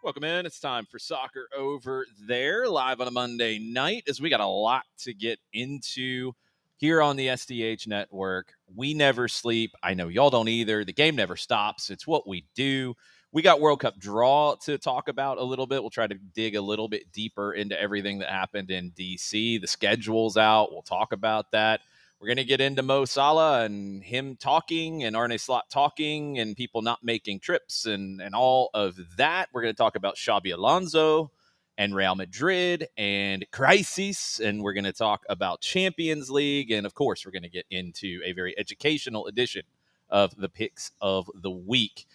Welcome in. It's time for Soccer Over There, live on a Monday night, as we got a lot to get into here on the SDH network. We never sleep. I know y'all don't either. The game never stops. It's what we do. We got World Cup draw to talk about a little bit. We'll try to dig a little bit deeper into everything that happened in DC. The schedule's out. We'll talk about that. We're going to get into Mo Salah and him talking and Arne Slot talking and people not making trips and all of that. We're going to talk about Xabi Alonso and Real Madrid and crises. And we're going to talk about Champions League. And, of course, we're going to get into a very educational edition of the picks of the week.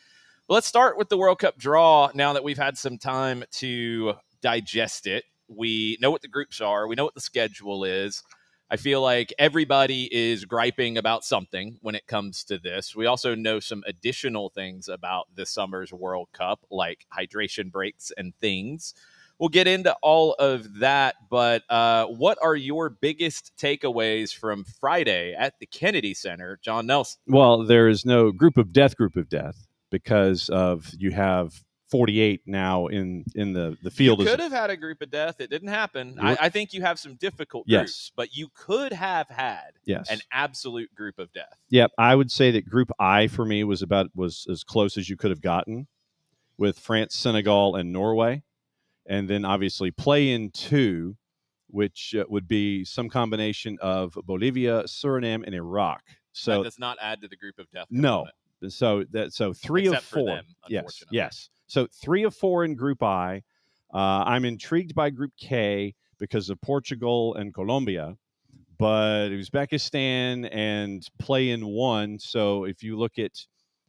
But let's start with the World Cup draw now that we've had some time to digest it. We know what the groups are. We know what the schedule is. I feel like everybody is griping about something when it comes to this. We also know some additional things about this summer's World Cup, like hydration breaks and things. We'll get into all of that, but what are your biggest takeaways from Friday at the Kennedy Center, Jon Nelson? Well, there is no group of death, because of you have 48 now in the field. You could have had a group of death. It didn't happen. I think you have some difficult groups, but you could have had an absolute group of death. Yep, I would say that Group I for me was as close as you could have gotten, with France, Senegal, and Norway, and then obviously play-in 2, which would be some combination of Bolivia, Suriname, and Iraq. So that does not add to the group of death component. No. So 3 Except of 4. For them, yes. So 3 of 4 in Group I. I'm intrigued by Group K because of Portugal and Colombia, but Uzbekistan and play-in 1. So if you look at,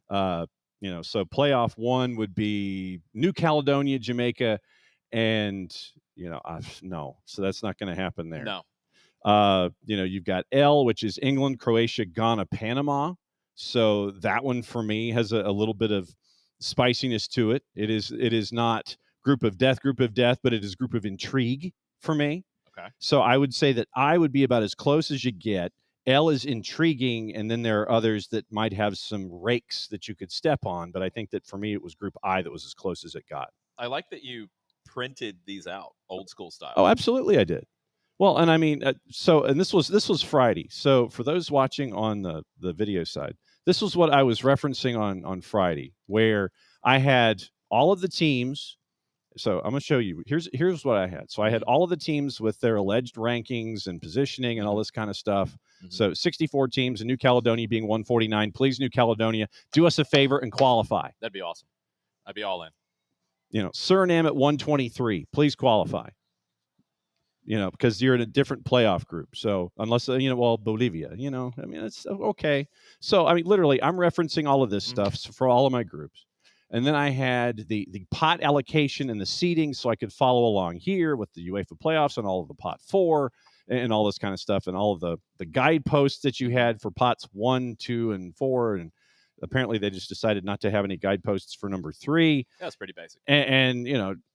so playoff 1 would be New Caledonia, Jamaica, and no. So that's not going to happen there. No. You've got L, which is England, Croatia, Ghana, Panama. So that one for me has a little bit of spiciness to it. It is not group of death, but it is group of intrigue for me. Okay. So I would say that I would be about as close as you get. L is intriguing, and then there are others that might have some rakes that you could step on. But I think that for me, it was Group I that was as close as it got. I like that you printed these out, old school style. Oh, absolutely, I did. Well, and I mean, and this was Friday. So for those watching on the video side, this was what I was referencing on Friday, where I had all of the teams. So I'm going to show you. Here's what I had. So I had all of the teams with their alleged rankings and positioning and all this kind of stuff. Mm-hmm. So 64 teams, and New Caledonia being 149. Please, New Caledonia, do us a favor and qualify. That'd be awesome. I'd be all in. Suriname at 123. Please qualify. Because you're in a different playoff group. So unless, Bolivia, it's okay. So, literally, I'm referencing all of this stuff for all of my groups. And then I had the pot allocation and the seeding so I could follow along here with the UEFA playoffs and all of the pot 4 and all this kind of stuff and all of the guideposts that you had for pots 1, 2, and 4. And apparently they just decided not to have any guideposts for number 3. That's pretty basic. And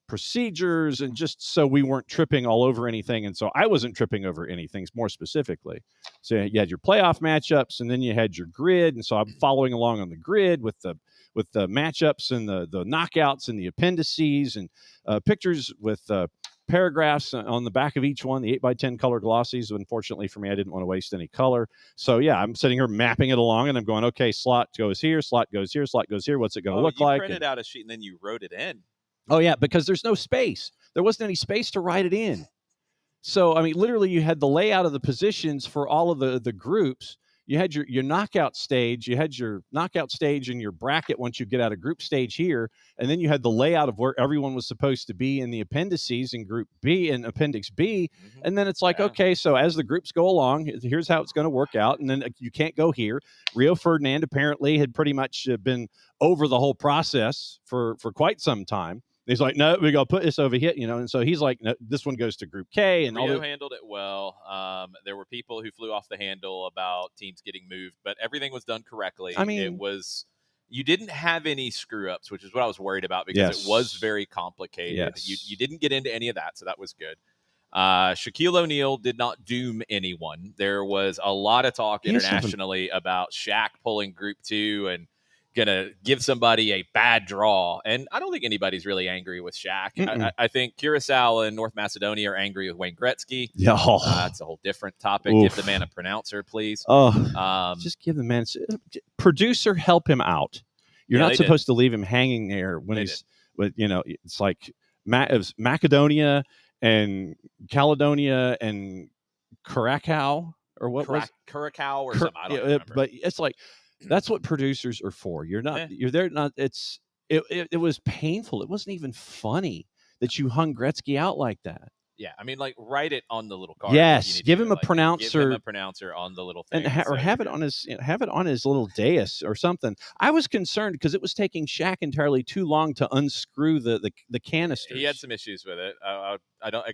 procedures, and just so we weren't tripping all over anything. And so I wasn't tripping over anything more specifically. So you had your playoff matchups, and then you had your grid. And so I'm following along on the grid with the matchups and the knockouts and the appendices and pictures with paragraphs on the back of each one, the 8x10 color glossies. Unfortunately for me, I didn't want to waste any color. So yeah, I'm sitting here mapping it along, and I'm going, okay, slot goes here, slot goes here, slot goes here. What's it going to look like? You printed out a sheet and then you wrote it in. Oh, yeah, because there's no space. There wasn't any space to write it in. So, literally, you had the layout of the positions for all of the groups. You had your knockout stage. You had your knockout stage and your bracket once you get out of group stage here. And then you had the layout of where everyone was supposed to be in the appendices in Group B and Appendix B. Mm-hmm. And then it's like, okay, so as the groups go along, here's how it's going to work out. And then you can't go here. Rio Ferdinand apparently had pretty much been over the whole process for quite some time. He's like, no, we got to put this over here, and so he's like, no, this one goes to Group K. And Rio handled it well. There were people who flew off the handle about teams getting moved, but everything was done correctly. You didn't have any screw-ups, which is what I was worried about because it was very complicated. Yes. You didn't get into any of that, so that was good. Shaquille O'Neal did not doom anyone. There was a lot of talk internationally about Shaq pulling Group 2 and gonna give somebody a bad draw. And I don't think anybody's really angry with Shaq. I think Curacao and North Macedonia are angry with Wayne Gretzky. Yeah. That's a whole different topic. Oof. Give the man a pronouncer, please. Just give the man producer, help him out. You're not supposed to leave him hanging there when he's with, it's like it was Macedonia and Caledonia and Curacao or what was Curacao or something. I don't remember. But it's like that's what producers are for. You're not. You're there. Not. It was painful. It wasn't even funny that you hung Gretzky out like that. Yeah, I mean, like, write it on the little card. Yes, give him a pronouncer. Give him a pronouncer on the little thing, or have it on his little dais or something. I was concerned because it was taking Shaq entirely too long to unscrew the canisters. He had some issues with it. I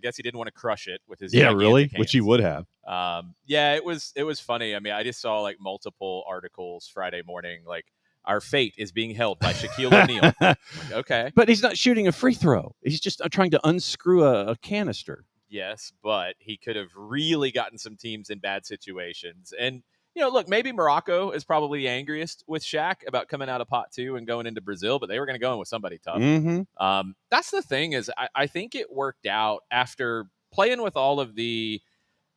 guess he didn't want to crush it with his really, hands. which he would have. It was funny. I mean, I just saw like multiple articles Friday morning, like, our fate is being held by Shaquille O'Neal. Like, okay. But he's not shooting a free throw. He's just trying to unscrew a canister. Yes, but he could have really gotten some teams in bad situations. And, look, maybe Morocco is probably the angriest with Shaq about coming out of pot 2 and going into Brazil, but they were going to go in with somebody tough. Mm-hmm. That's the thing is I think it worked out after playing with all of the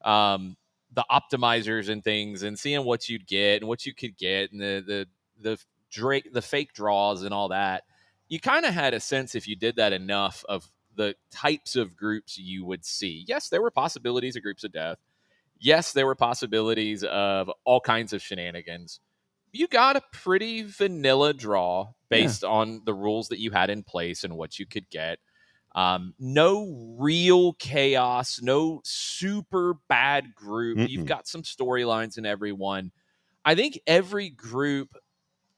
optimizers and things and seeing what you'd get and what you could get and the fake draws and all that. You kind of had a sense, if you did that enough, of the types of groups you would see. Yes, there were possibilities of groups of death. Yes, there were possibilities of all kinds of shenanigans. You got a pretty vanilla draw based on the rules that you had in place and what you could get. No real chaos, no super bad group. You've got some storylines in every one. I think every group,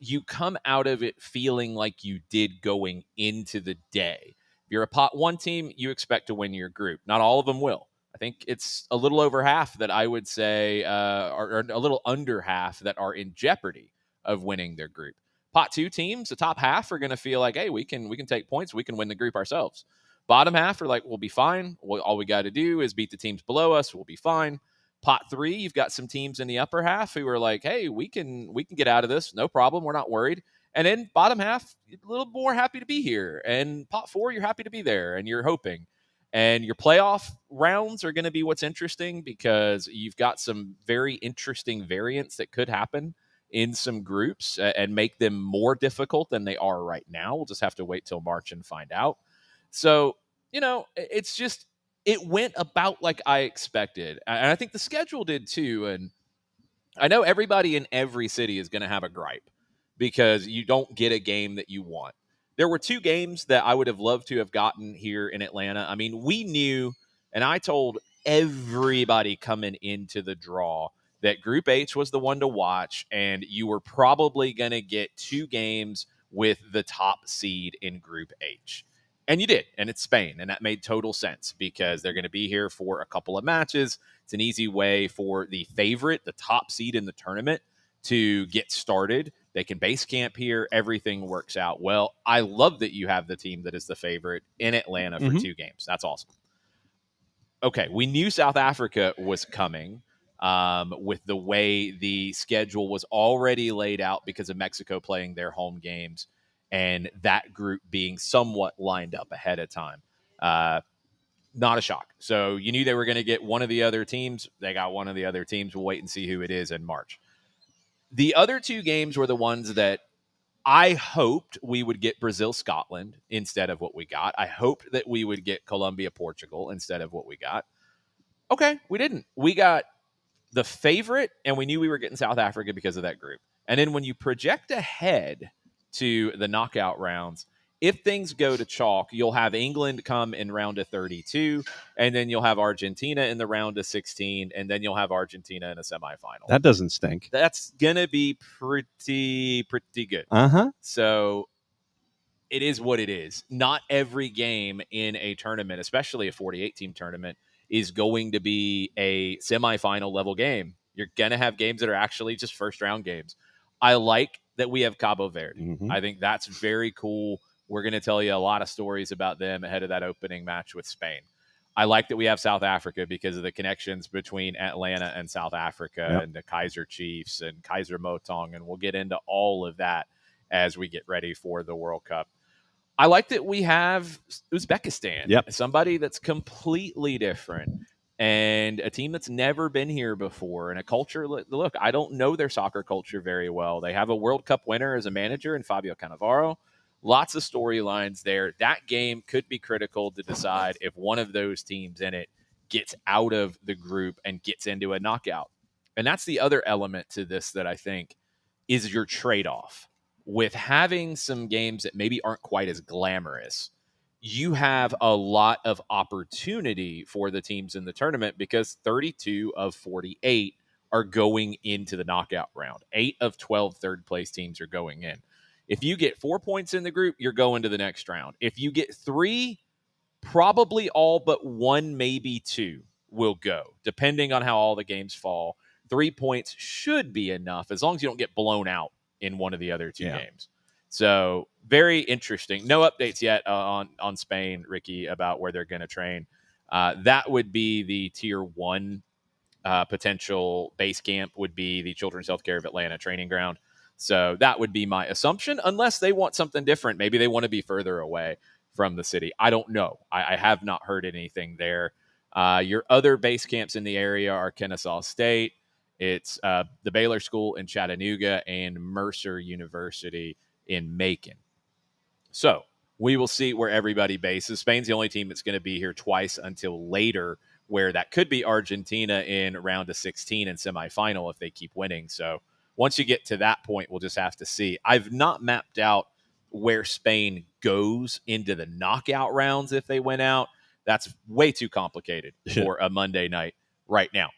you come out of it feeling like you did going into the day. If you're a pot 1 team, you expect to win your group. Not all of them will. I think it's a little over half that I would say, or a little under half that are in jeopardy of winning their group. Pot 2 teams, the top half are going to feel like, hey, we can take points. We can win the group ourselves. Bottom half are like, we'll be fine. All we got to do is beat the teams below us. We'll be fine. Pot 3, you've got some teams in the upper half who are like, hey, we can get out of this. No problem. We're not worried. And then bottom half, a little more happy to be here. And pot 4, you're happy to be there and you're hoping. And your playoff rounds are going to be what's interesting because you've got some very interesting variants that could happen in some groups and make them more difficult than they are right now. We'll just have to wait till March and find out. So, it's just, it went about like I expected. And I think the schedule did too. And I know everybody in every city is going to have a gripe because you don't get a game that you want. There were 2 games that I would have loved to have gotten here in Atlanta. I mean, we knew, and I told everybody coming into the draw that Group H was the one to watch, and you were probably going to get 2 games with the top seed in Group H. And you did, and it's Spain, and that made total sense because they're going to be here for a couple of matches. It's an easy way for the favorite, the top seed in the tournament, to get started. They can base camp here. Everything works out well. I love that you have the team that is the favorite in Atlanta for 2 games. That's awesome. Okay, we knew South Africa was coming with the way the schedule was already laid out because of Mexico playing their home games and that group being somewhat lined up ahead of time. Not a shock. So you knew they were going to get one of the other teams. They got one of the other teams. We'll wait and see who it is in March. The other 2 games were the ones that I hoped we would get Brazil-Scotland instead of what we got. I hoped that we would get Colombia-Portugal instead of what we got. Okay, we didn't. We got the favorite, and we knew we were getting South Africa because of that group. And then when you project ahead to the knockout rounds, if things go to chalk, you'll have England come in round of 32, and then you'll have Argentina in the round of 16, and then you'll have Argentina in a semifinal. That doesn't stink. That's going to be pretty good. So it is what it is. Not every game in a tournament, especially a 48-team tournament, is going to be a semifinal level game. You're going to have games that are actually just first-round games. I like that we have Cabo Verde. I think that's very cool. We're going to tell you a lot of stories about them ahead of that opening match with Spain. I like that we have South Africa because of the connections between Atlanta and South Africa and the Kaiser Chiefs and Kaiser Motong, and we'll get into all of that as we get ready for the World Cup. I like that we have Uzbekistan, somebody that's completely different and a team that's never been here before and a culture. Look, I don't know their soccer culture very well. They have a World Cup winner as a manager in Fabio Cannavaro. Lots of storylines there. That game could be critical to decide if one of those teams in it gets out of the group and gets into a knockout. And that's the other element to this that I think is your trade-off. With having some games that maybe aren't quite as glamorous, you have a lot of opportunity for the teams in the tournament because 32 of 48 are going into the knockout round. 8 of 12 third-place teams are going in. If you get 4 points in the group, you're going to the next round. If you get 3, probably all but 1, maybe 2 will go, depending on how all the games fall. 3 points should be enough as long as you don't get blown out in one of the other 2 games. So very interesting. No updates yet on Spain, Ricky, about where they're going to train. That would be the tier 1 potential base camp would be the Children's Healthcare of Atlanta training ground. So that would be my assumption, unless they want something different. Maybe they want to be further away from the city. I don't know. I have not heard anything there. Your other base camps in the area are Kennesaw State. It's the Baylor School in Chattanooga and Mercer University in Macon. So we will see where everybody bases. Spain's the only team that's going to be here twice until later, where that could be Argentina in round of 16 and semifinal if they keep winning. So once you get to that point, we'll just have to see. I've not mapped out where Spain goes into the knockout rounds if they win out. That's way too complicated for a Monday night right now.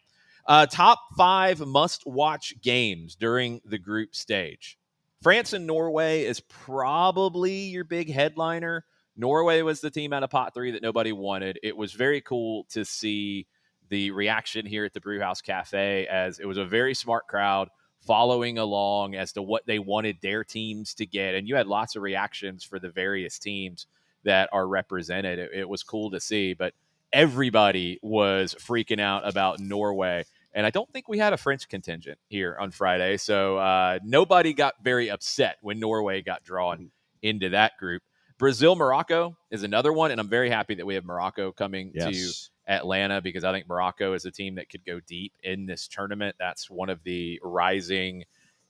Top 5 must-watch games during the group stage. France and Norway is probably your big headliner. Norway was the team out of pot 3 that nobody wanted. It was very cool to see the reaction here at the Brewhouse Café, as it was a very smart crowd following along as to what they wanted their teams to get. And you had lots of reactions for the various teams that are represented. It was cool to see, but everybody was freaking out about Norway. And I don't think we had a French contingent here on Friday. So nobody got very upset when Norway got drawn into that group. Brazil, Morocco is another one. And I'm very happy that we have Morocco coming to Atlanta, because I think Morocco is a team that could go deep in this tournament. That's one of the rising,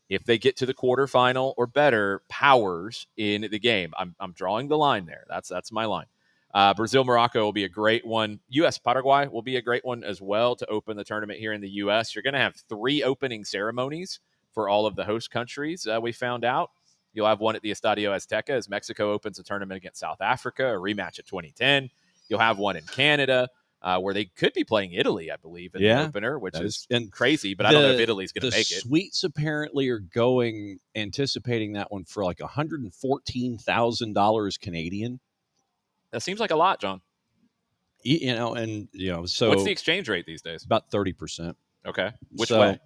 if they get to the quarterfinal or better, powers in the game. I'm drawing the line there. That's my line. Brazil, Morocco will be a great one. U.S., Paraguay will be a great one as well to open the tournament here in the U.S. You're going to have 3 opening ceremonies for all of the host countries, we found out. You'll have one at the Estadio Azteca as Mexico opens a tournament against South Africa, a rematch at 2010. You'll have one in Canada, where they could be playing Italy, I believe, in the opener, which is crazy, but I don't know if Italy's going to make it. The Sweets apparently are anticipating that one for like $114,000 Canadian. That seems like a lot, John. So what's the exchange rate these days? About 30%. Okay. Which way?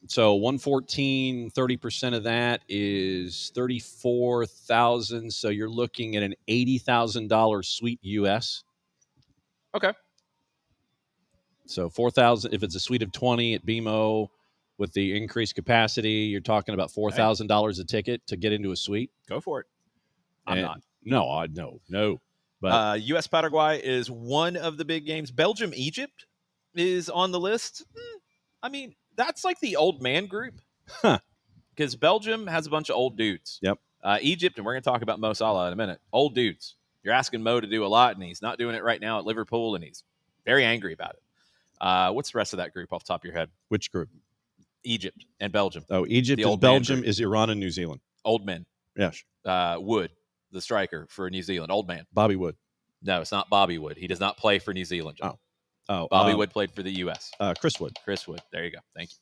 So 114, 30% of that is 34,000. So you're looking at an $80,000 suite US. Okay. So 4,000 if it's a suite of 20 at BMO with the increased capacity, you're talking about $4,000 a ticket to get into a suite. Go for it. I'm not. No. But U.S. Paraguay is one of the big games. Belgium, Egypt is on the list. I mean, that's like the old man group. Because Belgium has a bunch of old dudes. Yep. Egypt, and we're going to talk about Mo Salah in a minute. Old dudes. You're asking Mo to do a lot, and he's not doing it right now at Liverpool, and he's very angry about it. What's the rest of that group off the top of your head? Which group? Egypt and Belgium. Oh, Egypt and Belgium is Iran and New Zealand. Old men. Yes. Wood, the striker for New Zealand. Old man. Bobby Wood. No, it's not Bobby Wood. He does not play for New Zealand, John. Oh. Bobby Wood played for the U.S. Chris Wood. Chris Wood. There you go. Thank you.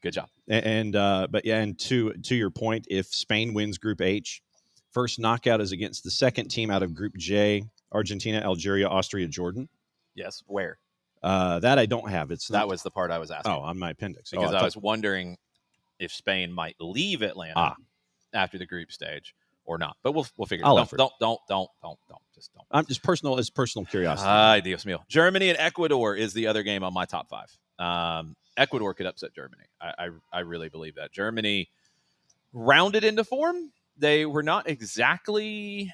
Good job. And to your point, if Spain wins Group H, first knockout is against the second team out of Group J: Argentina, Algeria, Austria, Jordan. Yes. Where? That I don't have. That was the part I was asking. Oh, on my appendix. Because I was wondering if Spain might leave Atlanta after the group stage or not. But we'll figure it out. Don't. Just don't. I'm just personal curiosity. Dios mío. Germany and Ecuador is the other game on my top 5. Ecuador could upset Germany. I really believe that. Germany, rounded into form. They were not exactly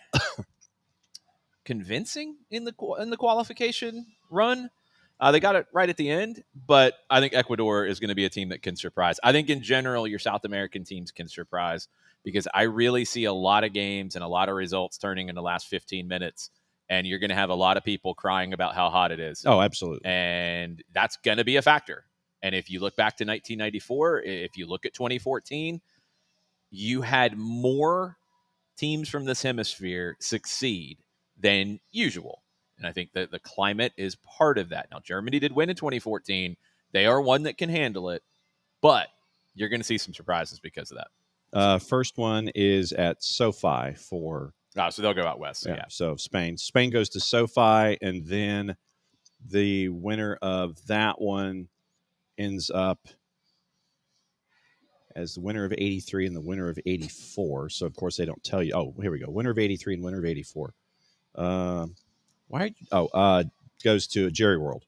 convincing in the qualification run. They got it right at the end, but I think Ecuador is going to be a team that can surprise. I think in general, your South American teams can surprise because I really see a lot of games and a lot of results turning in the last 15 minutes, and you're going to have a lot of people crying about how hot it is. Oh, absolutely. And that's going to be a factor. And if you look back to 1994, if you look at 2014, you had more teams from this hemisphere succeed than usual. And I think that the climate is part of that. Now, Germany did win in 2014. They are one that can handle it, but you're going to see some surprises because of that. First one is at SoFi for. So they'll go out west. So yeah. So Spain goes to SoFi, and then the winner of that one ends up as the winner of 83 and the winner of 84. So, of course, they don't tell you. Oh, here we go. Winner of 83 and winner of 84. Goes to Jerry World.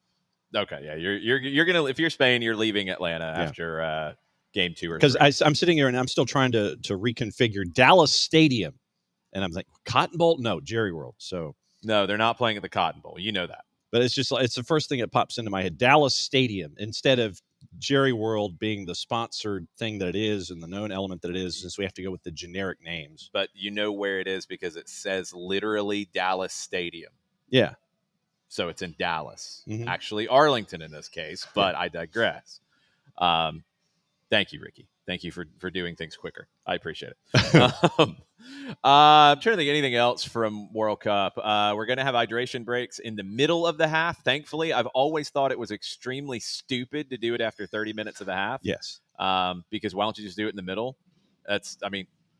Okay, yeah. You're going to, if you're Spain, you're leaving Atlanta after game 2 or 3. Because I'm sitting here and I'm still trying to reconfigure Dallas Stadium. And I'm like, Cotton Bowl? No, Jerry World. So no, they're not playing at the Cotton Bowl. You know that. But it's just it's the first thing that pops into my head. Dallas Stadium instead of Jerry World being the sponsored thing that it is and the known element that it is, since we have to go with the generic names. But you know where it is because it says literally Dallas Stadium. Yeah. So it's in Dallas. Mm-hmm. Actually, Arlington in this case, but I digress. Thank you, Ricky. Thank you for doing things quicker. I appreciate it. I'm trying to think anything else from World Cup. We're going to have hydration breaks in the middle of the half. Thankfully, I've always thought it was extremely stupid to do it after 30 minutes of the half. Yes. Because why don't you just do it in the middle?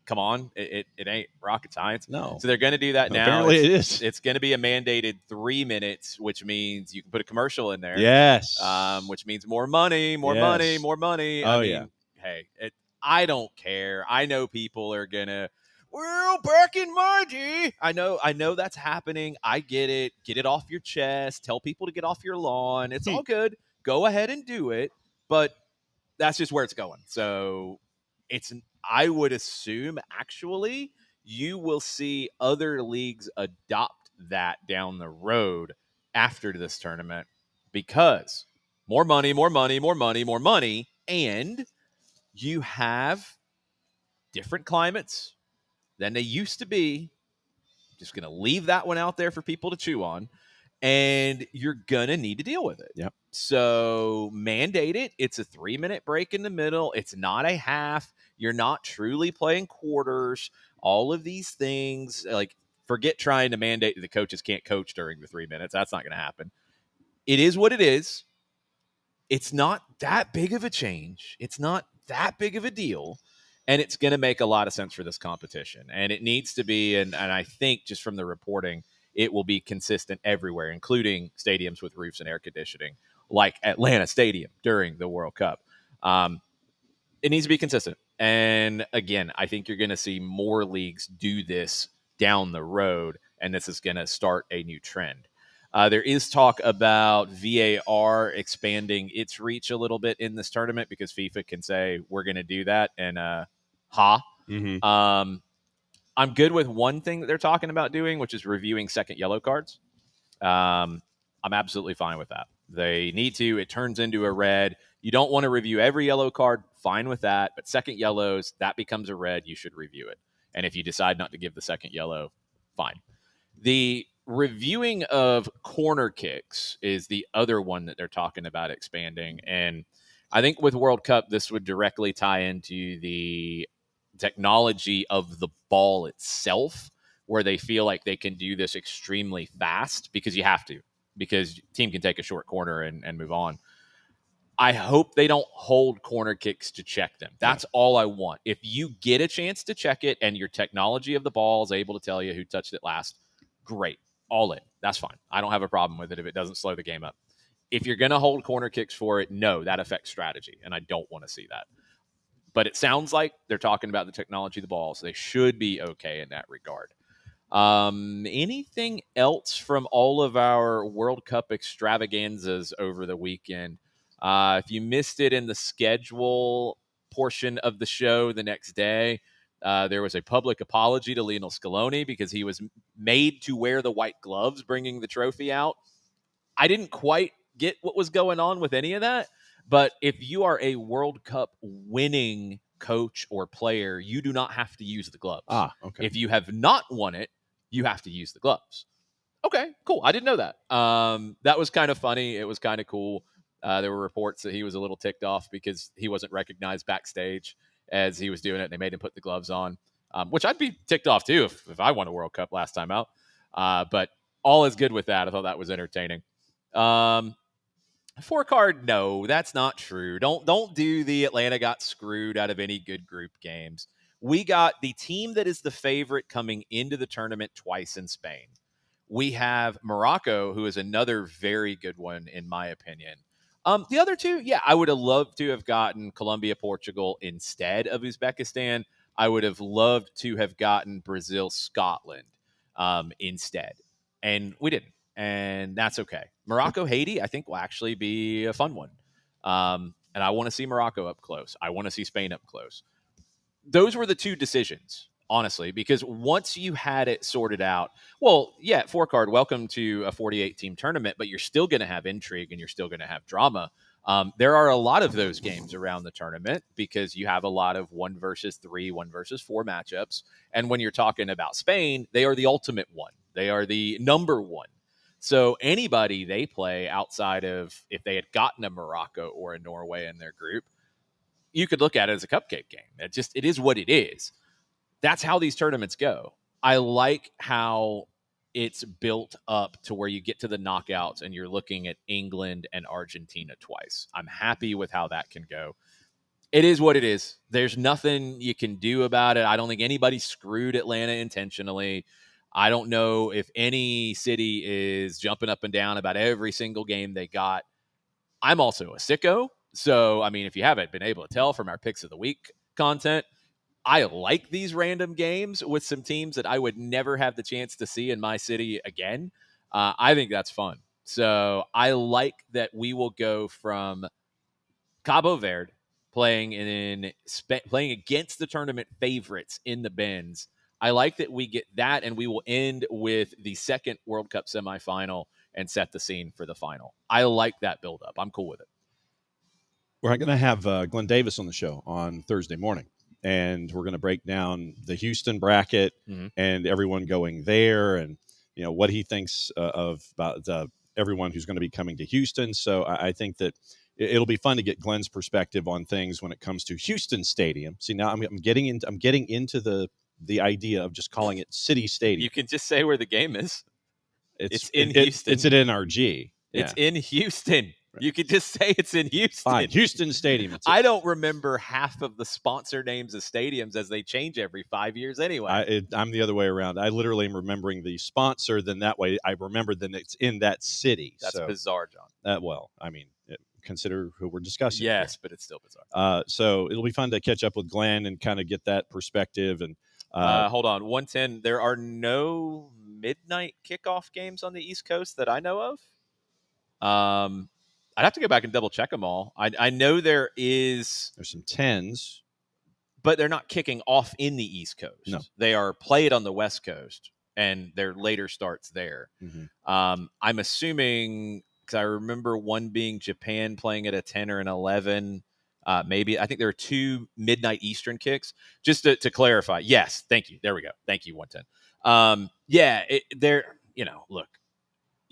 Come on. It ain't rocket science. No. So they're going to do that now. Apparently it is. It's going to be a mandated 3 minutes, which means you can put a commercial in there. Yes. Which means more money. Oh, yeah. Hey, I don't care. I know people are going to, well, back in my day. I know that's happening. I get it. Get it off your chest. Tell people to get off your lawn. It's all good. Go ahead and do it. But that's just where it's going. So I would assume, actually, you will see other leagues adopt that down the road after this tournament because more money, and you have different climates than they used to be. Just going to leave that one out there for people to chew on, and you're going to need to deal with it. Yep. So mandate it. It's a 3-minute break in the middle. It's not a half. You're not truly playing quarters. All of these things, like forget trying to mandate that the coaches can't coach during the 3 minutes. That's not going to happen. It is what it is. It's not that big of a change. It's not that big of a deal. And it's going to make a lot of sense for this competition. And it needs to be, and I think just from the reporting, it will be consistent everywhere, including stadiums with roofs and air conditioning, like Atlanta Stadium during the World Cup. It needs to be consistent. And again, I think you're going to see more leagues do this down the road, and this is going to start a new trend. There is talk about VAR expanding its reach a little bit in this tournament because FIFA can say, we're going to do that. And Mm-hmm. I'm good with one thing that they're talking about doing, which is reviewing second yellow cards. I'm absolutely fine with that. They need to. It turns into a red. You don't want to review every yellow card. Fine with that. But second yellows, that becomes a red. You should review it. And if you decide not to give the second yellow, fine. The reviewing of corner kicks is the other one that they're talking about expanding. And I think with World Cup, this would directly tie into the technology of the ball itself, where they feel like they can do this extremely fast because you have to, because team can take a short corner and move on. I hope they don't hold corner kicks to check them. That's all I want. If you get a chance to check it and your technology of the ball is able to tell you who touched it last, great. All in. That's fine. I don't have a problem with it if it doesn't slow the game up. If you're going to hold corner kicks for it, no, that affects strategy, and I don't want to see that. But it sounds like they're talking about the technology of the ball, so they should be okay in that regard. Anything else from all of our World Cup extravaganzas over the weekend? If you missed it in the schedule, portion of the show the next day. There was a public apology to Lionel Scaloni because he was made to wear the white gloves bringing the trophy out. I didn't quite get what was going on with any of that, but if you are a World Cup winning coach or player, you do not have to use the gloves. Okay. If you have not won it, you have to use the gloves. Okay, cool. I didn't know that. That was kind of funny. It was kind of cool. There were reports that he was a little ticked off because he wasn't recognized backstage as he was doing it. And they made him put the gloves on, which I'd be ticked off too if I won a World Cup last time out. But all is good with that. I thought that was entertaining. 4-card, no, that's not true. Don't do the Atlanta got screwed out of any good group games. We got the team that is the favorite coming into the tournament twice in Spain. We have Morocco, who is another very good one, in my opinion. The other two, yeah, I would have loved to have gotten Colombia, Portugal instead of Uzbekistan. I would have loved to have gotten Brazil, Scotland instead. And we didn't. And that's okay. Morocco, Haiti, I think will actually be a fun one. And I want to see Morocco up close. I want to see Spain up close. Those were the two decisions, honestly, because once you had it sorted out, well, yeah, 4-card, welcome to a 48-team tournament, but you're still going to have intrigue and you're still going to have drama. There are a lot of those games around the tournament because you have a lot of 1 versus 3, 1 versus 4 matchups. And when you're talking about Spain, they are the ultimate one. They are the number one. So anybody they play outside of if they had gotten a Morocco or a Norway in their group, you could look at it as a cupcake game. It is what it is. That's how these tournaments go. I like how it's built up to where you get to the knockouts and you're looking at England and Argentina twice. I'm happy with how that can go. It is what it is. There's nothing you can do about it. I don't think anybody screwed Atlanta intentionally. I don't know if any city is jumping up and down about every single game they got. I'm also a sicko. So, I mean, if you haven't been able to tell from our picks of the week content, I like these random games with some teams that I would never have the chance to see in my city again. I think that's fun. So I like that we will go from Cabo Verde playing playing against the tournament favorites in the bins. I like that we get that, and we will end with the second World Cup semifinal and set the scene for the final. I like that buildup. I'm cool with it. We're going to have Glenn Davis on the show on Thursday morning, and we're going to break down the Houston bracket and everyone going there, and what he thinks about everyone who's going to be coming to Houston. So I think that it'll be fun to get Glenn's perspective on things when it comes to Houston Stadium. See, now I'm getting into the idea of just calling it City Stadium. You can just say where the game is. It's in Houston. It's at NRG. It's in Houston. Right. You could just say it's in Houston. Fine. Houston Stadium. I don't remember half of the sponsor names of stadiums as they change every 5 years anyway. I'm the other way around. I literally am remembering the sponsor. Then that way I remember that it's in that city. That's bizarre, John. Well, I mean, consider who we're discussing. Yes, here. But it's still bizarre. So it'll be fun to catch up with Glenn and kind of get that perspective. And hold on, 110. There are no midnight kickoff games on the East Coast that I know of. I'd have to go back and double check them all. I know there's some 10s, but they're not kicking off in the East Coast. No, they are played on the West Coast, and their later starts there. I'm assuming because I remember one being Japan playing at a 10 or an 11. Maybe I think there are 2 midnight Eastern kicks. Just to clarify, yes, thank you. There we go. Thank you, 110. Look.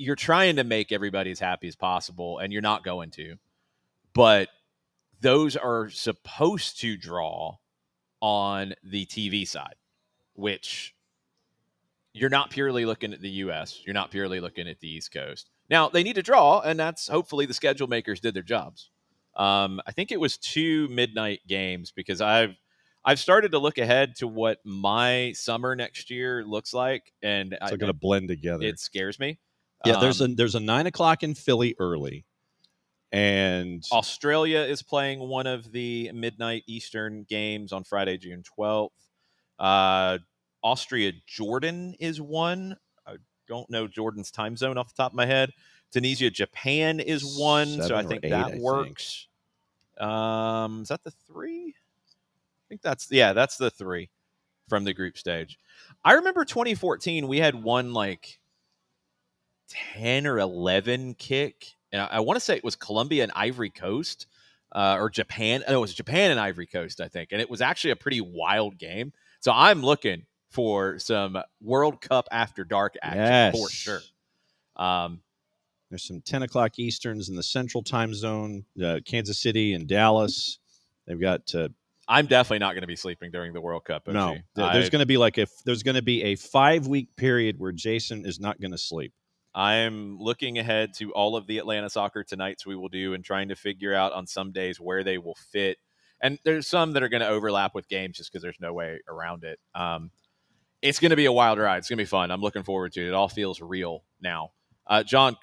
You're trying to make everybody as happy as possible, and you're not going to. But those are supposed to draw on the TV side, which you're not purely looking at the U.S. You're not purely looking at the East Coast. Now, they need to draw, and that's hopefully the schedule makers did their jobs. I think it was 2 midnight games because I've started to look ahead to what my summer next year looks like, and it's going to blend together. It scares me. Yeah, there's a 9:00 in Philly early, and Australia is playing one of the midnight Eastern games on Friday, June 12th. Austria, Jordan is one. I don't know Jordan's time zone off the top of my head. Tunisia, Japan is one, so I think that works. Is that the 3? think that's the 3 from the group stage. I remember 2014, we had one like 10 or 11 kick. And I want to say it was Colombia and Ivory Coast or Japan. No, it was Japan and Ivory Coast, I think. And it was actually a pretty wild game. So I'm looking for some World Cup after dark action for sure. There's some 10 o'clock Easterns in the Central Time Zone, Kansas City and Dallas. They've got. I'm definitely not going to be sleeping during the World Cup. No, there's going to be there's going to be a 5-week period where Jason is not going to sleep. I'm looking ahead to all of the Atlanta Soccer Tonights we will do and trying to figure out on some days where they will fit. And there's some that are going to overlap with games just because there's no way around it. It's going to be a wild ride. It's going to be fun. I'm looking forward to it. It all feels real now. John,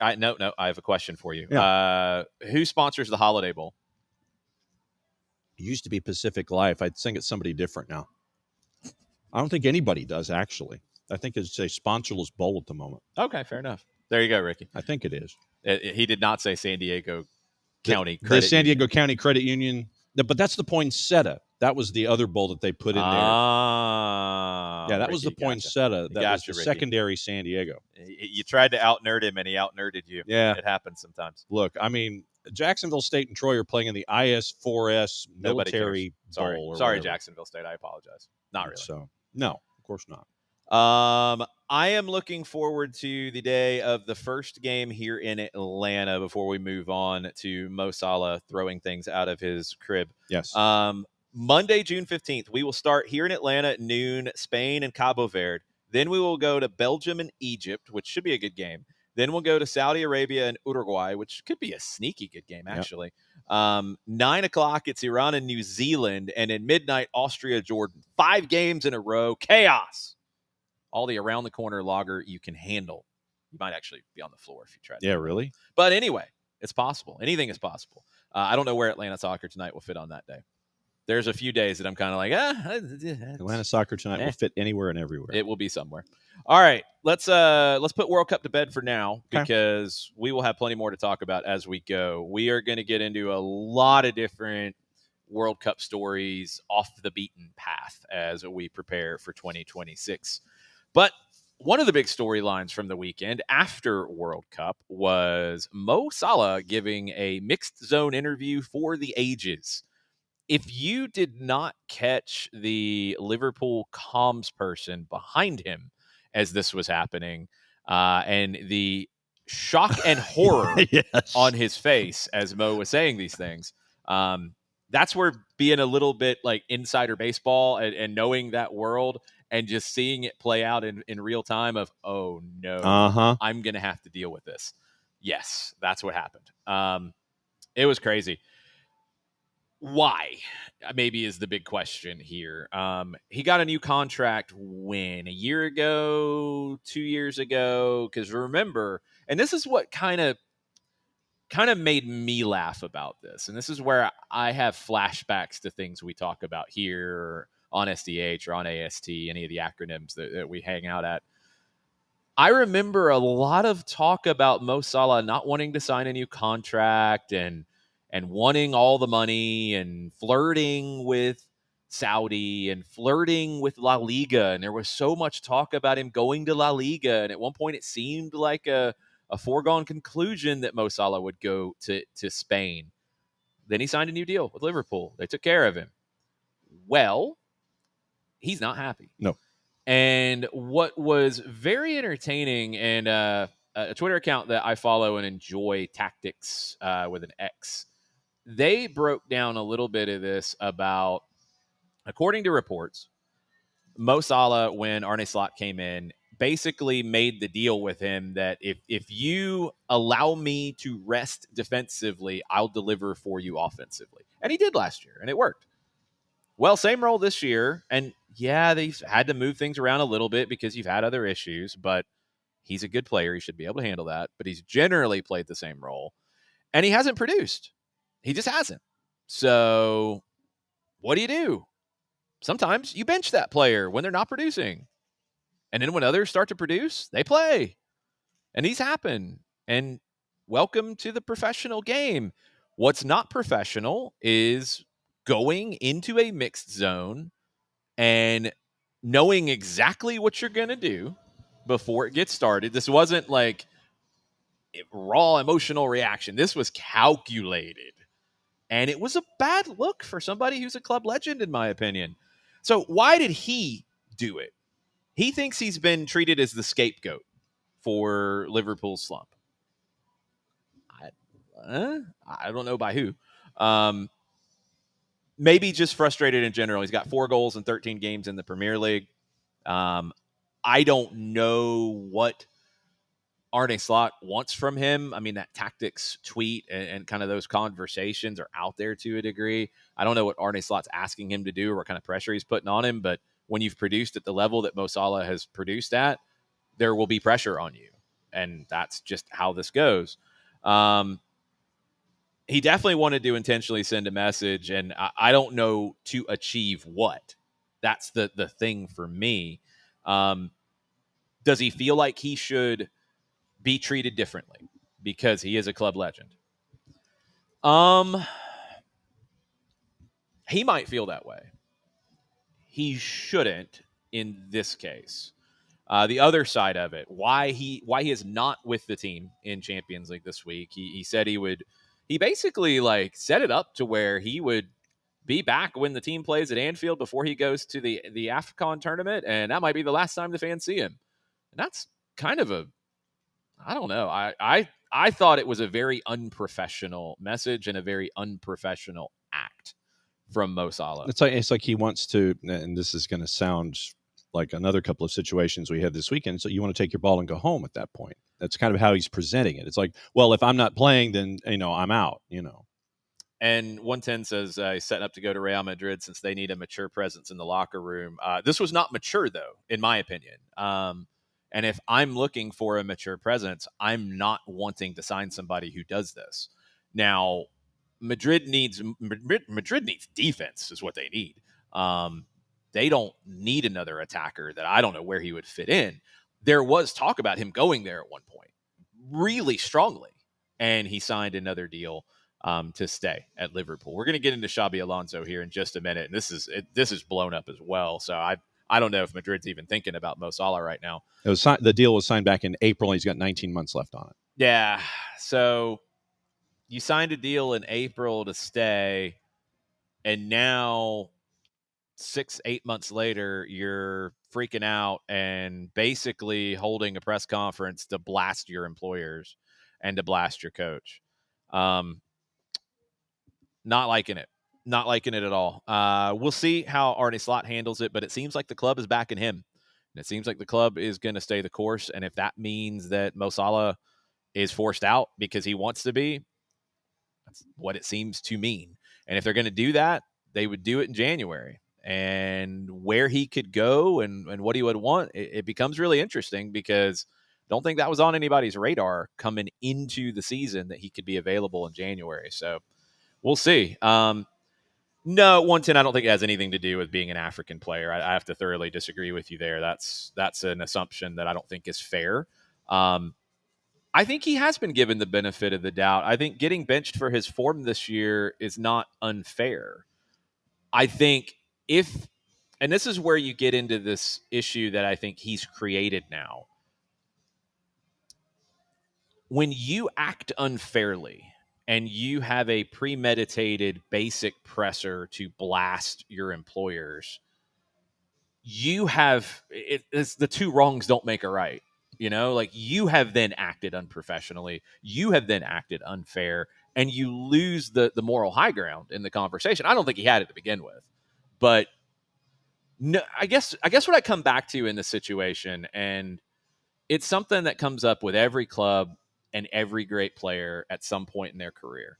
I have a question for you. Yeah. Who sponsors the Holiday Bowl? It used to be Pacific Life. I think it's somebody different now. I don't think anybody does, actually. I think it's a sponsorless bowl at the moment. Okay, fair enough. There you go, Ricky. I think it is. He did not say San Diego County Credit The San Diego County Credit Union. But that's the poinsettia. That was the other bowl that they put in there. Yeah, that was the poinsettia. That was the secondary San Diego. You tried to out-nerd him, and he out-nerded you. Yeah. It happens sometimes. Look, I mean, Jacksonville State and Troy are playing in the IS-4S military bowl. Sorry, Jacksonville State. I apologize. Not really. So, no, of course not. I am looking forward to the day of the first game here in Atlanta before we move on to Mo Salah throwing things out of his crib. Yes. Monday, June 15th, we will start here in Atlanta at noon, Spain and Cabo Verde. Then we will go to Belgium and Egypt, which should be a good game. Then we'll go to Saudi Arabia and Uruguay, which could be a sneaky good game, actually. Yep. 9 o'clock, it's Iran and New Zealand. And at midnight, Austria, Jordan. 5 games in a row. Chaos. All the around-the-corner lager you can handle. You might actually be on the floor if you try to. Yeah, really? But anyway, it's possible. Anything is possible. I don't know where Atlanta Soccer Tonight will fit on that day. There's a few days that I'm kind of like, Atlanta Soccer Tonight will fit anywhere and everywhere. It will be somewhere. All right, let's put World Cup to bed for now because we will have plenty more to talk about as we go. We are going to get into a lot of different World Cup stories off the beaten path as we prepare for 2026. But one of the big storylines from the weekend after World Cup was Mo Salah giving a mixed zone interview for the ages. If you did not catch the Liverpool comms person behind him as this was happening and the shock and horror on his face as Mo was saying these things, that's where being a little bit like insider baseball and knowing that world and just seeing it play out in real time of, oh, no, I'm going to have to deal with this. Yes, that's what happened. It was crazy. Why? Maybe is the big question here. He got a new contract when? A year ago? 2 years ago? Because remember, and this is what kind of made me laugh about this, and this is where I have flashbacks to things we talk about here on SDH or on AST, any of the acronyms that we hang out at. I remember a lot of talk about Mo Salah not wanting to sign a new contract and wanting all the money and flirting with Saudi and flirting with La Liga. And there was so much talk about him going to La Liga. And at one point it seemed like a foregone conclusion that Mo Salah would go to Spain. Then he signed a new deal with Liverpool. They took care of him. Well, he's not happy. No. And what was very entertaining, and a Twitter account that I follow and enjoy, Tactics with an X, they broke down a little bit of this about, according to reports, Mo Salah, when Arne Slot came in, basically made the deal with him that if you allow me to rest defensively, I'll deliver for you offensively. And he did last year, and it worked. Well, same role this year. And yeah, they've had to move things around a little bit because you've had other issues, but he's a good player. He should be able to handle that. But he's generally played the same role. And he hasn't produced. He just hasn't. So what do? Sometimes you bench that player when they're not producing. And then when others start to produce, they play. And these happen. And welcome to the professional game. What's not professional is going into a mixed zone and knowing exactly what you're going to do before it gets started. This wasn't like raw emotional reaction. This was calculated. And it was a bad look for somebody who's a club legend, in my opinion. So why did he do it? He thinks he's been treated as the scapegoat for Liverpool's slump. I don't know by who. Maybe just frustrated in general. He's got 4 goals in 13 games in the Premier League. I don't know what Arne Slot wants from him. I mean, that tactics tweet and kind of those conversations are out there to a degree. I don't know what Arne Slot's asking him to do or what kind of pressure he's putting on him, but when you've produced at the level that Mo Salah has produced at, there will be pressure on you. And that's just how this goes. He definitely wanted to intentionally send a message, and I don't know to achieve what. That's the thing for me. Does he feel like he should be treated differently because he is a club legend? He might feel that way. He shouldn't in this case. The other side of it, why he is not with the team in Champions League this week. He said he basically like set it up to where he would be back when the team plays at Anfield before he goes to the AFCON tournament, and that might be the last time the fans see him. And that's kind of I don't know. I thought it was a very unprofessional message and a very unprofessional act from Mo Salah. It's like he wants to, and this is going to sound like another couple of situations we had this weekend. So you want to take your ball and go home at that point. That's kind of how he's presenting it. It's like, well, if I'm not playing, then I'm out. And 110 says he's setting up to go to Real Madrid since they need a mature presence in the locker room. This was not mature, though, in my opinion. And if I'm looking for a mature presence, I'm not wanting to sign somebody who does this. Now, Madrid needs defense is what they need. They don't need another attacker that I don't know where he would fit in. There was talk about him going there at one point, really strongly, and he signed another deal to stay at Liverpool. We're going to get into Xabi Alonso here in just a minute, and this is blown up as well. So I don't know if Madrid's even thinking about Mo Salah right now. The deal was signed back in April, and he's got 19 months left on it. Yeah, so you signed a deal in April to stay, and now 6-8 months later, you're freaking out and basically holding a press conference to blast your employers and to blast your coach. Not liking it. Not liking it at all. We'll see how Arne Slot handles it, but it seems like the club is backing him. And it seems like the club is going to stay the course. And if that means that Mo Salah is forced out because he wants to be, that's what it seems to mean. And if they're going to do that, they would do it in January. And where he could go and what he would want, it becomes really interesting because I don't think that was on anybody's radar coming into the season that he could be available in January. So we'll see. No, 110, I don't think it has anything to do with being an African player. I have to thoroughly disagree with you there. That's an assumption that I don't think is fair. I think he has been given the benefit of the doubt. I think getting benched for his form this year is not unfair. I think and this is where you get into this issue that I think he's created now. When you act unfairly and you have a premeditated basic presser to blast your employers, it's the two wrongs don't make a right. Like you have then acted unprofessionally, you have then acted unfair, and you lose the moral high ground in the conversation. I don't think he had it to begin with, but no, I guess what I come back to in this situation, and it's something that comes up with every club and every great player at some point in their career.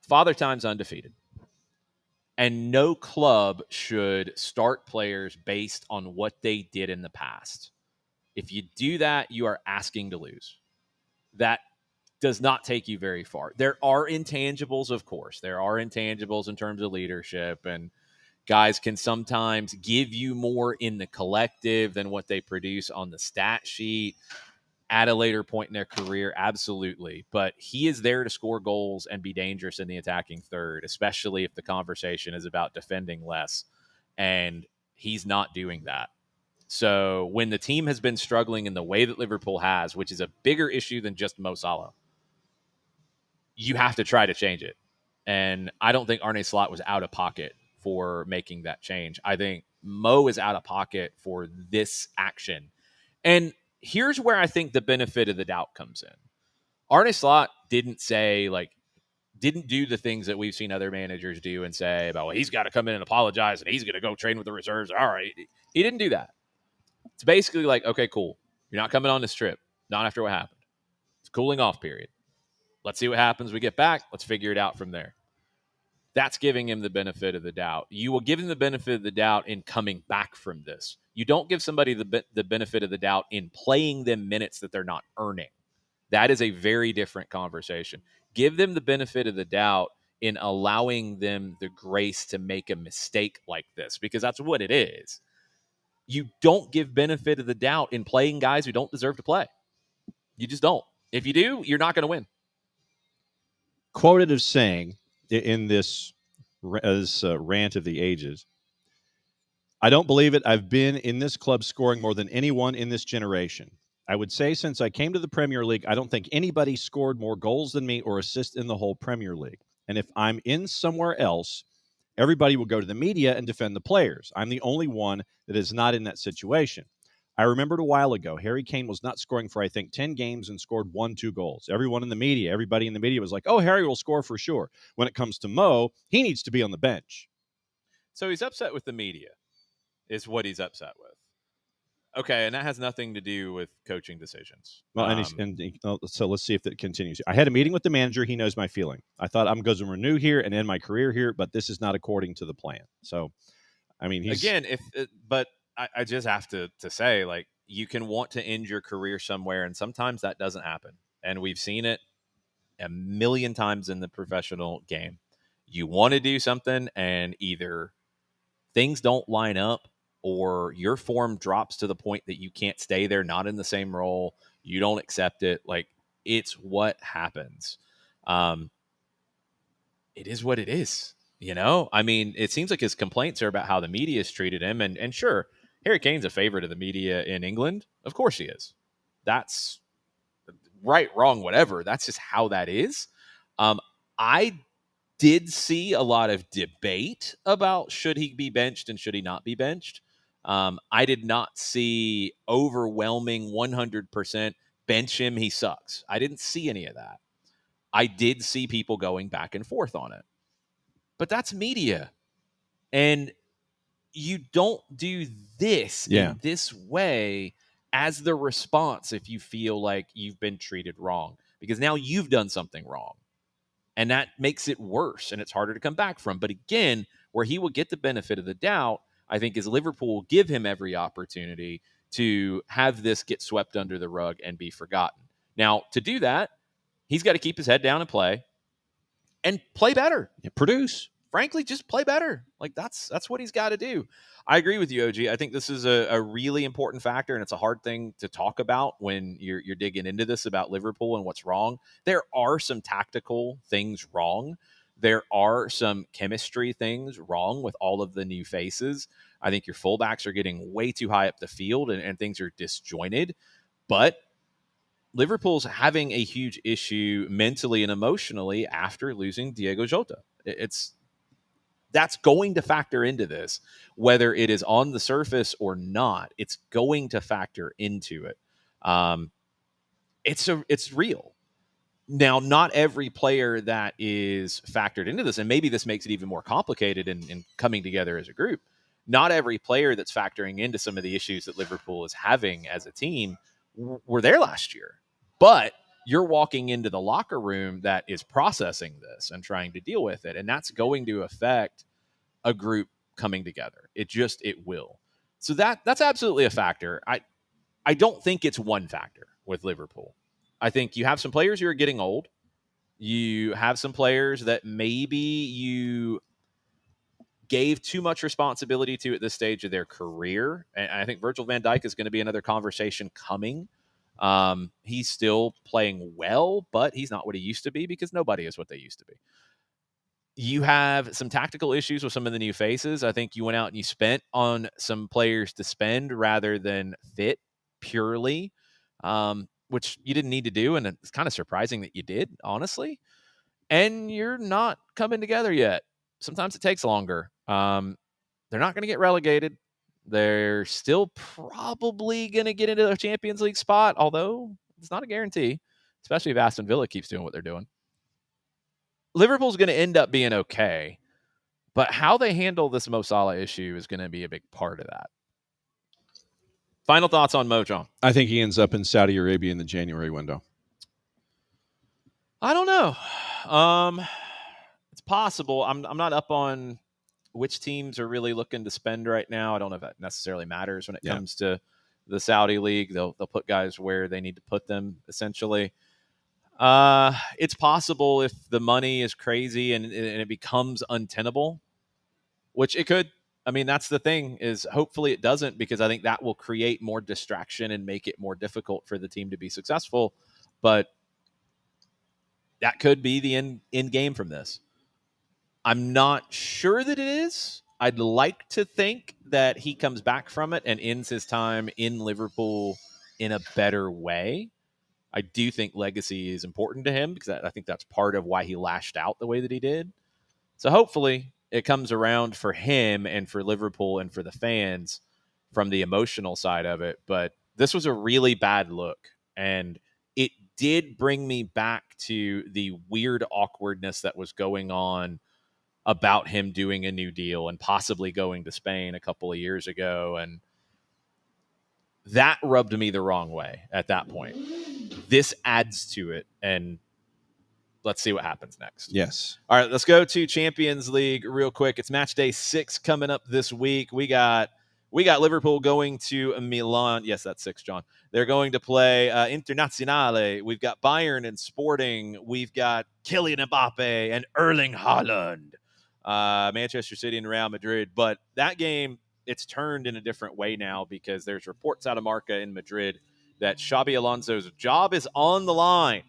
Father Time's undefeated. And no club should start players based on what they did in the past. If you do that, you are asking to lose. That does not take you very far. There are intangibles, of course. There are intangibles in terms of leadership, and guys can sometimes give you more in the collective than what they produce on the stat sheet. at a later point in their career, absolutely. But he is there to score goals and be dangerous in the attacking third, especially if the conversation is about defending less. And he's not doing that. So when the team has been struggling in the way that Liverpool has, which is a bigger issue than just Mo Salah, you have to try to change it. And I don't think Arne Slot was out of pocket for making that change. I think Mo is out of pocket for this action. And here's where I think the benefit of the doubt comes in. Arne Slot didn't do the things that we've seen other managers do and say about, well, he's got to come in and apologize and he's going to go train with the reserves. All right. He didn't do that. It's basically like, okay, cool. You're not coming on this trip. Not after what happened. It's a cooling off period. Let's see what happens. We get back. Let's figure it out from there. That's giving him the benefit of the doubt. You will give him the benefit of the doubt in coming back from this. You don't give somebody the benefit of the doubt in playing them minutes that they're not earning. That is a very different conversation. Give them the benefit of the doubt in allowing them the grace to make a mistake like this, because that's what it is. You don't give benefit of the doubt in playing guys who don't deserve to play. You just don't. If you do, you're not going to win. Quoted as saying in this rant of the ages, I don't believe it. I've been in this club scoring more than anyone in this generation. I would say since I came to the Premier League, I don't think anybody scored more goals than me or assists in the whole Premier League. And if I'm in somewhere else, everybody will go to the media and defend the players. I'm the only one that is not in that situation. I remembered a while ago, Harry Kane was not scoring for, I think, 10 games and scored 1-2 goals. Everybody in the media was like, oh, Harry will score for sure. When it comes to Mo, he needs to be on the bench. So he's upset with the media, is what he's upset with. Okay, and that has nothing to do with coaching decisions. Well, so let's see if it continues. I had a meeting with the manager. He knows my feeling. I thought I'm going to renew here and end my career here, but this is not according to the plan. So, I mean, but I just have to say, like, you can want to end your career somewhere, and sometimes that doesn't happen. And we've seen it a million times in the professional game. You want to do something, and either things don't line up, or your form drops to the point that you can't stay there, not in the same role. You don't accept it. Like, it's what happens. It is what it is. I mean, it seems like his complaints are about how the media has treated him. And sure, Harry Kane's a favorite of the media in England. Of course he is. That's right, wrong, whatever. That's just how that is. I did see a lot of debate about should he be benched and should he not be benched. I did not see overwhelming 100% bench him, he sucks. I didn't see any of that. I did see people going back and forth on it. But that's media. And you don't do this in this way as the response if you feel like you've been treated wrong. Because now you've done something wrong. And that makes it worse, and it's harder to come back from. But again, where he will get the benefit of the doubt, I think, is Liverpool will give him every opportunity to have this get swept under the rug and be forgotten. Now, to do that, he's got to keep his head down and play better. Produce. Frankly, just play better. Like, that's what he's got to do. I agree with you, OG. I think this is a really important factor, and it's a hard thing to talk about when you're digging into this about Liverpool and what's wrong. There are some tactical things wrong. There are some chemistry things wrong with all of the new faces. I think your fullbacks are getting way too high up the field, and things are disjointed. But Liverpool's having a huge issue mentally and emotionally after losing Diego Jota. That's going to factor into this, whether it is on the surface or not. It's going to factor into it. It's real. Now, not every player that is factored into this, and maybe this makes it even more complicated in coming together as a group. Not every player that's factoring into some of the issues that Liverpool is having as a team were there last year. But you're walking into the locker room that is processing this and trying to deal with it. And that's going to affect a group coming together. It will. So that's absolutely a factor. I don't think it's one factor with Liverpool. I think you have some players who are getting old. You have some players that maybe you gave too much responsibility to at this stage of their career. And I think Virgil van Dijk is going to be another conversation coming He's still playing well, but he's not what he used to be because nobody is what they used to be. You have some tactical issues with some of the new faces. I think you went out and you spent on some players to spend rather than fit purely, which you didn't need to do. And it's kind of surprising that you did, honestly. And you're not coming together yet. Sometimes it takes longer. They're not going to get relegated. They're still probably going to get into a Champions League spot, although it's not a guarantee, especially if Aston Villa keeps doing what they're doing. Liverpool's going to end up being okay, but how they handle this Mo Salah issue is going to be a big part of that. Final thoughts on Mo, John? I think he ends up in Saudi Arabia in the January window. I don't know. It's possible. I'm not up on which teams are really looking to spend right now. I don't know if that necessarily matters when it comes to the Saudi league. They'll put guys where they need to put them, essentially. It's possible if the money is crazy and it becomes untenable, which it could. I mean, that's the thing, is hopefully it doesn't, because I think that will create more distraction and make it more difficult for the team to be successful. But that could be the end game from this. I'm not sure that it is. I'd like to think that he comes back from it and ends his time in Liverpool in a better way. I do think legacy is important to him, because I think that's part of why he lashed out the way that he did. So hopefully it comes around for him and for Liverpool and for the fans from the emotional side of it. But this was a really bad look, and it did bring me back to the weird awkwardness that was going on about him doing a new deal and possibly going to Spain a couple of years ago. And that rubbed me the wrong way at that point. This adds to it, and let's see what happens next. Yes. All right, let's go to Champions League real quick. It's match day 6 coming up this week. We got Liverpool going to Milan. Yes, that's 6, John. They're going to play Internazionale. We've got Bayern and Sporting. We've got Kylian Mbappe and Erling Haaland. Manchester City and Real Madrid. But that game, it's turned in a different way now, because there's reports out of Marca in Madrid that Xabi Alonso's job is on the line.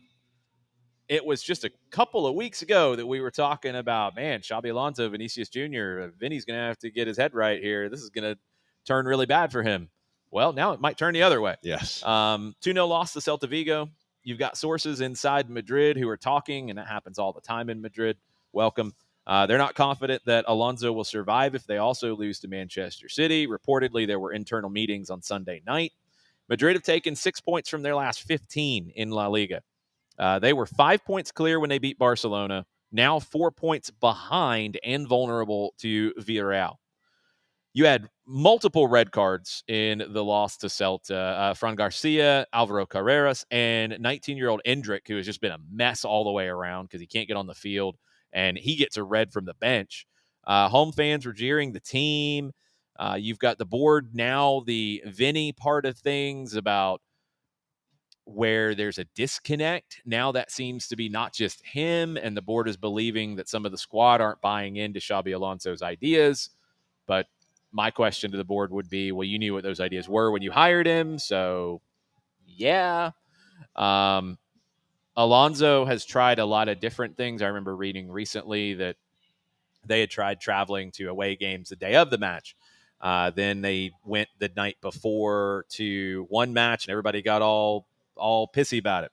It was just a couple of weeks ago that we were talking about, man, Xabi Alonso, Vinicius Jr., Vinny's going to have to get his head right here. This is going to turn really bad for him. Well, now it might turn the other way. Yes. 2-0 loss to Celta Vigo. You've got sources inside Madrid who are talking, and that happens all the time in Madrid. Welcome. They're not confident that Alonso will survive if they also lose to Manchester City. Reportedly, there were internal meetings on Sunday night. Madrid have taken 6 points from their last 15 in La Liga. They were 5 points clear when they beat Barcelona, now 4 points behind and vulnerable to Villarreal. You had multiple red cards in the loss to Celta. Fran Garcia, Alvaro Carreras, and 19-year-old Endrick, who has just been a mess all the way around because he can't get on the field, and he gets a red from the bench. Home fans were jeering the team. You've got the board now, the Vinny part of things about where there's a disconnect. Now that seems to be not just him, and the board is believing that some of the squad aren't buying into Xabi Alonso's ideas. But my question to the board would be, well, you knew what those ideas were when you hired him. So, yeah. Alonso has tried a lot of different things. I remember reading recently that they had tried traveling to away games the day of the match. Then they went the night before to one match, and everybody got all pissy about it.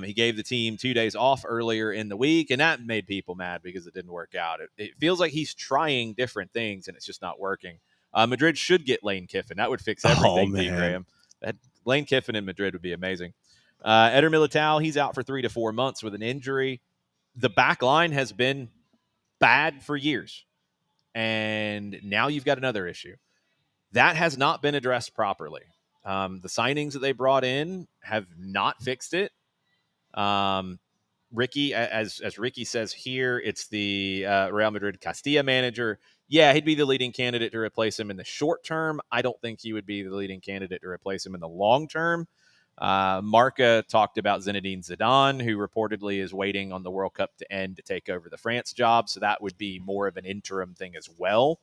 He gave the team 2 days off earlier in the week, and that made people mad because it didn't work out. It feels like he's trying different things, and it's just not working. Madrid should get Lane Kiffin. That would fix everything, D. Graham. Lane Kiffin in Madrid would be amazing. Eder Militao, he's out for 3 to 4 months with an injury. The back line has been bad for years, and now you've got another issue. That has not been addressed properly. The signings that they brought in have not fixed it. Ricky, as Ricky says here, it's the Real Madrid Castilla manager. Yeah, he'd be the leading candidate to replace him in the short term. I don't think he would be the leading candidate to replace him in the long term. Marca talked about Zinedine Zidane, who reportedly is waiting on the World Cup to end to take over the France job. So that would be more of an interim thing as well.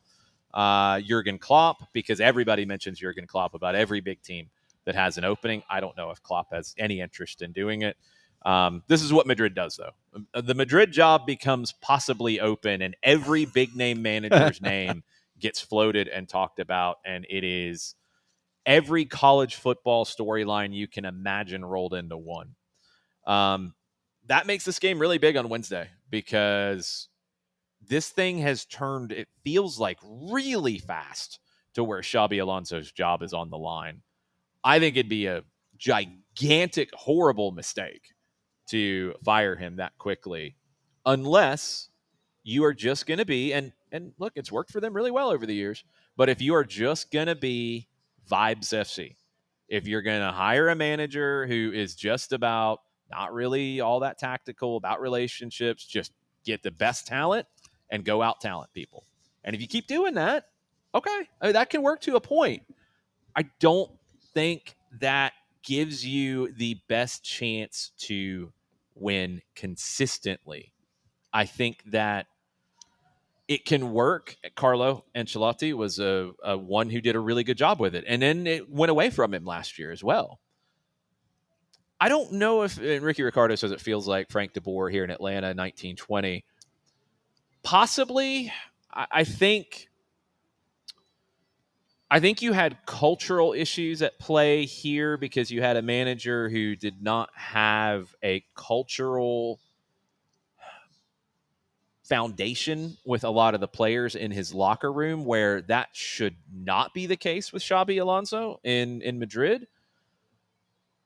Jurgen Klopp, because everybody mentions Jurgen Klopp about every big team. that has an opening. I don't know if Klopp has any interest in doing it. This is what Madrid does, though. The Madrid job becomes possibly open, and every big name manager's name gets floated and talked about, and it is every college football storyline you can imagine rolled into one. That makes this game really big on Wednesday because this thing has turned, it feels like, really fast to where Xabi Alonso's job is on the line. I think it'd be a gigantic, horrible mistake to fire him that quickly unless you are just going to be, and look, it's worked for them really well over the years, but if you are just going to be Vibes FC, if you're going to hire a manager who is just about not really all that tactical, about relationships, just get the best talent and go out talent people. And if you keep doing that, okay, I mean, that can work to a point. I don't think that gives you the best chance to win consistently. I think that it can work. Carlo Ancelotti was a one who did a really good job with it. And then it went away from him last year as well. I don't know if Ricky Ricardo says it feels like Frank de Boer here in Atlanta, 1920. Possibly. I think you had cultural issues at play here because you had a manager who did not have a cultural foundation with a lot of the players in his locker room, where that should not be the case with Xabi Alonso in Madrid.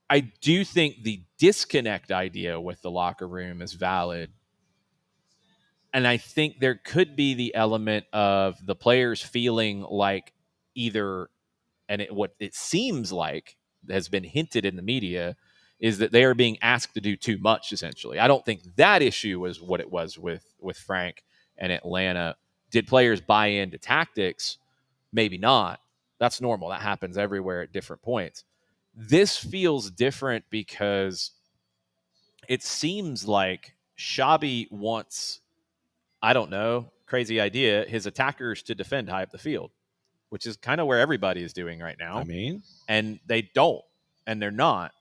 I do think the disconnect idea with the locker room is valid. And I think there could be the element of the players feeling like either, and what it seems like has been hinted in the media, is that they are being asked to do too much, essentially. I don't think that issue was what it was with Frank and Atlanta. Did players buy into tactics? Maybe not. That's normal. That happens everywhere at different points. This feels different because it seems like Xabi wants, I don't know, crazy idea, his attackers to defend high up the field, which is kind of where everybody is doing right now. I mean, and they don't, and they're not.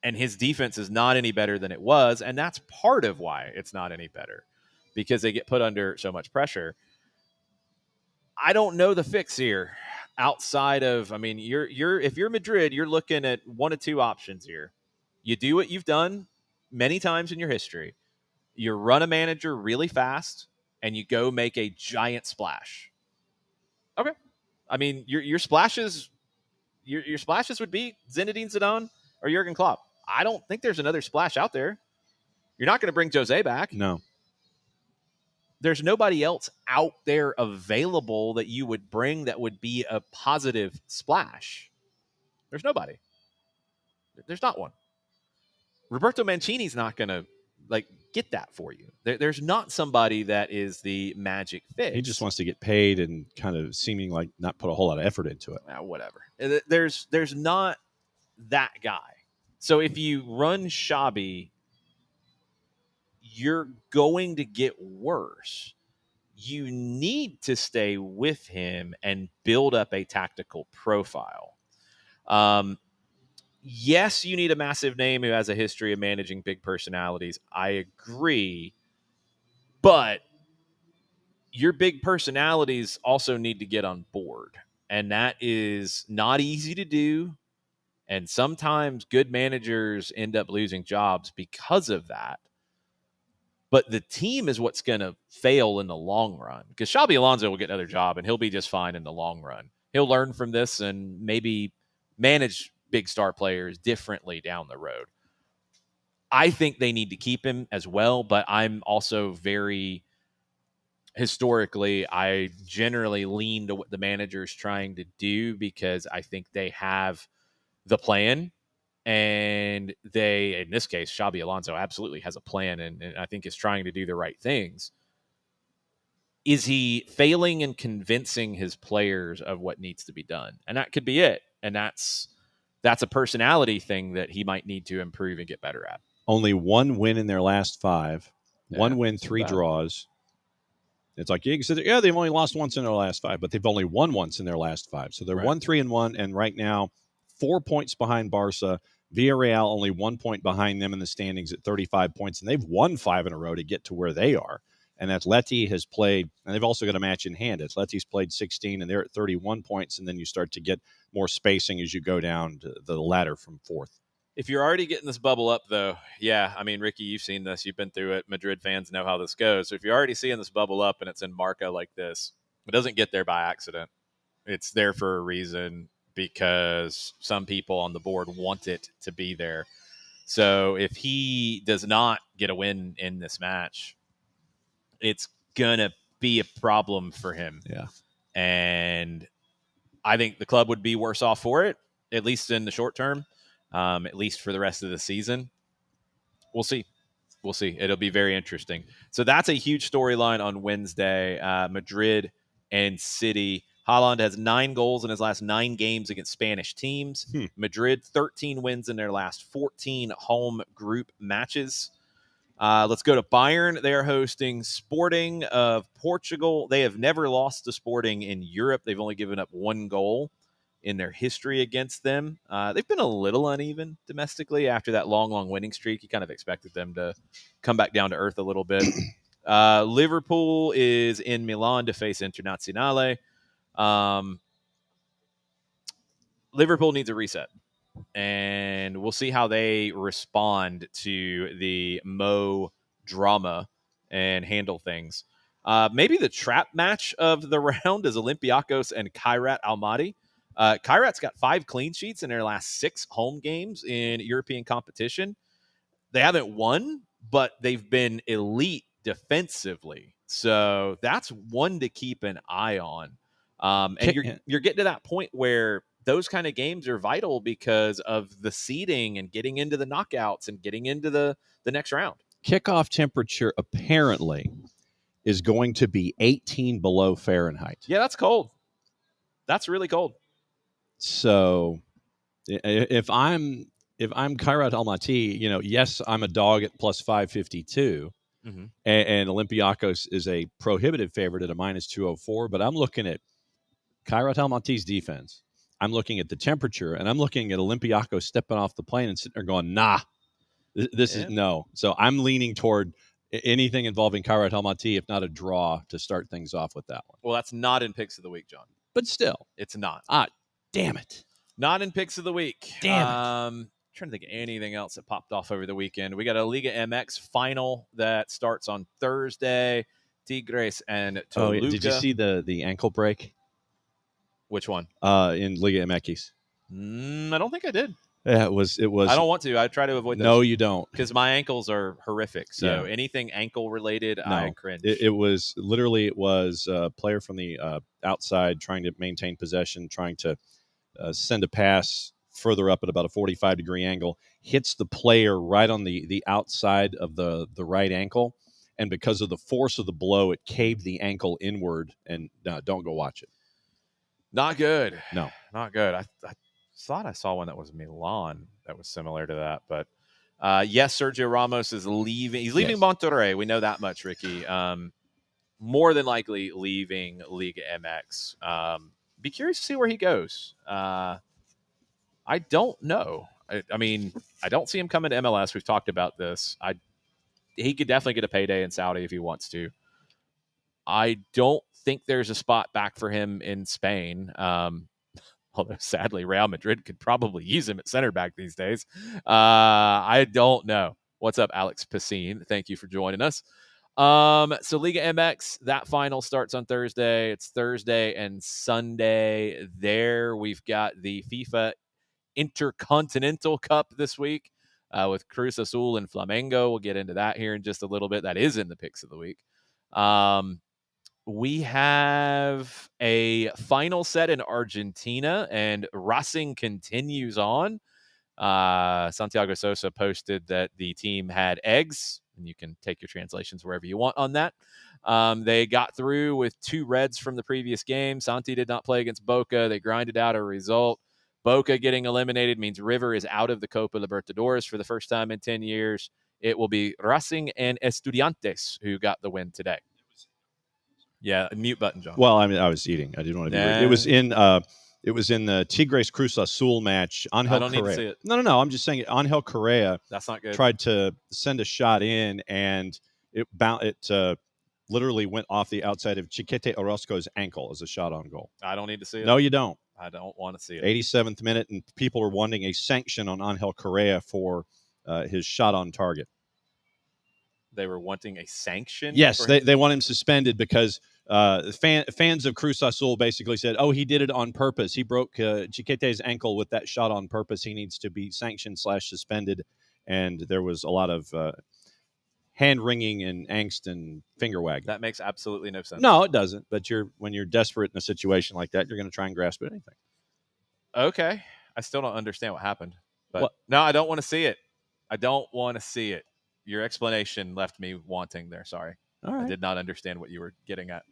And his defense is not any better than it was, and that's part of why it's not any better, because they get put under so much pressure. I don't know the fix here outside of, I mean, if you're Madrid, you're looking at one of two options here. You do what you've done many times in your history. You run a manager really fast and you go make a giant splash. Okay. I mean, your splashes your splashes would be Zinedine Zidane or Jurgen Klopp. I don't think there's another splash out there. You're not going to bring Jose back. No. There's nobody else out there available that you would bring that would be a positive splash. There's nobody. There's not one. Roberto Mancini's not going to get that for you. There's not somebody that is the magic fix. He just wants to get paid and kind of seeming like not put a whole lot of effort into it. Whatever. There's not that guy. So if you run Xabi, you're going to get worse. You need to stay with him and build up a tactical profile. Yes, you need a massive name who has a history of managing big personalities. I agree. But your big personalities also need to get on board. And that is not easy to do. And sometimes good managers end up losing jobs because of that. But the team is what's going to fail in the long run, because Xabi Alonso will get another job and he'll be just fine in the long run. He'll learn from this and maybe manage big star players differently down the road. I think they need to keep him as well, but I'm also very historically, I generally lean to what the manager is trying to do because I think they have the plan. And they, in this case, Xabi Alonso absolutely has a plan and I think is trying to do the right things. Is he failing in convincing his players of what needs to be done? And that could be it. And that's a personality thing that he might need to improve and get better at. Only one win in their last 5. Yeah, 1 win, 3 draws. It's like, you can say, yeah, they've only lost once in their last 5, but they've only won once in their last 5. So they're 1-3-1, and right now 4 points behind Barca. Villarreal only 1 point behind them in the standings at 35 points, and they've won 5 in a row to get to where they are. And Atleti has played, and they've also got a match in hand. Atleti's played 16, and they're at 31 points, and then you start to get more spacing as you go down the ladder from fourth. If you're already getting this bubble up, though, yeah, I mean, Ricky, you've seen this. You've been through it. Madrid fans know how this goes. So if you're already seeing this bubble up and it's in Marca like this, it doesn't get there by accident. It's there for a reason because some people on the board want it to be there. So if he does not get a win in this match, it's going to be a problem for him. Yeah. And I think the club would be worse off for it, at least in the short term. At least for the rest of the season. We'll see. It'll be very interesting. So that's a huge storyline on Wednesday. Madrid and City. Haaland has 9 goals in his last 9 games against Spanish teams. Madrid, 13 wins in their last 14 home group matches. Let's go to Bayern. They are hosting Sporting of Portugal. They have never lost to Sporting in Europe. They've only given up 1 goal in their history against them. They've been a little uneven domestically after that long winning streak. You kind of expected them to come back down to earth a little bit. Liverpool is in Milan to face Internazionale. Liverpool needs a reset, and we'll see how they respond to the Mo drama and handle things. Maybe the trap match of the round is Olympiacos and Kairat Almaty. Kairat's got 5 clean sheets in their last 6 home games in European competition. They haven't won, but they've been elite defensively. So that's one to keep an eye on. And you're getting to that point where those kind of games are vital because of the seeding and getting into the knockouts and getting into the next round. Kickoff temperature apparently is going to be 18 below Fahrenheit. Yeah, that's cold. That's really cold. So if I'm Kairat Almaty, yes, I'm a dog at plus 552, and Olympiacos is a prohibitive favorite at a minus 204. But I'm looking at Kairat Almaty's defense. I'm looking at the temperature, and I'm looking at Olympiacos stepping off the plane and sitting there going, nah, this is no. So I'm leaning toward anything involving Kairat Almaty, if not a draw, to start things off with that one. Well, that's not in picks of the week, John. But still. It's not. Damn it. Not in picks of the week. Damn it. Trying to think of anything else that popped off over the weekend. We got a Liga MX final that starts on Thursday. Tigres and Toluca. Did you see the ankle break? Which one? In Liga MX. I don't think I did. Yeah, it was. I don't want to. I try to avoid those. No, you don't. Because my ankles are horrific. So anything ankle related, no. I cringe. It was a player from the outside trying to maintain possession, trying to send a pass further up at about a 45-degree angle, hits the player right on the outside of the right ankle. And because of the force of the blow, it caved the ankle inward. And no, don't go watch it. Not good. No. Not good. I thought I saw one that was Milan that was similar to that. But, yes, Sergio Ramos is leaving. He's leaving Monterrey. We know that much, Ricky. More than likely leaving Liga MX. Be curious to see where he goes. I don't know. I mean, I don't see him coming to MLS. We've talked about this. He could definitely get a payday in Saudi if he wants to. I don't think there's a spot back for him in Spain. Although, sadly, Real Madrid could probably use him at center back these days. I don't know. What's up, Alex Pacine? Thank you for joining us. So Liga MX, that final starts on Thursday. It's Thursday and Sunday. There we've got the FIFA Intercontinental Cup this week with Cruz Azul and Flamengo. We'll get into that here in just a little bit. That is in the picks of the week. We have a final set in Argentina, and Racing continues on. Santiago Sosa posted that the team had eggs, and you can take your translations wherever you want on that. They got through with 2 reds from the previous game. Santi did not play against Boca. They grinded out a result. Boca getting eliminated means River is out of the Copa Libertadores for the first time in 10 years. It will be Racing and Estudiantes who got the win today. Yeah, mute button, John. Well, I mean, I was eating. I didn't want to be rude. It was in It was in the Tigres Cruz Azul match. Angel I don't need to Correa. see it. No. I'm just saying it. Angel Correa That's not good. tried to send a shot in, and it literally went off the outside of Chiquete Orozco's ankle as a shot on goal. I don't need to see it. No, you don't. I don't want to see it. 87th minute, and people are wanting a sanction on Angel Correa for his shot on target. They were wanting a sanction? Yes, they want him suspended because fans of Cruz Azul basically said, oh, he did it on purpose. He broke Chiquete's ankle with that shot on purpose. He needs to be sanctioned / suspended. And there was a lot of hand-wringing and angst and finger-wagging. That makes absolutely no sense. No, it doesn't. But when you're desperate in a situation like that, you're going to try and grasp at anything. Okay. I still don't understand what happened. But no, I don't want to see it. I don't want to see it. Your explanation left me wanting there. Sorry. All right. I did not understand what you were getting at.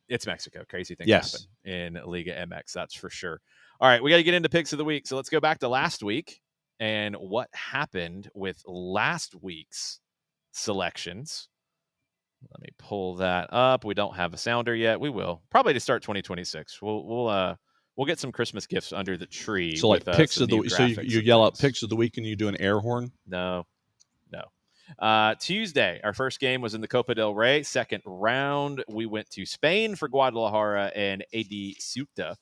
It's Mexico. Crazy things happen in Liga MX, that's for sure. All right, we got to get into picks of the week. So let's go back to last week and what happened with last week's selections. Let me pull that up. We don't have a sounder yet. We will probably to start 2026. We'll get some Christmas gifts under the tree. So like picks of the week. So you yell out picks of the week and you do an air horn? No. Tuesday, our first game was in the Copa del Rey, second round. We went to Spain for Guadalajara and AD Ceuta.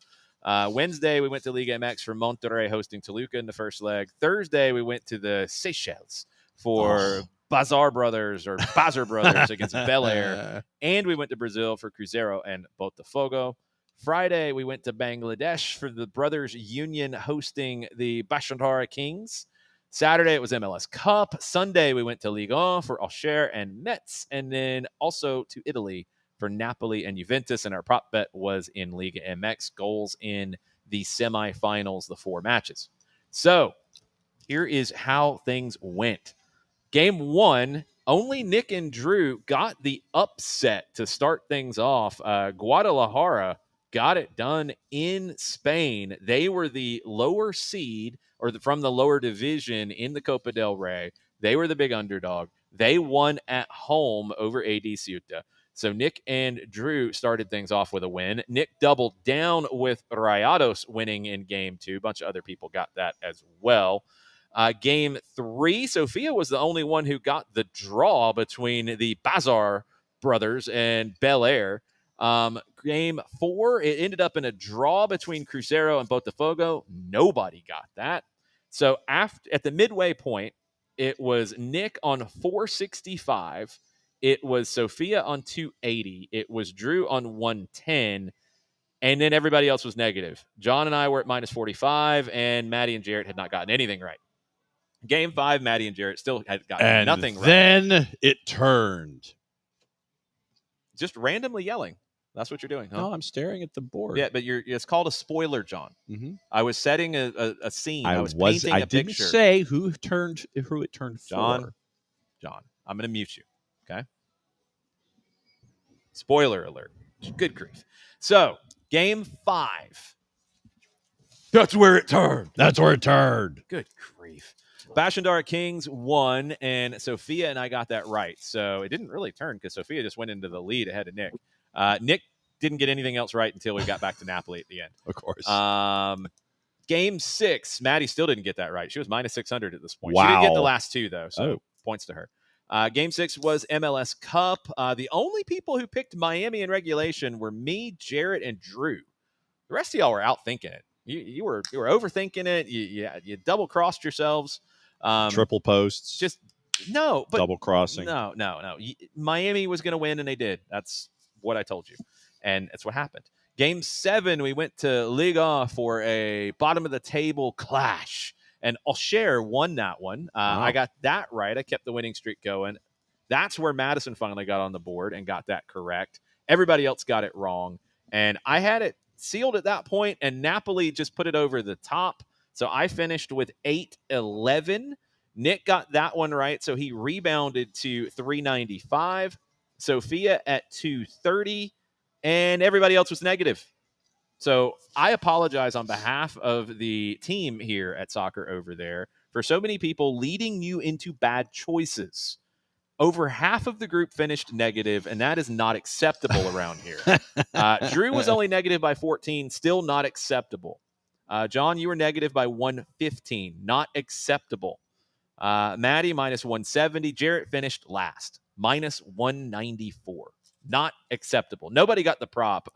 Wednesday, we went to Liga MX for Monterrey hosting Toluca in the first leg. Thursday, we went to the Seychelles for Bazar Brothers against Bel Air. And we went to Brazil for Cruzeiro and Botafogo. Friday, we went to Bangladesh for the Brothers Union hosting the Bashantara Kings. Saturday, it was MLS Cup. Sunday, we went to Ligue 1 for Auxerre and Metz. And then also to Italy for Napoli and Juventus. And our prop bet was in Liga MX. Goals in the semifinals, the 4 matches. So here is how things went. Game 1, only Nick and Drew got the upset to start things off. Guadalajara got it done in Spain. They were the lower seed from the lower division in the Copa del Rey. They were the big underdog. They won at home over AD Ceuta. So Nick and Drew started things off with a win. Nick doubled down with Rayados winning in game 2. A bunch of other people got that as well. Game 3, Sofia was the only one who got the draw between the Bazar brothers and Bel Air. Game 4, it ended up in a draw between Cruzeiro and Botafogo. Nobody got that. So at the midway point, it was Nick on 465. It was Sofia on 280. It was Drew on 110. And then everybody else was negative. John and I were at minus 45, and Maddie and Jarrett had not gotten anything right. Game 5, Maddie and Jarrett still had gotten nothing right. Then it turned. Just randomly yelling. That's what you're doing, huh? No, I'm staring at the board. Yeah, but it's called a spoiler, John. Mm-hmm. I was setting a scene. I was painting a picture. I didn't say who it turned for. John, I'm going to mute you, okay? Spoiler alert. Good grief. So, game 5. That's where it turned. Good grief. Bashantara Kings won, and Sofia and I got that right. So it didn't really turn because Sofia just went into the lead ahead of Nick. Nick didn't get anything else right until we got back to Napoli at the end. Of course. Game 6, Maddie still didn't get that right. She was minus 600 at this point. Wow. She did get the last 2, though, so points to her. Game 6 was MLS Cup. The only people who picked Miami in regulation were me, Jarrett, and Drew. The rest of y'all were out thinking it. You were overthinking it. You double crossed yourselves. Triple posts. Just no, but double crossing. No. Miami was going to win, and they did. That's what I told you, and that's what happened. Game 7, we went to Liga for a bottom of the table clash, and Auxerre won that one. I got that right. I kept the winning streak going. That's where Madison finally got on the board and got that correct. Everybody else got it wrong, and I had it sealed at that point, and Napoli just put it over the top. So I finished with 811. Nick got that one right, so he rebounded to 395. Sofia at 230, and everybody else was negative. So I apologize on behalf of the team here at Soccer Over There for so many people leading you into bad choices. Over half of the group finished negative, and that is not acceptable around here. Drew was only negative by 14, still not acceptable. John, you were negative by 115, not acceptable. Maddie, minus 170. Jarrett finished last, minus 194. Not acceptable. Nobody got the prop.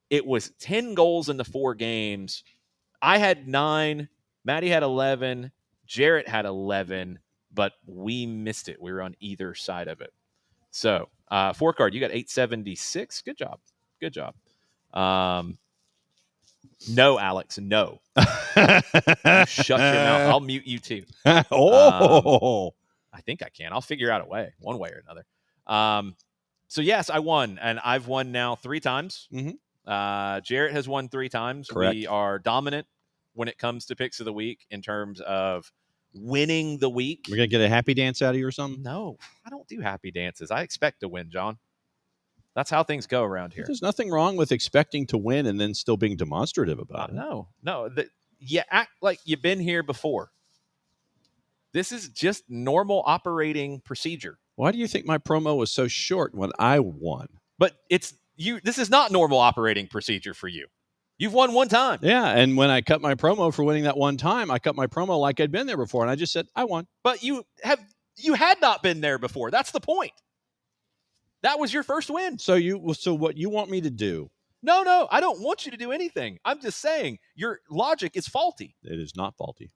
It was 10 goals in the 4 games. I had 9. Maddie had 11. Jarrett had 11, but we missed it. We were on either side of it. So, 4 card, you got 876. Good job. Good job. No, Alex, no. You shut your mouth. I'll mute you too. I think I can. I'll figure out a way, one way or another. So, yes, I won, and I've won now 3 times. Mm-hmm. Jarrett has won 3 times. Correct. We are dominant when it comes to picks of the week in terms of winning the week. We're going to get a happy dance out of you or something? No, I don't do happy dances. I expect to win, John. That's how things go around here. There's nothing wrong with expecting to win and then still being demonstrative about it. No. You act like you've been here before. This is just normal operating procedure. Why do you think my promo was so short when I won? But it's you. This is not normal operating procedure for you. You've won 1 time. Yeah, and when I cut my promo for winning that 1 time, I cut my promo like I'd been there before, and I just said, I won. But you had not been there before. That's the point. That was your first win. So what you want me to do? No, I don't want you to do anything. I'm just saying your logic is faulty. It is not faulty.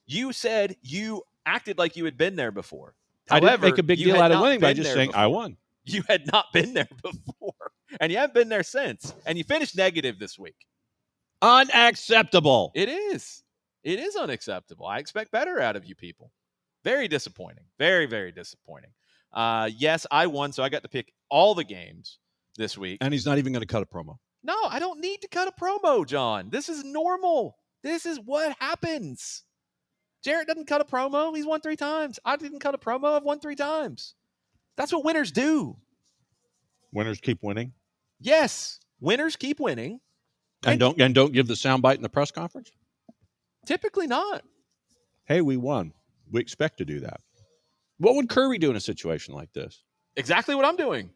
You said you acted like you had been there before. I However, didn't make a big deal out of winning by just saying I won. You had not been there before, and you haven't been there since, and you finished negative this week. Unacceptable. It is. It is unacceptable. I expect better out of you people. Very disappointing. Very, very disappointing. Yes, I won, so I got to pick all the games this week. And he's not even going to cut a promo. No, I don't need to cut a promo, John. This is normal. This is what happens. Jarrett doesn't cut a promo. He's won 3 times. I didn't cut a promo. I've won 3 times. That's what winners do. Winners keep winning? Yes. Winners keep winning. And don't give the soundbite in the press conference? Typically not. Hey, we won. We expect to do that. What would Curry do in a situation like this? Exactly what I'm doing.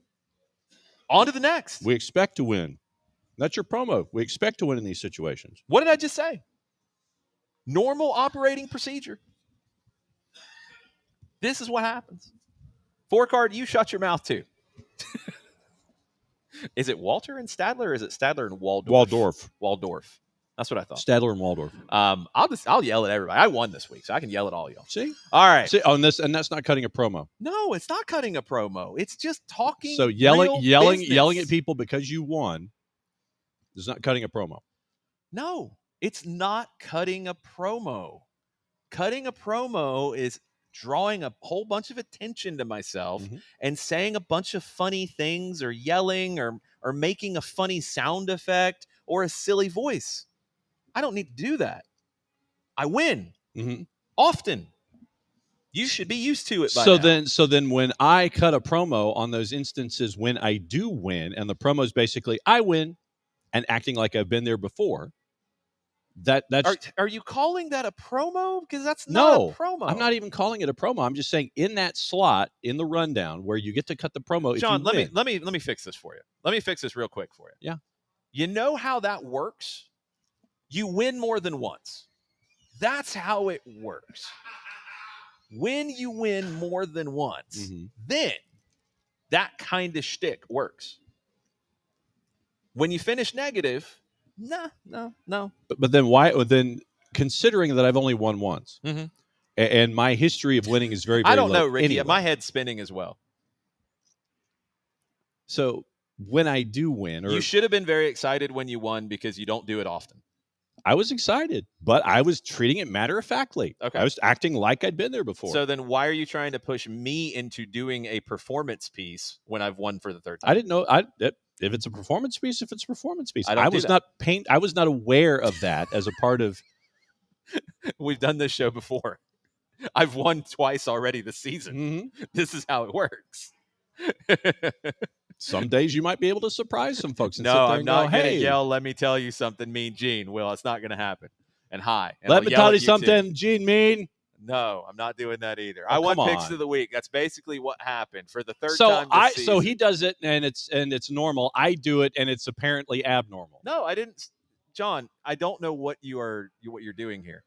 On to the next. We expect to win. That's your promo. We expect to win in these situations. What did I just say? Normal operating procedure. This is what happens. 4 card, you shut your mouth too. Is it Walter and Stadler, or is it Stadler and Waldorf? Waldorf. That's what I thought. Stadler and Waldorf. I'll yell at everybody. I won this week, so I can yell at all y'all. See? All right. See, and that's not cutting a promo. No, it's not cutting a promo. It's just talking. So yelling at people because you won is not cutting a promo. No, it's not cutting a promo. Cutting a promo is drawing a whole bunch of attention to myself and saying a bunch of funny things, or yelling, or making a funny sound effect or a silly voice. I don't need to do that. I win often. You should be used to it by now. So then when I cut a promo on those instances when I do win, and the promo is basically I win and acting like I've been there before, that's are you calling that a promo? Because that's not a promo. I'm not even calling it a promo. I'm just saying in that slot in the rundown where you get to cut the promo. John, let me fix this for you. Let me fix this real quick for you. Yeah. You know how that works? You win more than once. That's how it works. When you win more than once, then that kind of shtick works. When you finish negative, no. But then why? Then considering that I've only won once, and my history of winning is very, very I don't know, low Ricky. anyway. My head's spinning as well. So when I do win, you should have been very excited when you won, because you don't do it often. I was excited, but I was treating it matter-of-factly. Okay. I was acting like I'd been there before. So then why are you trying to push me into doing a performance piece when I've won for the 3rd time? I didn't know if it's a performance piece, if it's a performance piece. I was not aware of that as a part of. We've done this show before. I've won twice already this season. This is how it works. Some days you might be able to surprise some folks. And No, sit there I'm and not go, going to yell, "Let me tell you something, Mean Gene." Will, it's not going to happen. And hi. And let I'll me yell tell at you something, too. Gene Mean. No, I'm not doing that either. Oh, I won come picks on. of the week. That's basically what happened for the third So time this season. so he does it and it's normal. I do it and it's apparently abnormal. No, I didn't. John, I don't know what you're doing here.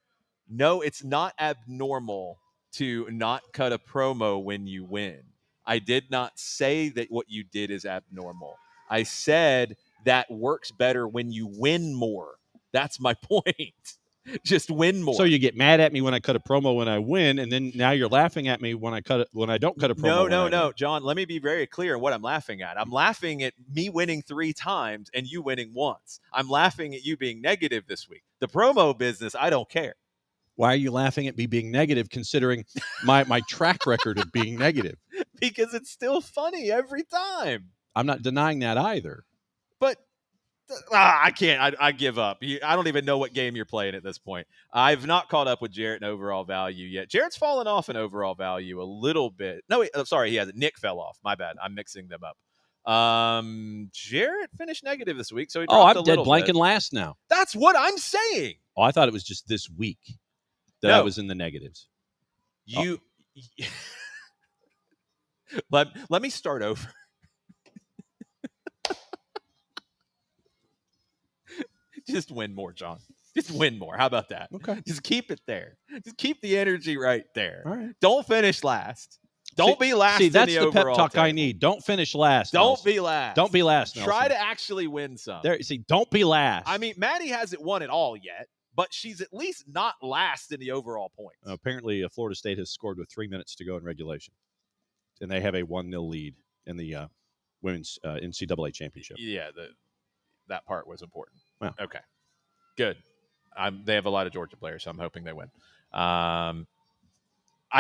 No, it's not abnormal to not cut a promo when you win. I did not say that what you did is abnormal. I said that works better when you win more. That's my point. Just win more. So you get mad at me when I cut a promo when I win, and then now you're laughing at me when I don't cut a promo. No, John. Let me be very clear on what I'm laughing at. I'm laughing at me winning 3 times and you winning once. I'm laughing at you being negative this week. The promo business, I don't care. Why are you laughing at me being negative, considering my track record of being negative? Because it's still funny every time. I'm not denying that either. But I can't. I give up. I don't even know what game you're playing at this point. I've not caught up with Jarrett in overall value yet. Jarrett's fallen off in overall value a little bit. No, wait, sorry, he hasn't. Nick fell off. My bad. I'm mixing them up. Jarrett finished negative this week, so he dropped I'm dead blanking last now. That's what I'm saying. Oh, I thought it was just this week that I was in the negatives. Let me start over. Just win more, John. Just win more. How about that? Okay. Just keep it there. Just keep the energy right there. All right. Don't finish last. Don't be last. See, that's in the pep talk table. I need. Don't finish last. Don't Nelson. be last. Don't be last. Nelson. Try to actually win some. There. See, don't be last. I mean, Maddie hasn't won it all yet, but she's at least not last in the overall points. Apparently, Florida State has scored with 3 minutes to go in regulation, and they have a 1-0 lead in the women's NCAA championship. Yeah, that part was important. Wow. Okay. Good. They have a lot of Georgia players, so I'm hoping they win. I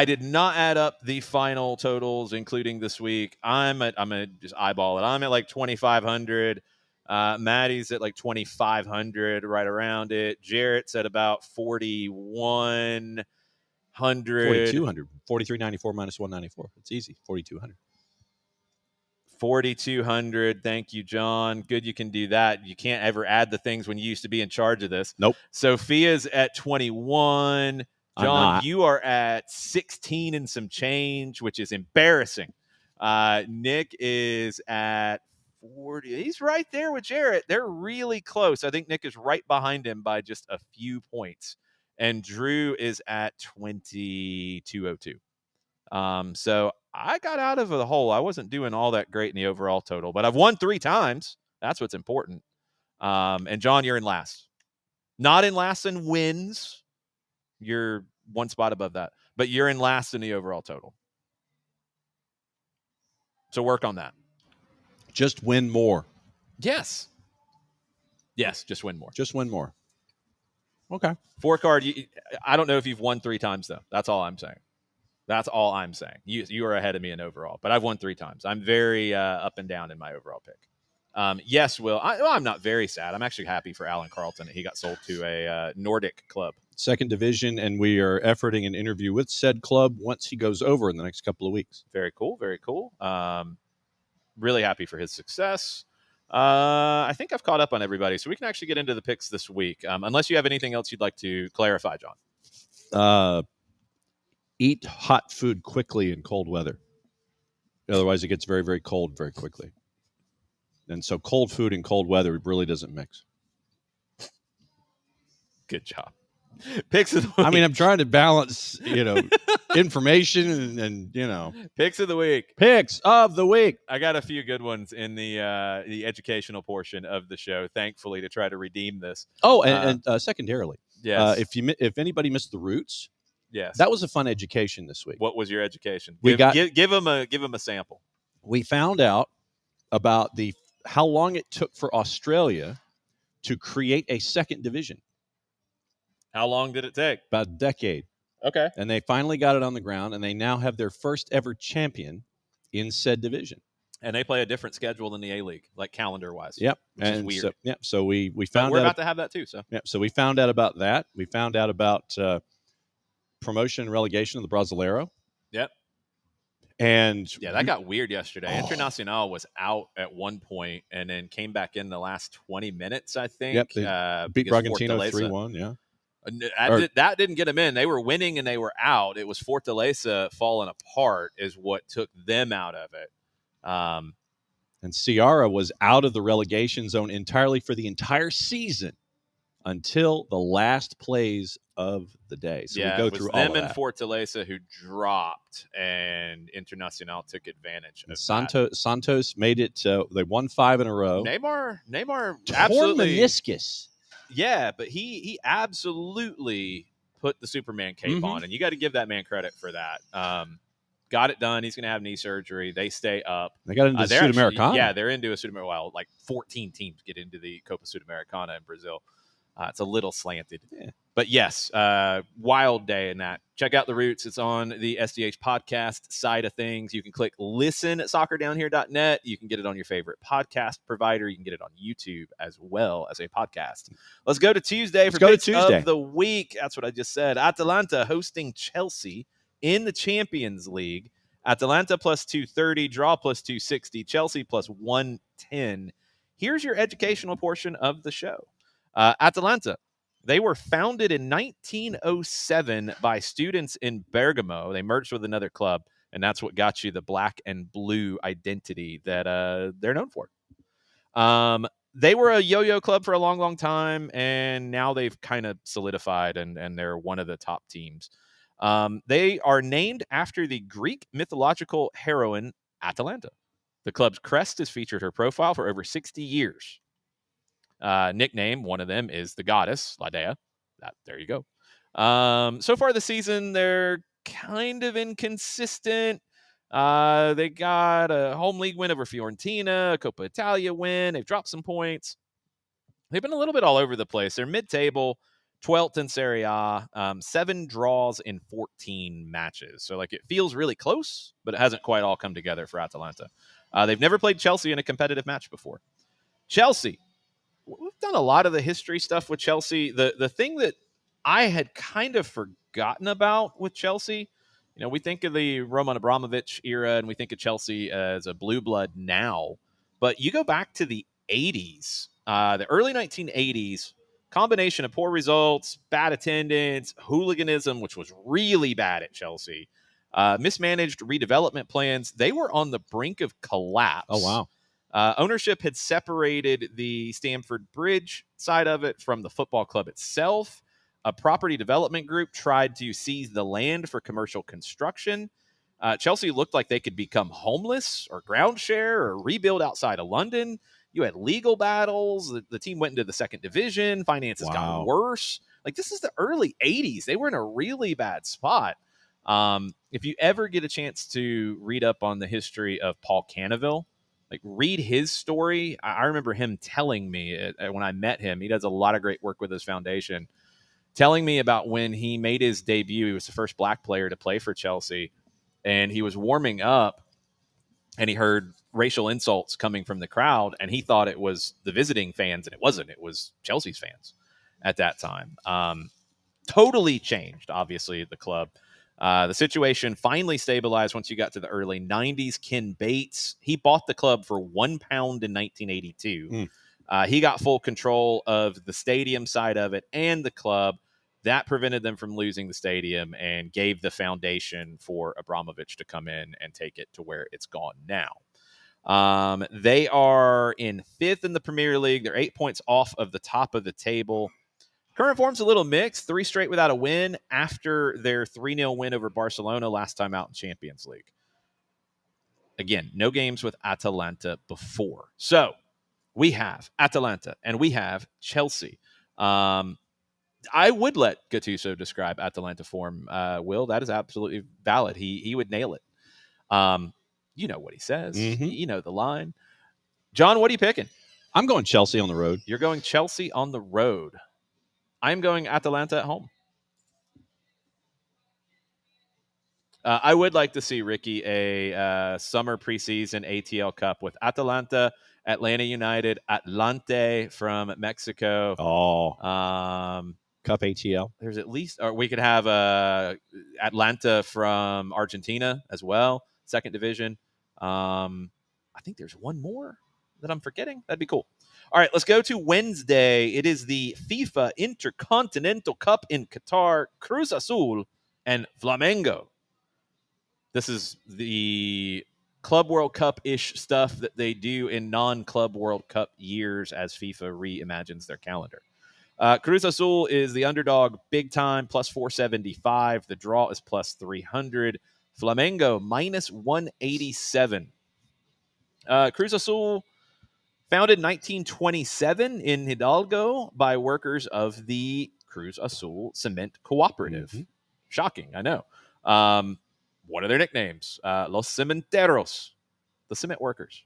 did not add up the final totals, including this week. I'm gonna just eyeball it. I'm at like 2,500. Maddie's at like 2,500, right around it. Jarrett's at about 4,100. 4,200. 4,394 minus 194. It's easy. 4,200. 4,200. Thank you, John. Good, you can do that. You can't ever add the things when you used to be in charge of this. Nope. Sophia's at 21. John, you are at 16 and some change, which is embarrassing. Nick is at 40. He's right there with Jarrett. They're really close. I think Nick is right behind him by just a few points. And Drew is at 2,202. So I got out of the hole. I wasn't doing all that great in the overall total, but I've won 3 times. That's what's important. And John, you're in last. Not in last in wins. You're one spot above that, but you're in last in the overall total. So work on that. Just win more. Yes. Yes, just win more. Just win more. Okay. 4 card. I don't know if you've won 3 times, though. That's all I'm saying. That's all I'm saying. You are ahead of me in overall, but I've won 3 times. I'm very up and down in my overall pick. Yes, Will. I'm not very sad. I'm actually happy for Alan Carlton. He got sold to a Nordic club. Second division, and we are efforting an interview with said club once he goes over in the next couple of weeks. Very cool. Very cool. Really happy for his success. I think I've caught up on everybody, so we can actually get into the picks this week. Unless you have anything else you'd like to clarify, John. Eat hot food quickly in cold weather. Otherwise, it gets very, very cold very quickly. And so cold food and cold weather really doesn't mix. Good job. Picks of the week. I mean, I'm trying to balance, information and Picks of the week. Picks of the week. I got a few good ones in the educational portion of the show, thankfully, to try to redeem this. Oh, and secondarily, yes. If anybody missed the Roots, yes, that was a fun education this week. What was your education? Give them a sample. We found out about how long it took for Australia to create a second division. How long did it take? About a decade. Okay. And they finally got it on the ground, and they now have their first ever champion in said division. And they play a different schedule than the A-League, like calendar-wise. Yep. Which is weird. So we found out. We're about to have that too. So. Yep. So we found out about that. We found out about promotion and relegation of the Brasileiro. Yep. And that got weird yesterday. Internacional was out at one point and then came back in the last 20 minutes, I think. Yep. They beat Bragantino 3-1. Yeah. That didn't get them in. They were winning and they were out. It was Fortaleza falling apart is what took them out of it. And Ceará was out of the relegation zone entirely for the entire season until the last plays of the day. So we go through all of that. Them and Fortaleza who dropped, and Internacional took advantage of Santos made it. They won 5 in a row. Neymar torn absolutely meniscus. Yeah, but he absolutely put the Superman cape on, and you got to give that man credit for that. Got it done. He's going to have knee surgery. They stay up. They got into the Sudamericana. Yeah, they're into a Sudamericana. Well, like 14 teams get into the Copa Sudamericana in Brazil. It's a little slanted. Yeah. But yes, wild day in that. Check out The Roots. It's on the SDH podcast side of things. You can click listen at soccerdownhere.net. You can get it on your favorite podcast provider. You can get it on YouTube as well as a podcast. Let's go to Tuesday for picks of the week. That's what I just said. Atalanta hosting Chelsea in the Champions League. Atalanta plus 230, draw plus 260, Chelsea plus 110. Here's your educational portion of the show. Atalanta, they were founded in 1907 by students in Bergamo. They merged with another club, and that's what got you the black and blue identity that they're known for. They were a yo-yo club for a long, long time, and now they've kind of solidified, and they're one of the top teams. They are named after the Greek mythological heroine Atalanta. The club's crest has featured her profile for over 60 years. Nickname, one of them is the goddess, Ladea. There you go. So far this season, they're kind of inconsistent. They got a home league win over Fiorentina, a Coppa Italia win. They've dropped some points. They've been a little bit all over the place. They're mid-table, 12th in Serie A, 7 draws in 14 matches. So, it feels really close, but it hasn't quite all come together for Atalanta. They've never played Chelsea in a competitive match before. Chelsea. We've done a lot of the history stuff with Chelsea. The thing that I had kind of forgotten about with Chelsea, we think of the Roman Abramovich era and we think of Chelsea as a blue blood now. But you go back to the 80s, the early 1980s, combination of poor results, bad attendance, hooliganism, which was really bad at Chelsea, mismanaged redevelopment plans. They were on the brink of collapse. Oh, wow. Ownership had separated the Stamford Bridge side of it from the football club itself. A property development group tried to seize the land for commercial construction. Chelsea looked like they could become homeless or ground share or rebuild outside of London. You had legal battles. The team went into the second division. Finances got worse. This is the early 80s. They were in a really bad spot. If you ever get a chance to read up on the history of Paul Cannaville, read his story. I remember him telling me when I met him, he does a lot of great work with his foundation, telling me about when he made his debut. He was the first black player to play for Chelsea, and he was warming up, and he heard racial insults coming from the crowd, and he thought it was the visiting fans, and it wasn't. It was Chelsea's fans at that time. Totally changed, obviously, the club. The situation finally stabilized once you got to the early 90s. Ken Bates, he bought the club for £1 in 1982. He got full control of the stadium side of it and the club. That prevented them from losing the stadium and gave the foundation for Abramovich to come in and take it to where it's gone now. They are in 5th in the Premier League. They're 8 points off of the top of the table. Current form's a little mixed. 3 straight without a win after their 3-0 win over Barcelona last time out in Champions League. Again, no games with Atalanta before. So we have Atalanta and we have Chelsea. I would let Gattuso describe Atalanta form, Will. That is absolutely valid. He would nail it. You know what he says. You know the line. John, what are you picking? I'm going Chelsea on the road. You're going Chelsea on the road. I'm going Atalanta at home. I would like to see, Ricky, a summer preseason ATL Cup with Atalanta, Atlanta United, Atlante from Mexico. Cup ATL. There's at least, or we could have Atlanta from Argentina as well, second division. I think there's one more. that I'm forgetting? That'd be cool. All right, let's go to Wednesday. It is the FIFA Intercontinental Cup in Qatar. Cruz Azul and Flamengo. This is the Club World Cup-ish stuff that they do in non-Club World Cup years as FIFA reimagines their calendar. Cruz Azul is the underdog big time, plus 475. The draw is plus 300. Flamengo, minus 187. Cruz Azul, founded 1927 in Hidalgo by workers of the Cruz Azul Cement Cooperative. Mhm. Shocking, I know. What are their nicknames? Los Cementeros, the cement workers.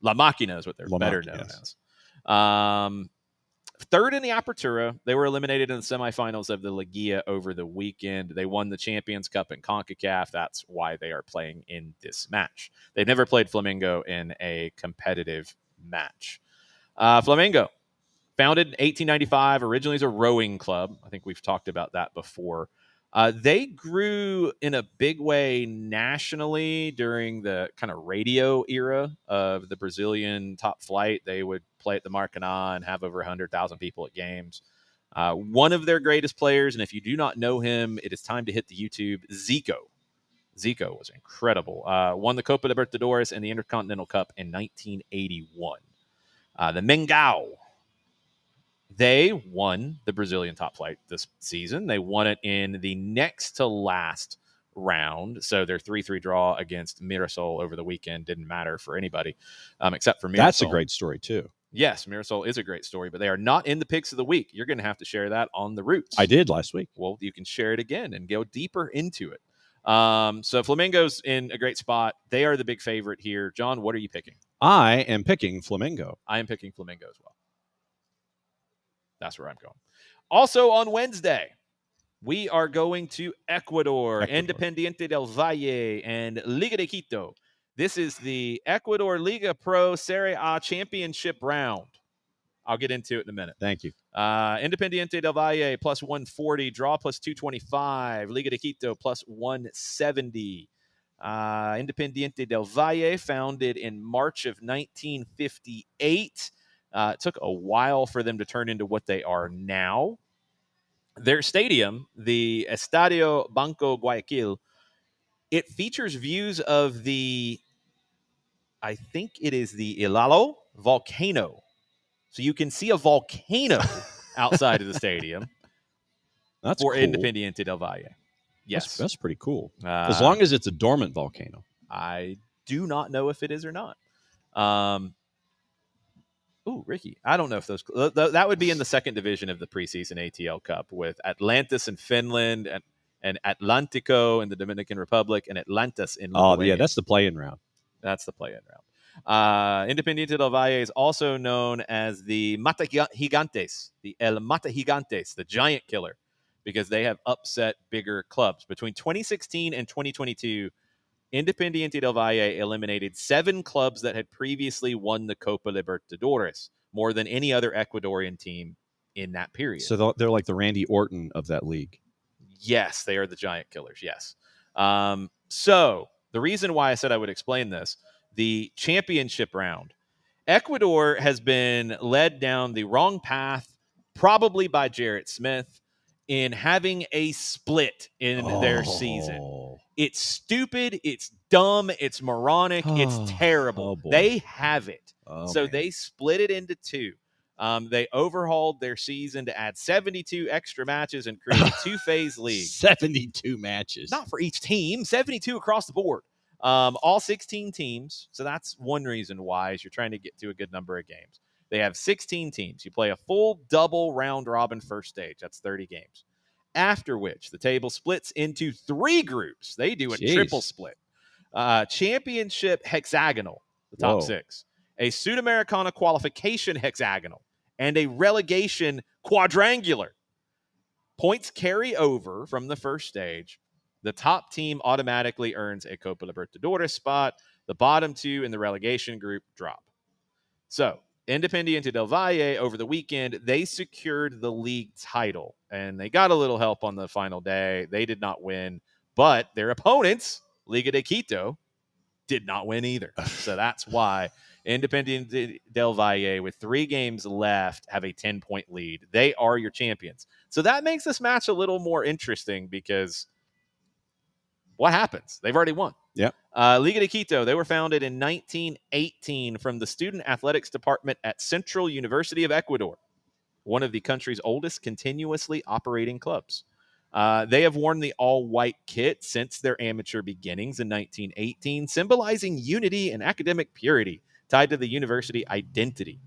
La Máquina is what they're better known as. Third in the Apertura, they were eliminated in the semifinals of the Liguilla over the weekend. They won the Champions Cup in CONCACAF. That's why they are playing in this match. They've never played Flamengo in a competitive match. Flamengo, founded in 1895, originally as a rowing club. I think we've talked about that before. They grew in a big way nationally during the kind of radio era of the Brazilian top flight. They would play at the Maracanã and have over 100,000 people at games. One of their greatest players, and if you do not know him, it is time to hit the YouTube, Zico. Zico was incredible. Won the Copa Libertadores and the Intercontinental Cup in 1981. The Mengão, they won the Brazilian top flight this season. They won it in the next to last round. So their 3-3 draw against Mirassol over the weekend didn't matter for anybody except for Mirassol. That's a great story, too. Yes, Mirassol is a great story, but they are not in the picks of the week. You're going to have to share that on the Roots. I did last week. Well, you can share it again and go deeper into it. So Flamengo's in a great spot. They are the big favorite here. John, what are you picking? I am picking Flamengo. I am picking Flamengo as well. That's where I'm going. Also on Wednesday, we are going to Ecuador. Independiente del Valle and Liga de Quito. This is the Ecuador Liga Pro Serie A Championship round. I'll get into it in a minute. Thank you. Independiente del Valle plus 140, draw plus 225, Liga de Quito plus 170. Independiente del Valle, founded in March of 1958. It took a while for them to turn into what they are now. Their stadium, the Estadio Banco Guayaquil, it features views of I think it is the Ilalo volcano. So you can see a volcano outside of the stadium. That's for cool. Independiente del Valle. Yes. That's pretty cool. As long as it's a dormant volcano. I do not know if it is or not. Ricky, I don't know if those that would be in the second division of the preseason ATL Cup with Atlantis in Finland and Atlantico in the Dominican Republic and Atlantis in Lithuania. Oh, yeah, that's the play-in round. That's the play-in round. Independiente del Valle is also known as the Mata Gigantes, the El Mata Gigantes, the giant killer, because they have upset bigger clubs. Between 2016 and 2022, Independiente del Valle eliminated 7 clubs that had previously won the Copa Libertadores, more than any other Ecuadorian team in that period. So they're like the Randy Orton of that league. Yes, they are the giant killers, yes. So the reason why I said I would explain this, the championship round, Ecuador has been led down the wrong path, probably by Jarrett Smith, in having a split in their season. It's stupid, it's dumb, it's moronic, it's terrible. They have it. So they split it into 2. They overhauled their season to add 72 extra matches and create a 2-phase league. 72 matches. Not for each team, 72 across the board. All 16 teams. So that's one reason why, is you're trying to get to a good number of games. They have 16 teams. You play a full double round robin first stage. That's 30 games. After which the table splits into 3 groups. They do a triple split. Championship hexagonal, the top 6. A Sudamericana qualification hexagonal. And a relegation quadrangular. Points carry over from the first stage. The top team automatically earns a Copa Libertadores spot. The bottom 2 in the relegation group drop. So, Independiente del Valle, over the weekend, they secured the league title. And they got a little help on the final day. They did not win. But their opponents, Liga de Quito, did not win either. So that's why Independiente del Valle, with 3 games left, have a 10-point lead. They are your champions. So that makes this match a little more interesting because what happens? They've already won. Yep. Liga de Quito, they were founded in 1918 from the student athletics department at Central University of Ecuador, one of the country's oldest continuously operating clubs. They have worn the all-white kit since their amateur beginnings in 1918, symbolizing unity and academic purity tied to the university identity.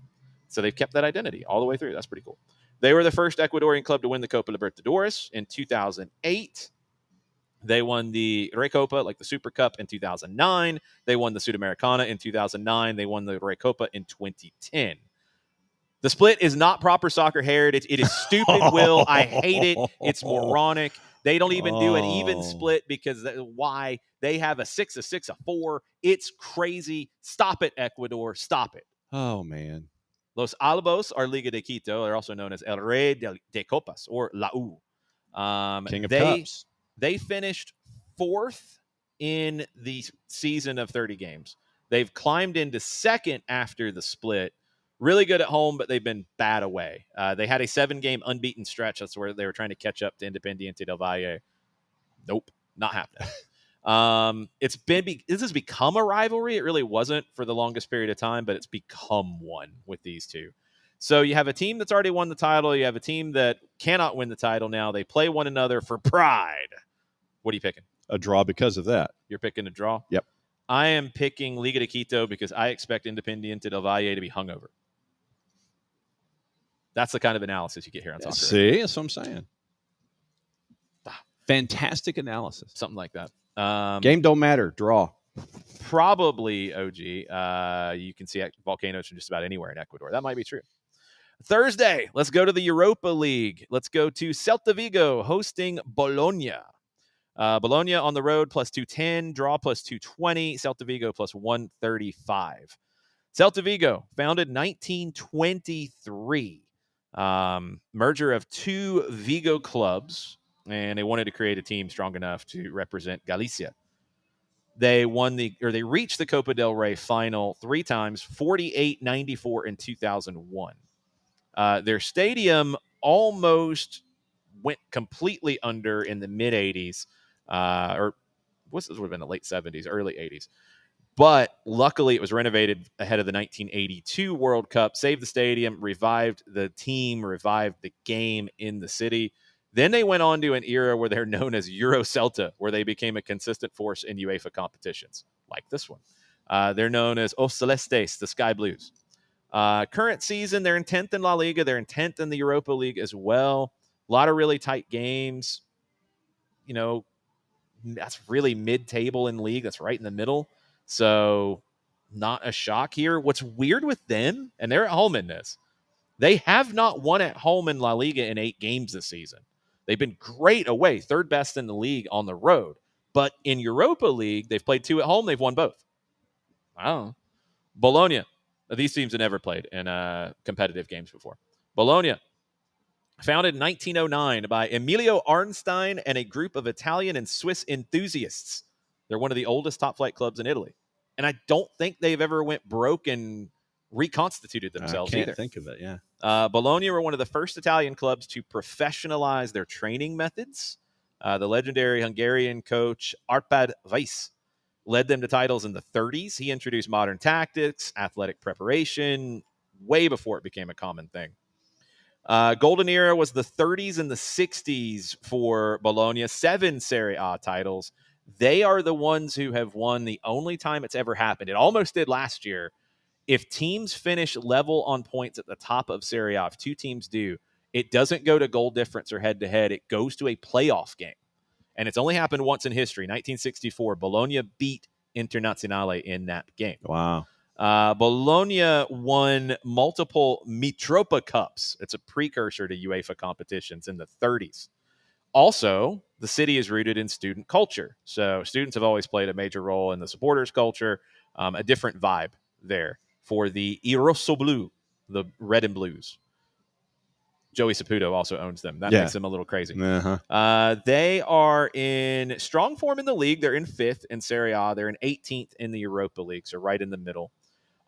So they've kept that identity all the way through. That's pretty cool. They were the first Ecuadorian club to win the Copa Libertadores in 2008. They won the Recopa, like the Super Cup, in 2009. They won the Sudamericana in 2009. They won the Recopa in 2010. The split is not proper soccer heritage. It is stupid, Will. I hate it. It's moronic. They don't even do an even split because why? They have a 6, a 6, a 4. It's crazy. Stop it, Ecuador. Stop it. Oh, man. Los Albos are Liga de Quito. They're also known as El Rey de Copas, or La U. King of Cups. They finished 4th in the season of 30 games. They've climbed into 2nd after the split. Really good at home, but they've been bad away. They had a 7-game unbeaten stretch. That's where they were trying to catch up to Independiente del Valle. Nope, not happening. This has become a rivalry. It really wasn't for the longest period of time, but it's become one with these two. So you have a team that's already won the title. You have a team that cannot win the title now. They play one another for pride. What are you picking? A draw because of that. You're picking a draw? Yep. I am picking Liga de Quito because I expect Independiente del Valle to be hungover. That's the kind of analysis you get here on Soccer. See, that's what I'm saying. Fantastic analysis. Something like that. Game don't matter. Draw. Probably, OG. You can see volcanoes from just about anywhere in Ecuador. That might be true. Thursday, let's go to the Europa League. Let's go to Celta Vigo hosting Bologna. Bologna on the road plus 210, draw plus 220, Celta Vigo plus 135. Celta Vigo, founded 1923. Merger of 2 Vigo clubs, and they wanted to create a team strong enough to represent Galicia. They reached the Copa del Rey final 3 times, 48, 94, and 2001. Their stadium almost went completely under in the mid-'80s, or this would have been the late 70s, early 80s. But luckily, it was renovated ahead of the 1982 World Cup, saved the stadium, revived the team, revived the game in the city. Then they went on to an era where they're known as Euro Celta, where they became a consistent force in UEFA competitions, like this one. They're known as Os Celestes, the Sky Blues. Current season, they're in 10th in La Liga. They're in 10th in the Europa League as well. A lot of really tight games. You know, that's really mid-table in league. That's right in the middle. So not a shock here. What's weird with them, and they're at home in this, they have not won at home in La Liga in 8 games this season. They've been great away, 3rd best in the league on the road. But in Europa League, they've played 2 at home. They've won both. Wow. Bologna. These teams have never played in competitive games before. Bologna, founded in 1909 by Emilio Arnstein and a group of Italian and Swiss enthusiasts. They're one of the oldest top-flight clubs in Italy. And I don't think they've ever went broke and reconstituted themselves either. I can't think of it, yeah. Bologna were one of the first Italian clubs to professionalize their training methods. The legendary Hungarian coach Arpad Weiss led them to titles in the 30s. He introduced modern tactics, athletic preparation, way before it became a common thing. Golden era was the 30s and the 60s for Bologna, 7 Serie A titles. They are the ones who have won the only time it's ever happened. It almost did last year. If teams finish level on points at the top of Serie A, if 2 teams do, it doesn't go to goal difference or head-to-head. It goes to a playoff game. And it's only happened once in history. 1964, Bologna beat Internazionale in that game. Wow. Bologna won multiple Mitropa Cups. It's a precursor to UEFA competitions in the 30s. Also, the city is rooted in student culture. So students have always played a major role in the supporters' culture, a different vibe there for the I Rosso Blu, the red and blues. Joey Saputo also owns them. That makes them a little crazy. Uh-huh. They are in strong form in the league. They're in 5th in Serie A. They're in 18th in the Europa League, so right in the middle.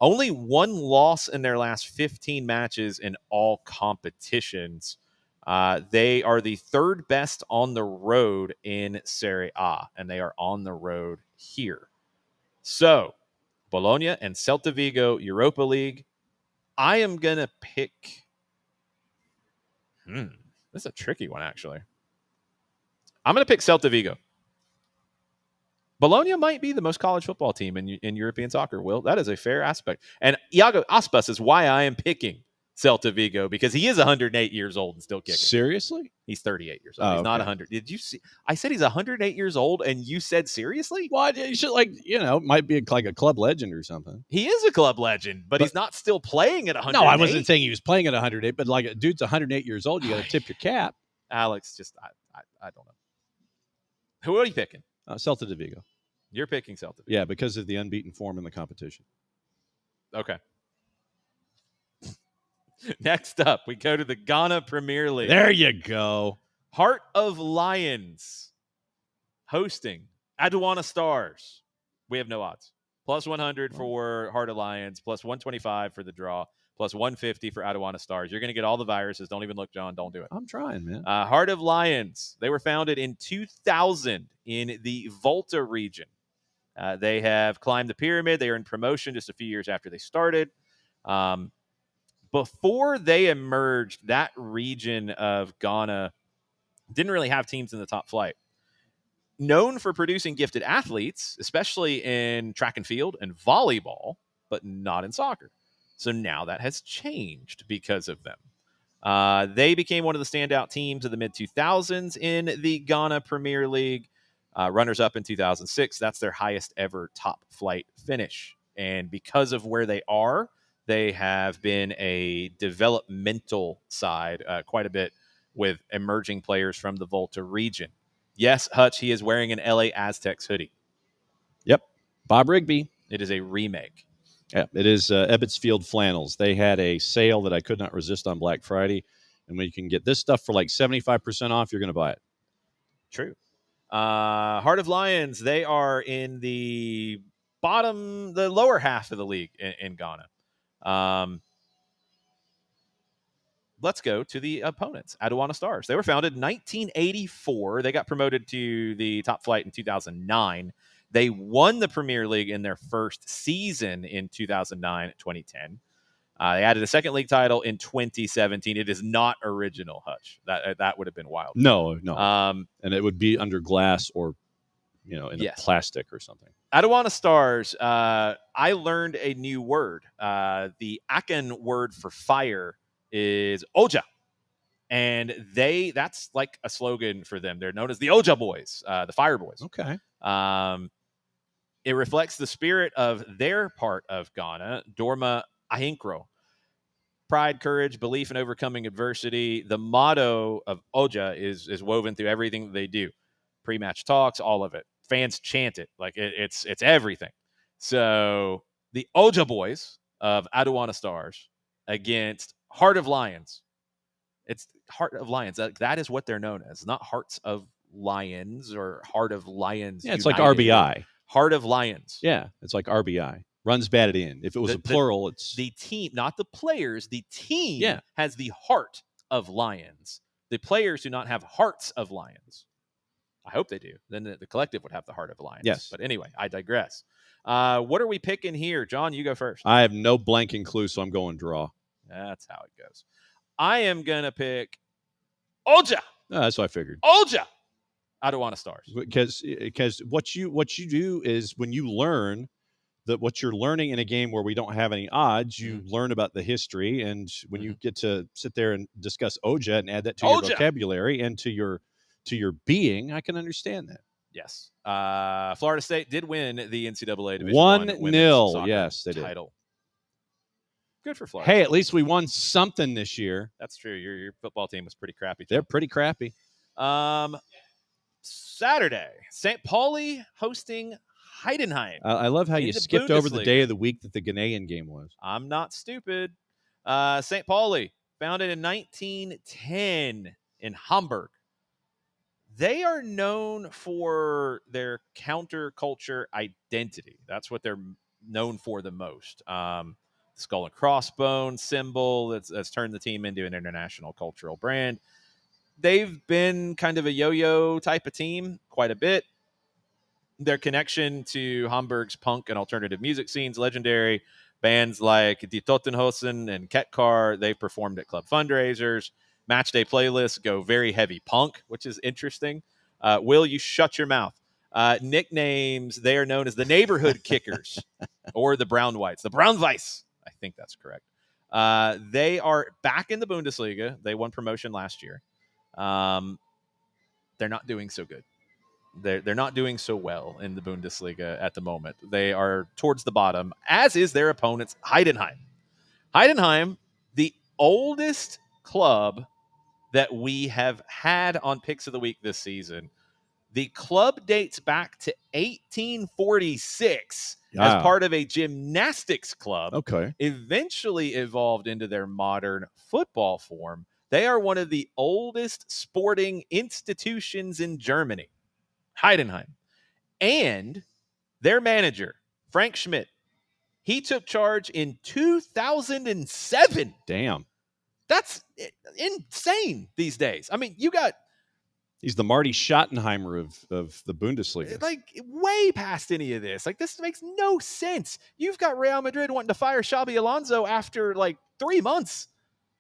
Only one loss in their last 15 matches in all competitions. They are the third best on the road in Serie A, and they are on the road here. So, Bologna and Celta Vigo, Europa League. I am going to pick... this is a tricky one, actually. I'm going to pick Celta Vigo. Bologna might be the most college football team in European soccer, Will. That is a fair aspect. And Iago Aspas is why I am picking Celta Vigo, because he is 108 years old and still kicking. Seriously? He's 38 years old. He's not 100. Did you see? I said he's 108 years old, and you said seriously? What? You should, might be like a club legend or something. He is a club legend, but he's not still playing at 108. No, I wasn't saying he was playing at 108, but like a dude's 108 years old, you got to tip your cap. Alex, just I don't know. Who are you picking? Celta de Vigo. You're picking Celta Vigo. Yeah, because of the unbeaten form in the competition. Okay. Next up, we go to the Ghana Premier League. There you go. Heart of Lions hosting Aduana Stars. We have no odds. Plus 100 for Heart of Lions, plus 125 for the draw, plus 150 for Aduana Stars. You're going to get all the viruses. Don't even look, John. Don't do it. I'm trying, man. Heart of Lions. They were founded in 2000 in the Volta region. They have climbed the pyramid. They are in promotion just a few years after they started. Before they emerged, that region of Ghana didn't really have teams in the top flight. Known for producing gifted athletes, especially in track and field and volleyball, but not in soccer. So now that has changed because of them. They became one of the standout teams of the mid-2000s in the Ghana Premier League. Runners-up in 2006. That's their highest ever top flight finish. And because of where they are, they have been a developmental side quite a bit with emerging players from the Volta region. Yes, Hutch, he is wearing an LA Aztecs hoodie. Yep. Bob Rigby. It is a remake. Yeah, it is Ebbets Field Flannels. They had a sale that I could not resist on Black Friday. And when you can get this stuff for like 75% off, you're going to buy it. True. Heart of Lions, they are in the lower half of the league in Ghana. Let's go to the opponents, Aduana Stars. They were founded in 1984. They got promoted to the top flight in 2009. They won the Premier League in their first season in 2009-2010. They added a second league title in 2017. It is not original, Hutch. That would have been wild. No. And it would be under glass or, in a plastic or something. Aduana Stars, I learned a new word. The Akan word for fire is Oja. And that's like a slogan for them. They're known as the Oja Boys, the Fire Boys. Okay. It reflects the spirit of their part of Ghana, Dorma Ahinkro. Pride, courage, belief in overcoming adversity. The motto of Oja is woven through everything that they do. Pre-match talks, all of it. Fans chant it. Like it's everything. So the Oja Boys of Aduana Stars against Heart of Lions. It's Heart of Lions. That is what they're known as. Not Hearts of Lions or Heart of Lions. Yeah, it's United. like RBI. Heart of Lions. Yeah, it's like RBI. Runs batted in. If it was a plural, it's... The team, not the players. The team has the heart of lions. The players do not have hearts of lions. I hope they do. Then the collective would have the heart of lions. Yes. But anyway, I digress. What are we picking here? John, you go first. I have no blanking clue, so I'm going draw. That's how it goes. I am going to pick Oja. That's what I figured. Oja. Aduana Stars. Because what you do is when you learn that what you're learning in a game where we don't have any odds, you learn about the history. And when you get to sit there and discuss Oja and add that to your vocabulary and to your being, I can understand that. Yes. Florida State did win the NCAA Division 1-0. Yes, they title. Did. Good for Florida. Hey, at least we won something this year. That's true. Your football team was pretty crappy. They're pretty crappy. Saturday, St. Pauli hosting Heidenheim. I love how you skipped over the day of the week that the Ghanaian game was. I'm not stupid. St. Pauli, founded in 1910 in Hamburg. They are known for their counterculture identity. That's what they're known for the most. Skull and crossbone symbol that's turned the team into an international cultural brand. They've been kind of a yo-yo type of team quite a bit. Their connection to Hamburg's punk and alternative music scene's legendary. Bands like Die Totenhosen and Ketkar, they've performed at club fundraisers. Matchday playlists go very heavy punk, which is interesting. Will, you shut your mouth. Nicknames, they are known as the Neighborhood Kickers or the Brown Whites. The Brown Weiss, I think that's correct. They are back in the Bundesliga. They won promotion last year. They're not doing so good. They're not doing so well in the Bundesliga at the moment. They are towards the bottom, as is their opponents, Heidenheim. Heidenheim, the oldest club that we have had on Picks of the Week this season. The club dates back to 1846 as part of a gymnastics club. Okay. Eventually evolved into their modern football form. They are one of the oldest sporting institutions in Germany. Heidenheim. And their manager, Frank Schmidt, he took charge in 2007. Damn. That's insane these days. I mean, he's the Marty Schottenheimer of the Bundesliga. Like, way past any of this. Like, this makes no sense. You've got Real Madrid wanting to fire Xabi Alonso after, 3 months.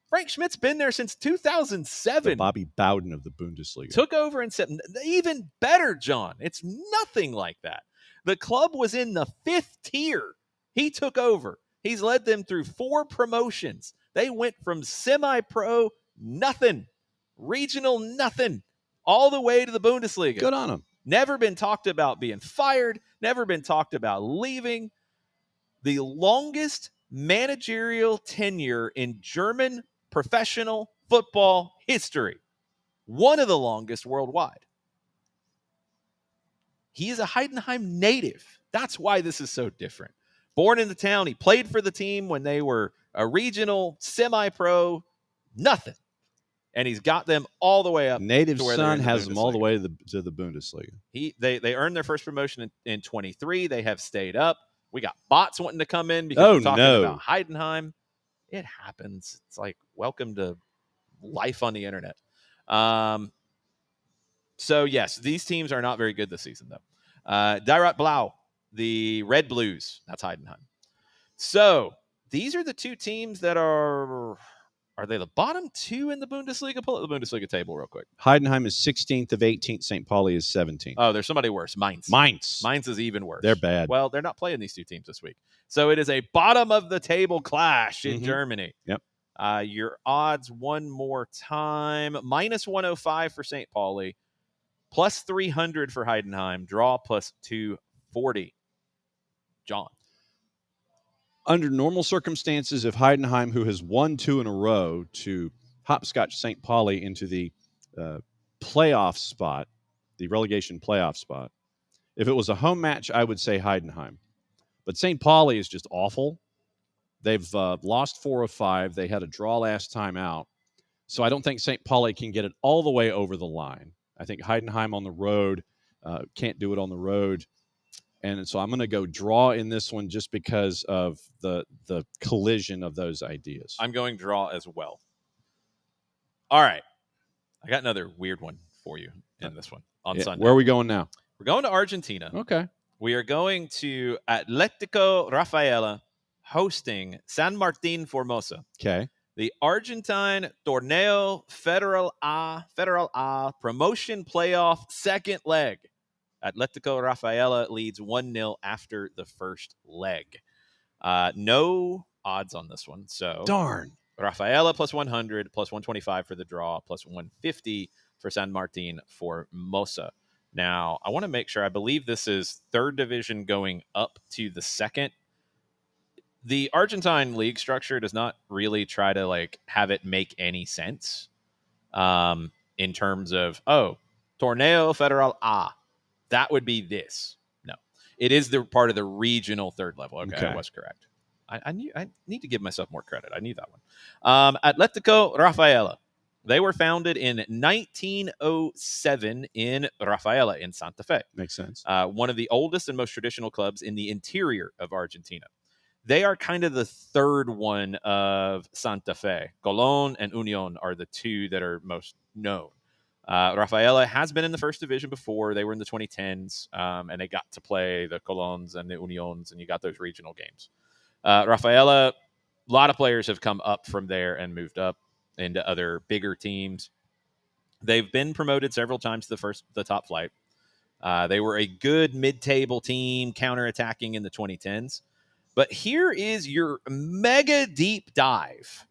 Frank Schmidt's been there since 2007. The Bobby Bowden of the Bundesliga. Took over and said, even better, John. It's nothing like that. The club was in the 5th tier. He took over. He's led them through 4 promotions. They went from semi-pro, nothing, regional, nothing, all the way to the Bundesliga. Good on him. Never been talked about being fired. Never been talked about leaving. The longest managerial tenure in German professional football history. One of the longest worldwide. He is a Heidenheim native. That's why this is so different. Born in the town, he played for the team when they were a regional, semi-pro, nothing. And he's got them all the way up. Native son has them all the way to the Bundesliga. They earned their first promotion in 23. They have stayed up. We got bots wanting to come in because we're talking about Heidenheim. It happens. It's like, welcome to life on the internet. So, yes, these teams are not very good this season, though. Die Rot Blau, the Red Blues, that's Heidenheim. So, these are the 2 teams that are they the bottom 2 in the Bundesliga? Pull up the Bundesliga table real quick. Heidenheim is 16th of 18th. St. Pauli is 17th. Oh, there's somebody worse. Mainz is even worse. They're bad. Well, they're not playing these 2 teams this week. So it is a bottom of the table clash in Germany. Yep. Your odds one more time. Minus 105 for St. Pauli. Plus 300 for Heidenheim. Draw plus 240. John. Under normal circumstances, if Heidenheim, who has won 2 in a row, to hopscotch St. Pauli into the playoff spot, the relegation playoff spot, if it was a home match, I would say Heidenheim. But St. Pauli is just awful. They've lost 4 of 5. They had a draw last time out. So I don't think St. Pauli can get it all the way over the line. I think Heidenheim on the road can't do it on the road. And so I'm going to go draw in this one just because of the collision of those ideas. I'm going draw as well. All right. I got another weird one for you in this one on Sunday. Where are we going now? We're going to Argentina. Okay. We are going to Atlético Rafaela hosting San Martín Formosa. Okay. The Argentine Torneo Federal A promotion playoff second leg. Atlético Rafaela leads 1-0 after the first leg. No odds on this one. So darn. Rafaela plus 100, plus 125 for the draw, plus 150 for San Martín Formosa. Now, I want to make sure. I believe this is 3rd division going up to the 2nd. The Argentine league structure does not really try to have it make any sense in terms of, Torneo Federal A. That would be this. No, it is the part of the regional 3rd level. Okay. I was correct. I need to give myself more credit. I need that one. Atlético Rafaela. They were founded in 1907 in Rafaela in Santa Fe. Makes sense. One of the oldest and most traditional clubs in the interior of Argentina. They are kind of the third one of Santa Fe. Colón and Unión are the two that are most known. Rafaela has been in the first division before. They were in the 2010s, and they got to play the Colóns and the Unións, and you got those regional games. Rafaela, a lot of players have come up from there and moved up into other bigger teams. They've been promoted several times to the top flight. They were a good mid-table team, counterattacking in the 2010s. But here is your mega deep dive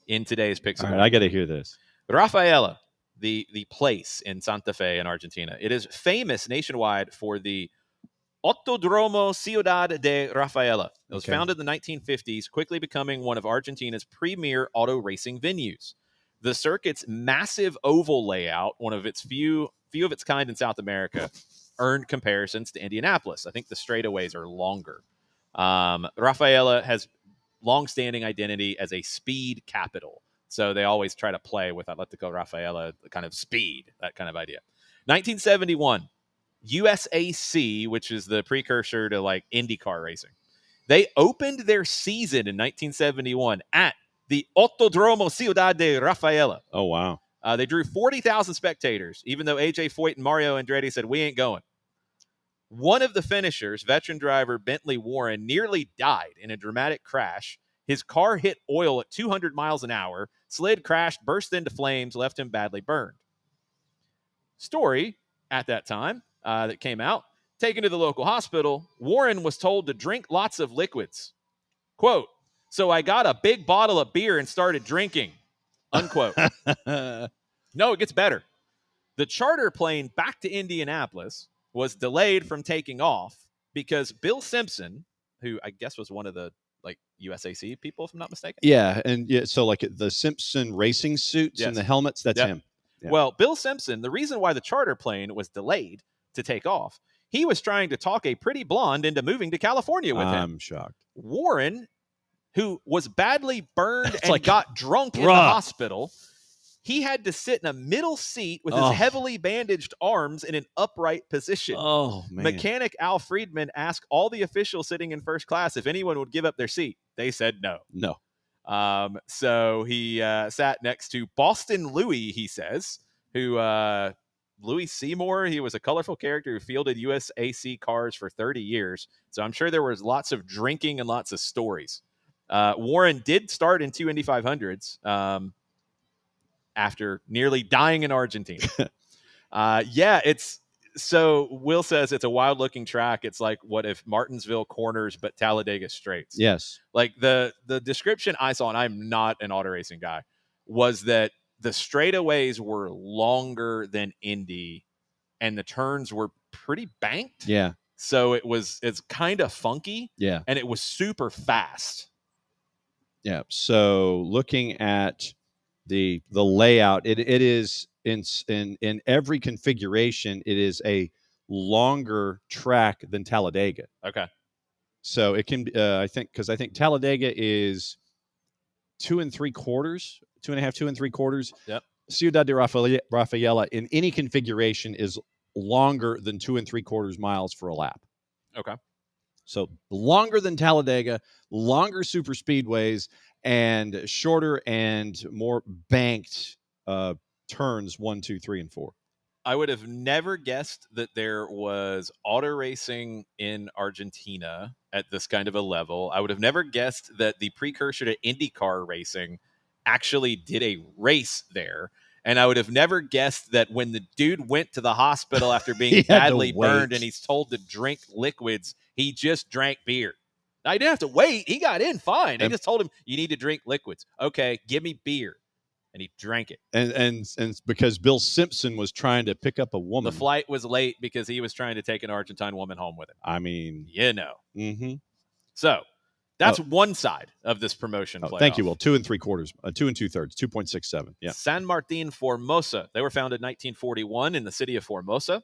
in today's Picks. All right, I got to hear this. Rafaela, the place in Santa Fe in Argentina. It is famous nationwide for the Autodromo Ciudad de Rafaela. It was founded in the 1950s, quickly becoming one of Argentina's premier auto racing venues. The circuit's massive oval layout, one of its few of its kind in South America, earned comparisons to Indianapolis. I think the straightaways are longer. Rafaela has long-standing identity as a speed capital. So they always try to play with Atletico Rafaela, the kind of speed, that kind of idea. 1971, USAC, which is the precursor to like IndyCar racing. They opened their season in 1971 at the Autodromo Ciudad de Rafaela. Oh, wow. They drew 40,000 spectators, even though AJ Foyt and Mario Andretti said, we ain't going. One of the finishers, veteran driver Bentley Warren, nearly died in a dramatic crash. His car hit oil at 200 miles an hour, slid, crashed, burst into flames, left him badly burned. Story at that time that came out, taken to the local hospital, Warren was told to drink lots of liquids. Quote, so I got a big bottle of beer and started drinking. Unquote. No, it gets better. The charter plane back to Indianapolis was delayed from taking off because Bill Simpson, who I guess was one of the like USAC people, if I'm not mistaken. Yeah, and so like the Simpson racing suits and the helmets, that's him. Yeah. Well, Bill Simpson, the reason why the charter plane was delayed to take off, he was trying to talk a pretty blonde into moving to California with him. I'm shocked. Warren, who was badly burned and got drunk in the hospital, he had to sit in a middle seat with his heavily bandaged arms in an upright position. Oh, man. Mechanic Al Friedman asked all the officials sitting in first class if anyone would give up their seat. They said no. No. So he sat next to Boston Louie, he says, who Louis Seymour, he was a colorful character who fielded USAC cars for 30 years. So I'm sure there was lots of drinking and lots of stories. Warren did start in two Indy 500s. After nearly dying in Argentina. So Will says it's a wild looking track. It's like what if Martinsville corners, but Talladega straights. Yes. Like the description I saw, and I'm not an auto racing guy, was that the straightaways were longer than Indy and the turns were pretty banked. Yeah. So it's kind of funky. Yeah. And it was super fast. Yeah. So looking at the layout, it is in every configuration, it is a longer track than Talladega. Okay. So it can I think Talladega is 2 3/4, 2.5, 2 3/4. Yep. Ciudad de Rafaela in any configuration is longer than 2 3/4 miles for a lap. Okay. So longer than Talladega, longer super speedways, and shorter and more banked turns 1, 2, 3, and 4. I would have never guessed that there was auto racing in Argentina at this kind of a level. I would have never guessed that the precursor to IndyCar racing actually did a race there. And I would have never guessed that when the dude went to the hospital after being badly burned and he's told to drink liquids, he just drank beer. Now, he didn't have to wait. He got in fine. They just told him, you need to drink liquids. Okay, give me beer. And he drank it. And because Bill Simpson was trying to pick up a woman. The flight was late because he was trying to take an Argentine woman home with him. I mean. You know. Mm-hmm. So that's one side of this promotion playoff. Thank you, Will. 2 3/4, 2 2/3, 2.67. Yeah. San Martin Formosa. They were founded in 1941 in the city of Formosa.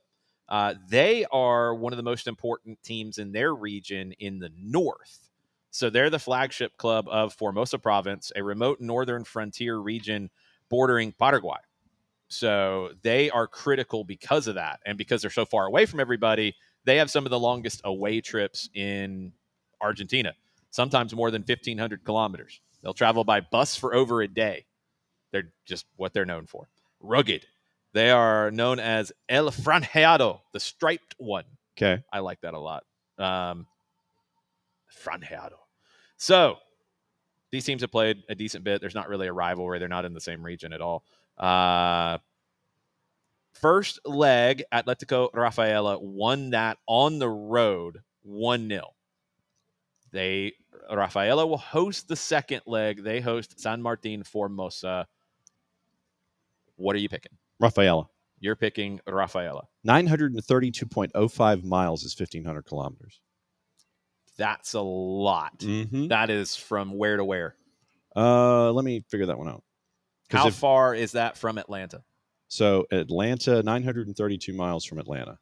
They are one of the most important teams in their region in the north. So they're the flagship club of Formosa province, a remote northern frontier region bordering Paraguay. So they are critical because of that. And because they're so far away from everybody, they have some of the longest away trips in Argentina, sometimes more than 1,500 kilometers. They'll travel by bus for over a day. They're just what they're known for. Rugged. They are known as El Franjeado, the striped one. Okay. I like that a lot. Franjeado. So these teams have played a decent bit. There's not really a rivalry. They're not in the same region at all. First leg, Atletico Rafaela won that on the road 1-0. Rafaela will host the second leg. They host San Martin Formosa. What are you picking? Rafaela. You're picking Rafaela. 932.05 miles is 1,500 kilometers. That's a lot. Mm-hmm. That is from where to where? Let me figure that one out. How far is that from Atlanta? So Atlanta, 932 miles from Atlanta.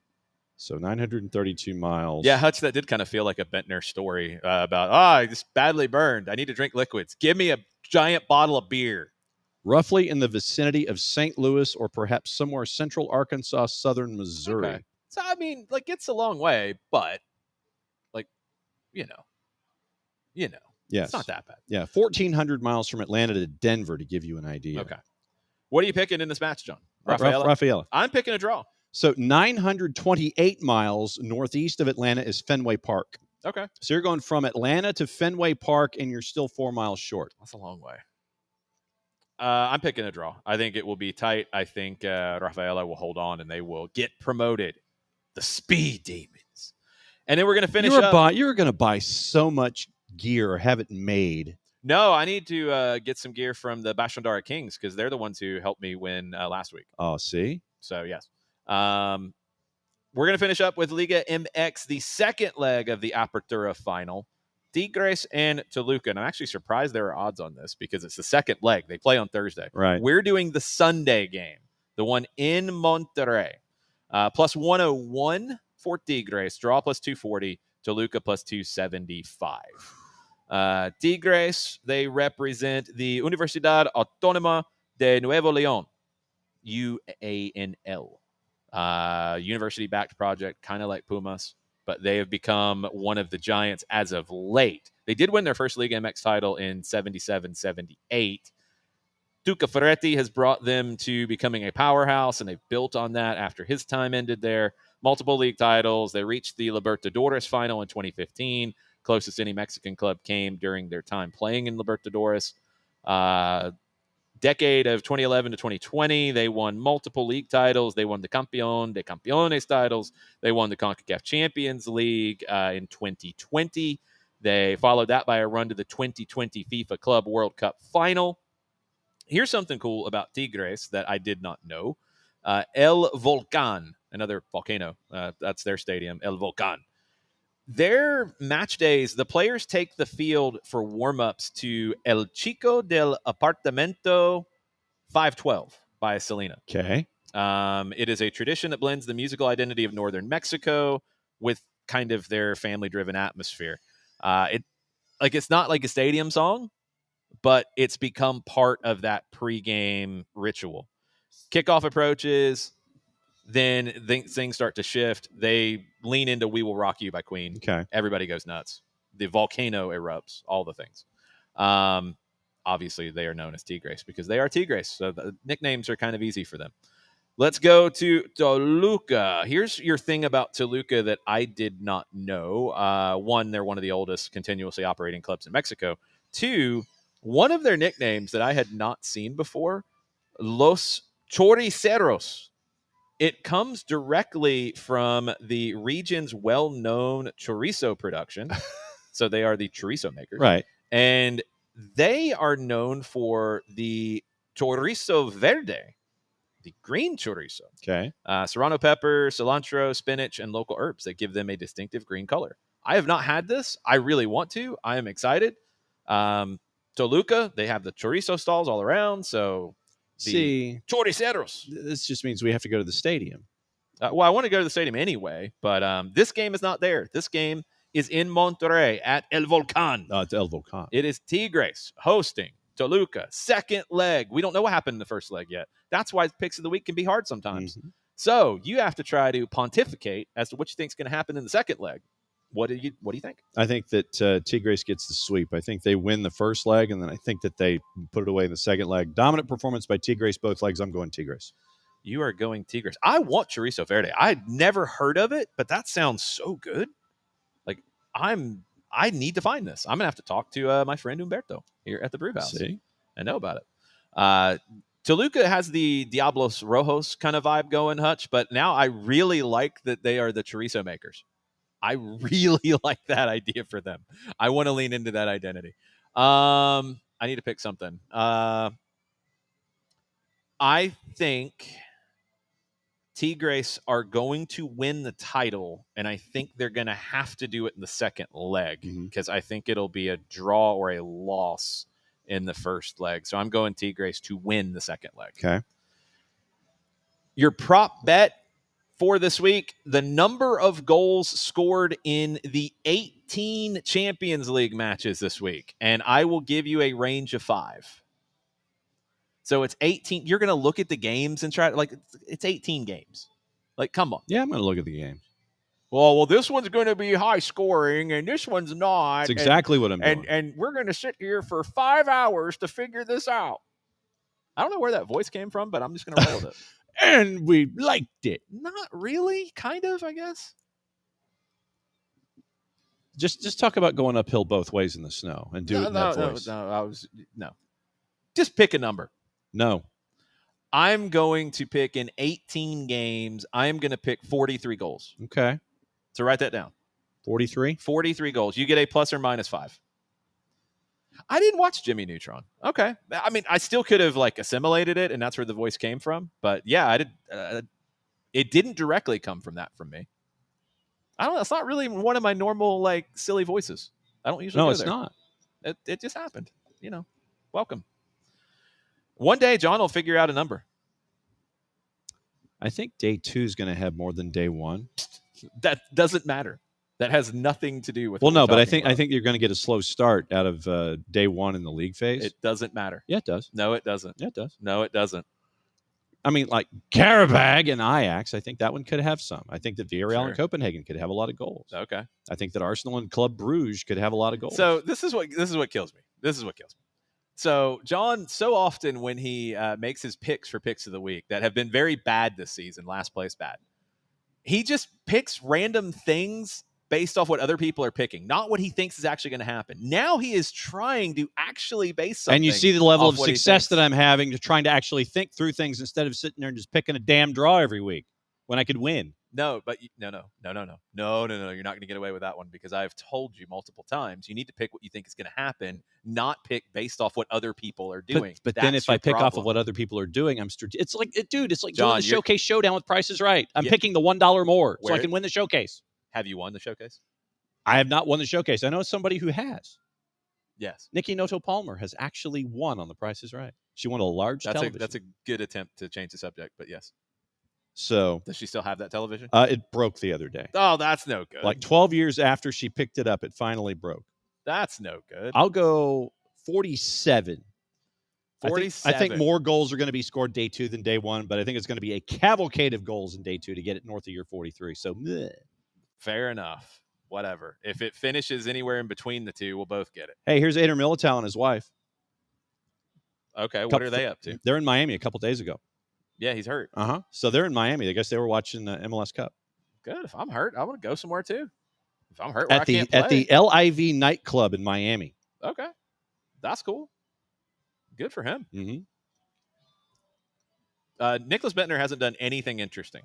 So 932 miles. Yeah, Hutch, that did kind of feel like a Bentner story about, I just badly burned. I need to drink liquids. Give me a giant bottle of beer. Roughly in the vicinity of St. Louis or perhaps somewhere central Arkansas, southern Missouri. Okay. So, I mean, like, it's a long way, but, like, you know. Yes. It's not that bad. Yeah, 1,400 miles from Atlanta to Denver, to give you an idea. Okay. What are you picking in this match, John? Rafaela. I'm picking a draw. So 928 miles northeast of Atlanta is Fenway Park. Okay. So you're going from Atlanta to Fenway Park, and you're still 4 miles short. That's a long way. I'm picking a draw. I think it will be tight. I think Rafaela will hold on, and they will get promoted. The Speed Demons. And then we're going to finish up. You're going to buy so much gear or have it made. No, I need to get some gear from the Bashondara Kings because they're the ones who helped me win last week. Oh, see? So, yes. We're going to finish up with Liga MX, the second leg of the Apertura final. Tigres and Toluca. And I'm actually surprised there are odds on this because it's the second leg. They play on Thursday. Right. We're doing the Sunday game, the one in Monterrey. Plus 101 for Tigres. Draw plus 240. Toluca plus 275. Tigres, they represent the Universidad Autónoma de Nuevo León, UANL. University-backed project, kind of like Pumas, but they have become one of the giants as of late. They did win their first Liga MX title in 77-78. Tuca Ferretti has brought them to becoming a powerhouse, and they've built on that after his time ended there. Multiple league titles. They reached the Libertadores final in 2015. Closest any Mexican club came during their time playing in Libertadores. Decade of 2011 to 2020, they won multiple league titles. They won the Campeón de Campeones titles. They won the CONCACAF Champions League in 2020. They followed that by a run to the 2020 FIFA Club World Cup final. Here's something cool about Tigres that I did not know. El Volcán, another volcano. That's their stadium, El Volcán. Their match days, the players take the field for warm-ups to El Chico del Apartamento 512 by Selena. Okay. It is a tradition that blends the musical identity of northern Mexico with kind of their family-driven atmosphere. It's not like a stadium song, but it's become part of that pregame ritual. Kickoff approaches, then things start to shift. They lean into We Will Rock You by Queen. Okay. Everybody goes nuts. The volcano erupts, all the things. Obviously, they are known as Tigres because they are Tigres, so the nicknames are kind of easy for them. Let's go to Toluca. Here's your thing about Toluca that I did not know. One, they're one of the oldest continuously operating clubs in Mexico. Two, one of their nicknames that I had not seen before, Los Choriceros. It comes directly from the region's well-known chorizo production. So they are the chorizo makers. Right. And they are known for the chorizo verde, the green chorizo. Okay. Serrano pepper, cilantro, spinach, and local herbs that give them a distinctive green color. I have not had this. I really want to. I am excited. Toluca, they have the chorizo stalls all around. So choriceros. This just means we have to go to the stadium. Well, I want to go to the stadium anyway, but this game is not there. This game is in Monterrey at El Volcán. It's El Volcán. It is Tigres hosting Toluca, second leg. We don't know what happened in the first leg yet. That's why picks of the week can be hard sometimes. Mm-hmm. So you have to try to pontificate as to what you think is going to happen in the second leg. What do you think? I think that Tigres gets the sweep. I think they win the first leg, and then I think that they put it away in the second leg. Dominant performance by Tigres both legs. I'm going Tigres. You are going Tigres. I want Chorizo Verde. I'd never heard of it, but that sounds so good. Like I need to find this. I'm gonna have to talk to my friend Humberto here at the Brewhouse. See? And know about it. Toluca has the Diablos Rojos kind of vibe going, Hutch, but now I really like that they are the chorizo makers. I really like that idea for them. I want to lean into that identity. I need to pick something. I think Tigres are going to win the title, and I think they're going to have to do it in the second leg because I think it'll be a draw or a loss in the first leg. So I'm going Tigres to win the second leg. Okay. Your prop bet for this week, the number of goals scored in the 18 Champions League matches this week. And I will give you a range of 5. So it's 18. You're going to look at the games and try to, like, it's 18 games. Like, come on. Yeah, I'm going to look at the games. Well, this one's going to be high scoring and this one's not. That's exactly what I'm doing. And we're going to sit here for 5 hours to figure this out. I don't know where that voice came from, but I'm just going to roll with it. And we liked it. Not really. Kind of, I guess. Just talk about going uphill both ways in the snow and do it in that voice. No. Just pick a number. No. I'm going to pick in 18 games. I'm going to pick 43 goals. Okay. So write that down. 43? 43 goals. You get a plus or minus 5. I didn't watch Jimmy Neutron. Okay. I mean, I still could have like assimilated it, and that's where the voice came from. But yeah, I did. It didn't directly come from me. I don't know. It's not really one of my normal like silly voices. I don't usually. No, go it's there. not. It just happened. Welcome. One day, John will figure out a number. I think day 2 is going to have more than day 1. That doesn't matter. That has nothing to do with. Well, no, but I think you're going to get a slow start out of day 1 in the league phase. It doesn't matter. Yeah, it does. No, it doesn't. Yeah, it does. No, it doesn't. I mean, like Karabag and Ajax, I think that one could have some. I think that Villarreal and Copenhagen could have a lot of goals. Okay. I think that Arsenal and Club Brugge could have a lot of goals. So this is what kills me. So John, so often when he makes his picks for picks of the week that have been very bad this season, last place bad, he just picks random things based off what other people are picking, not what he thinks is actually going to happen. Now he is trying to actually base something. And you see the level of success that I'm having to trying to actually think through things instead of sitting there and just picking a damn draw every week when I could win. No, but no. You're not going to get away with that one because I've told you multiple times you need to pick what you think is going to happen, not pick based off what other people are doing. But then if I pick off of what other people are doing, it's like John, doing the Showcase Showdown with Price is Right. I'm picking the $1 more so I can win the showcase. Have you won the showcase? I have not won the showcase. I know somebody who has. Yes. Nikki Noto Palmer has actually won on the Price is Right. She won a large television. That's a good attempt to change the subject, but yes. So does she still have that television? It broke the other day. Oh, that's no good. Like 12 years after she picked it up, it finally broke. That's no good. I'll go 47. 47. I think more goals are going to be scored day 2 than day 1, but I think it's going to be a cavalcade of goals in day 2 to get it north of your 43. So, bleh. Fair enough. Whatever. If it finishes anywhere in between the two, we'll both get it. Hey, here's Eder Militao and his wife. Okay, what are they up to? They're in Miami a couple days ago. Yeah, he's hurt. So they're in Miami. I guess they were watching the MLS Cup. Good. If I'm hurt, I want to go somewhere too. If I'm hurt, at the LIV nightclub in Miami. Okay, that's cool. Good for him. Mm-hmm. Nicholas Bentner hasn't done anything interesting.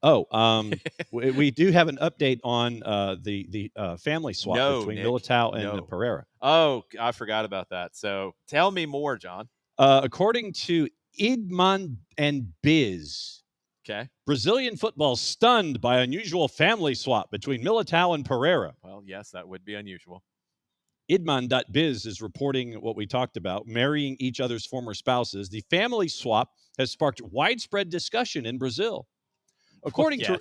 We do have an update on the family swap between Militao and Pereira. Oh, I forgot about that. So tell me more, John. According to Idman and Biz, okay, Brazilian football stunned by unusual family swap between Militao and Pereira. Well, yes, that would be unusual. Idman.biz is reporting what we talked about, marrying each other's former spouses. The family swap has sparked widespread discussion in Brazil. According to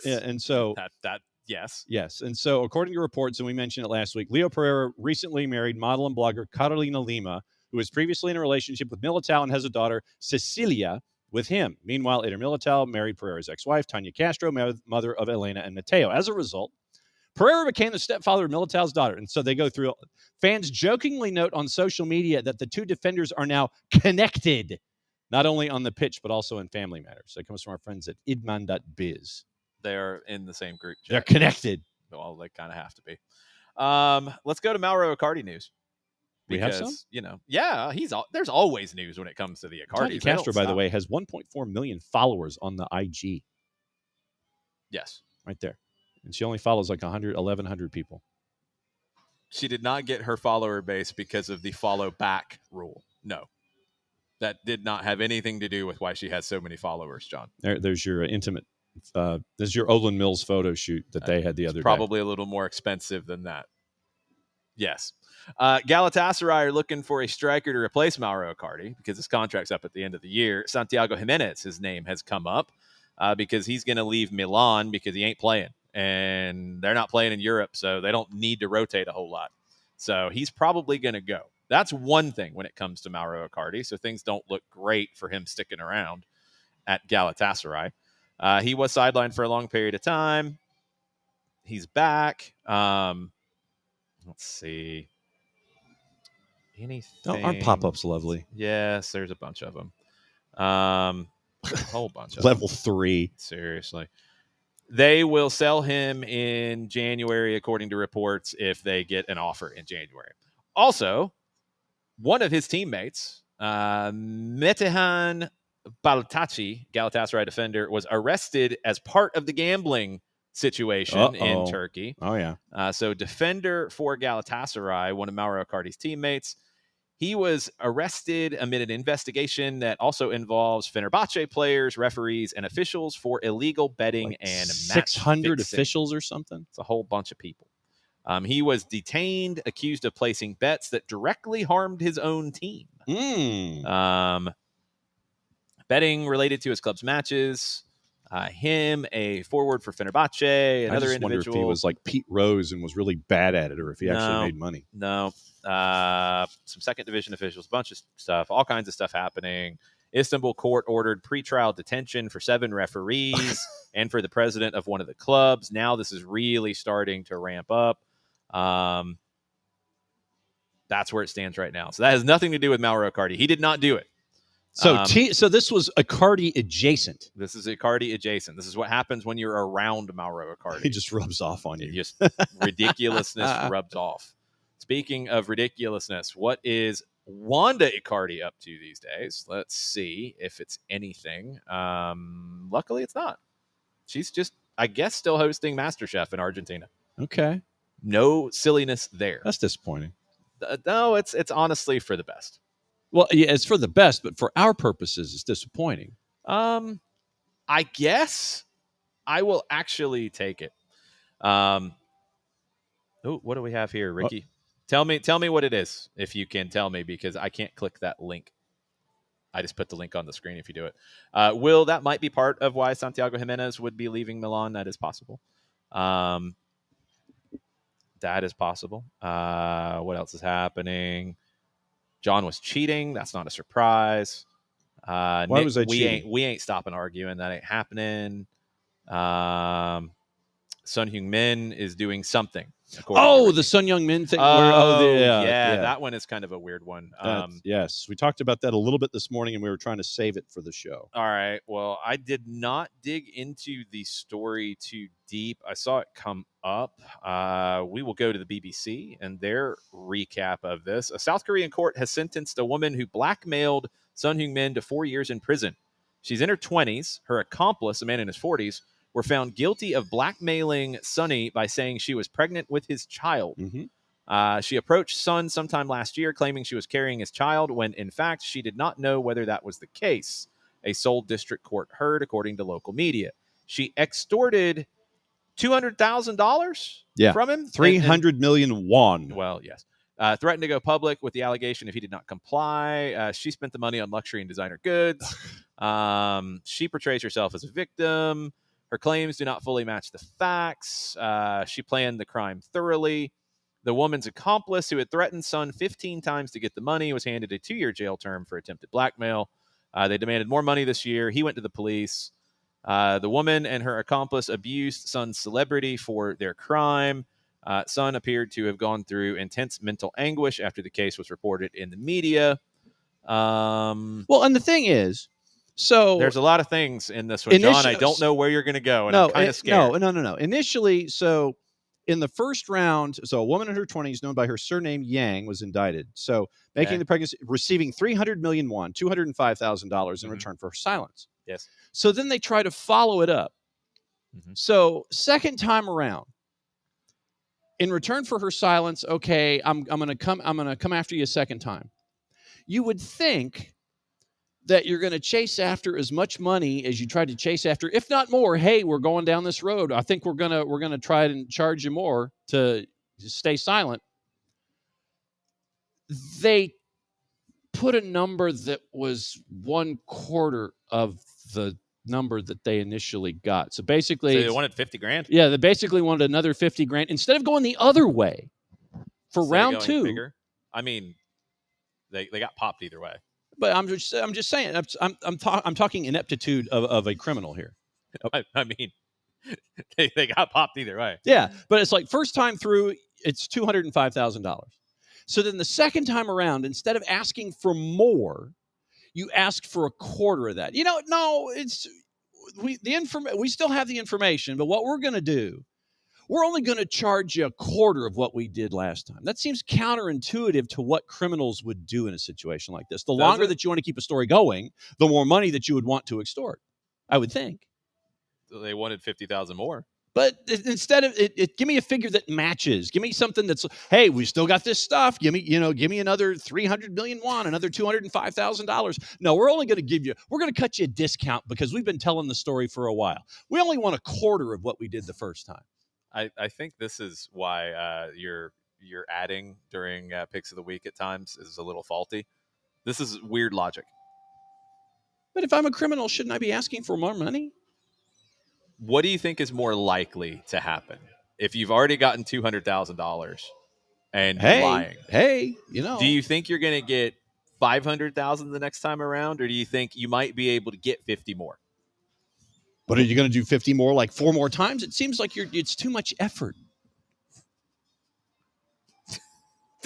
reports, and we mentioned it last week, Leo Pereira recently married model and blogger Carolina Lima, who was previously in a relationship with Militao and has a daughter, Cecilia, with him. Meanwhile, Eder Militao married Pereira's ex-wife, Tanya Castro, mother of Elena and Mateo. As a result, Pereira became the stepfather of Militao's daughter. And so they go through. Fans jokingly note on social media that the two defenders are now connected, not only on the pitch, but also in family matters. So it comes from our friends at idman.biz. They're in the same group chat. They're connected. Well, they kind of have to be. Let's go to Mauro Icardi news. We have some? Yeah, there's always news when it comes to the Icardi. Tanya Castro, by the way, has 1.4 million followers on the IG. Yes. Right there. And she only follows like 1,100 people. She did not get her follower base because of the follow back rule. No. That did not have anything to do with why she has so many followers, John. There's your intimate, there's your Olin Mills photo shoot that they had the other day. Probably a little more expensive than that. Yes. Galatasaray are looking for a striker to replace Mauro Icardi because his contract's up at the end of the year. Santiago Jimenez, his name has come up because he's going to leave Milan because he ain't playing. And they're not playing in Europe, so they don't need to rotate a whole lot. So he's probably going to go. That's one thing when it comes to Mauro Icardi. So things don't look great for him sticking around at Galatasaray. He was sidelined for a long period of time. He's back. Let's see. Anything? Aren't pop-ups lovely? Yes, there's a bunch of them. A whole bunch of Level them. 3. Seriously. They will sell him in January, according to reports, if they get an offer in January. Also, one of his teammates, Metehan Baltachi, Galatasaray defender, was arrested as part of the gambling situation in Turkey. Oh, yeah. So defender for Galatasaray, one of Mauro Icardi's teammates, he was arrested amid an investigation that also involves Fenerbahce players, referees, and officials for illegal betting and 600 match fixing. officials or something? It's a whole bunch of people. He was detained, accused of placing bets that directly harmed his own team. Betting related to his club's matches. Him, a forward for Fenerbahce, another I just individual. wonder if he was like Pete Rose and was really bad at it, or if he actually made money. No. Some second division officials, a bunch of stuff, all kinds of stuff happening. Istanbul court ordered pretrial detention for 7 referees and for the president of one of the clubs. Now this is really starting to ramp up. That's where it stands right now. So that has nothing to do with Mauro Icardi. He did not do it. So this was Icardi adjacent. This is Icardi adjacent. This is what happens when you're around Mauro Icardi. He just rubs off on you. Just ridiculousness rubs off. Speaking of ridiculousness, what is Wanda Icardi up to these days? Let's see if it's anything. Luckily, it's not. She's just, I guess, still hosting MasterChef in Argentina. Okay. No silliness there. That's disappointing. No, it's honestly for the best. Well, yeah, it's for the best, but for our purposes, it's disappointing. I guess I will actually take it. What do we have here, Ricky? Tell me what it is, if you can tell me, because I can't click that link. I just put the link on the screen if you do it. That might be part of why Santiago Jimenez would be leaving Milan. That is possible. That is possible. What else is happening? John was cheating. That's not a surprise. Why Nick, was I cheating? We ain't stopping arguing. That ain't happening. Son Heung-min is doing something. The Sun Young-min thing. That one is kind of a weird one. Yes, we talked about that a little bit this morning, and we were trying to save it for the show. All right. Well, I did not dig into the story too deep. I saw it come up. We will go to the BBC and their recap of this. A South Korean court has sentenced a woman who blackmailed Sun Heung-min to 4 years in prison. She's in her 20s. Her accomplice, a man in his 40s, were found guilty of blackmailing Sunny by saying she was pregnant with his child. Mm-hmm. She approached Sun sometime last year, claiming she was carrying his child, when in fact she did not know whether that was the case. A Seoul district court heard, according to local media. She extorted $200,000 from him. 300 million won. Well, yes. Threatened to go public with the allegation if he did not comply. She spent the money on luxury and designer goods. She portrays herself as a victim. Her claims do not fully match the facts. She planned the crime thoroughly. The woman's accomplice, who had threatened Son 15 times to get the money, was handed a 2-year jail term for attempted blackmail. They demanded more money this year. He went to the police. The woman and her accomplice abused Son's celebrity for their crime. Son appeared to have gone through intense mental anguish after the case was reported in the media. Well, and the thing is, so there's a lot of things in this one, John. I don't know where you're going to go, and I'm kind of scared. No. Initially, so in the first round, so a woman in her 20s, known by her surname Yang, was indicted. So making the pregnancy, receiving 300 million won, $205,000 in return for her silence. Yes. So then they try to follow it up. So second time around, in return for her silence, okay, I'm gonna come after you a second time. You would think that you're going to chase after as much money as you tried to chase after, if not more. Hey, we're going down this road. I think we're gonna try and charge you more to stay silent. They put a number that was 1/4 of the number that they initially got. So basically, they wanted $50,000. Yeah, they basically wanted another $50,000 instead of going the other way for round 2. Bigger. I mean, they got popped either way. But I'm just saying, I'm talking ineptitude of a criminal here. I mean, they got popped either way. Yeah, but it's like first time through, it's $205,000. So then the second time around, instead of asking for more, you ask for a quarter of that. No, we still have the information, but what we're going to do, we're only going to charge you a quarter of what we did last time. That seems counterintuitive to what criminals would do in a situation like this. The longer that you want to keep a story going, the more money that you would want to extort, I would think. They wanted 50,000 more. But instead of it, give me a figure that matches. Give me something that's, hey, we still got this stuff. Give me another 300 million won, another $205,000. No, we're only going to we're going to cut you a discount because we've been telling the story for a while. We only want a quarter of what we did the first time. I think this is why your adding during picks of the week at times is a little faulty. This is weird logic. But if I'm a criminal, shouldn't I be asking for more money? What do you think is more likely to happen if you've already gotten $200,000 and you're lying? Hey, do you think you're going to get 500,000 the next time around, or do you think you might be able to get 50 more? But are you going to do 50 more, like 4 more times? It seems like it's too much effort.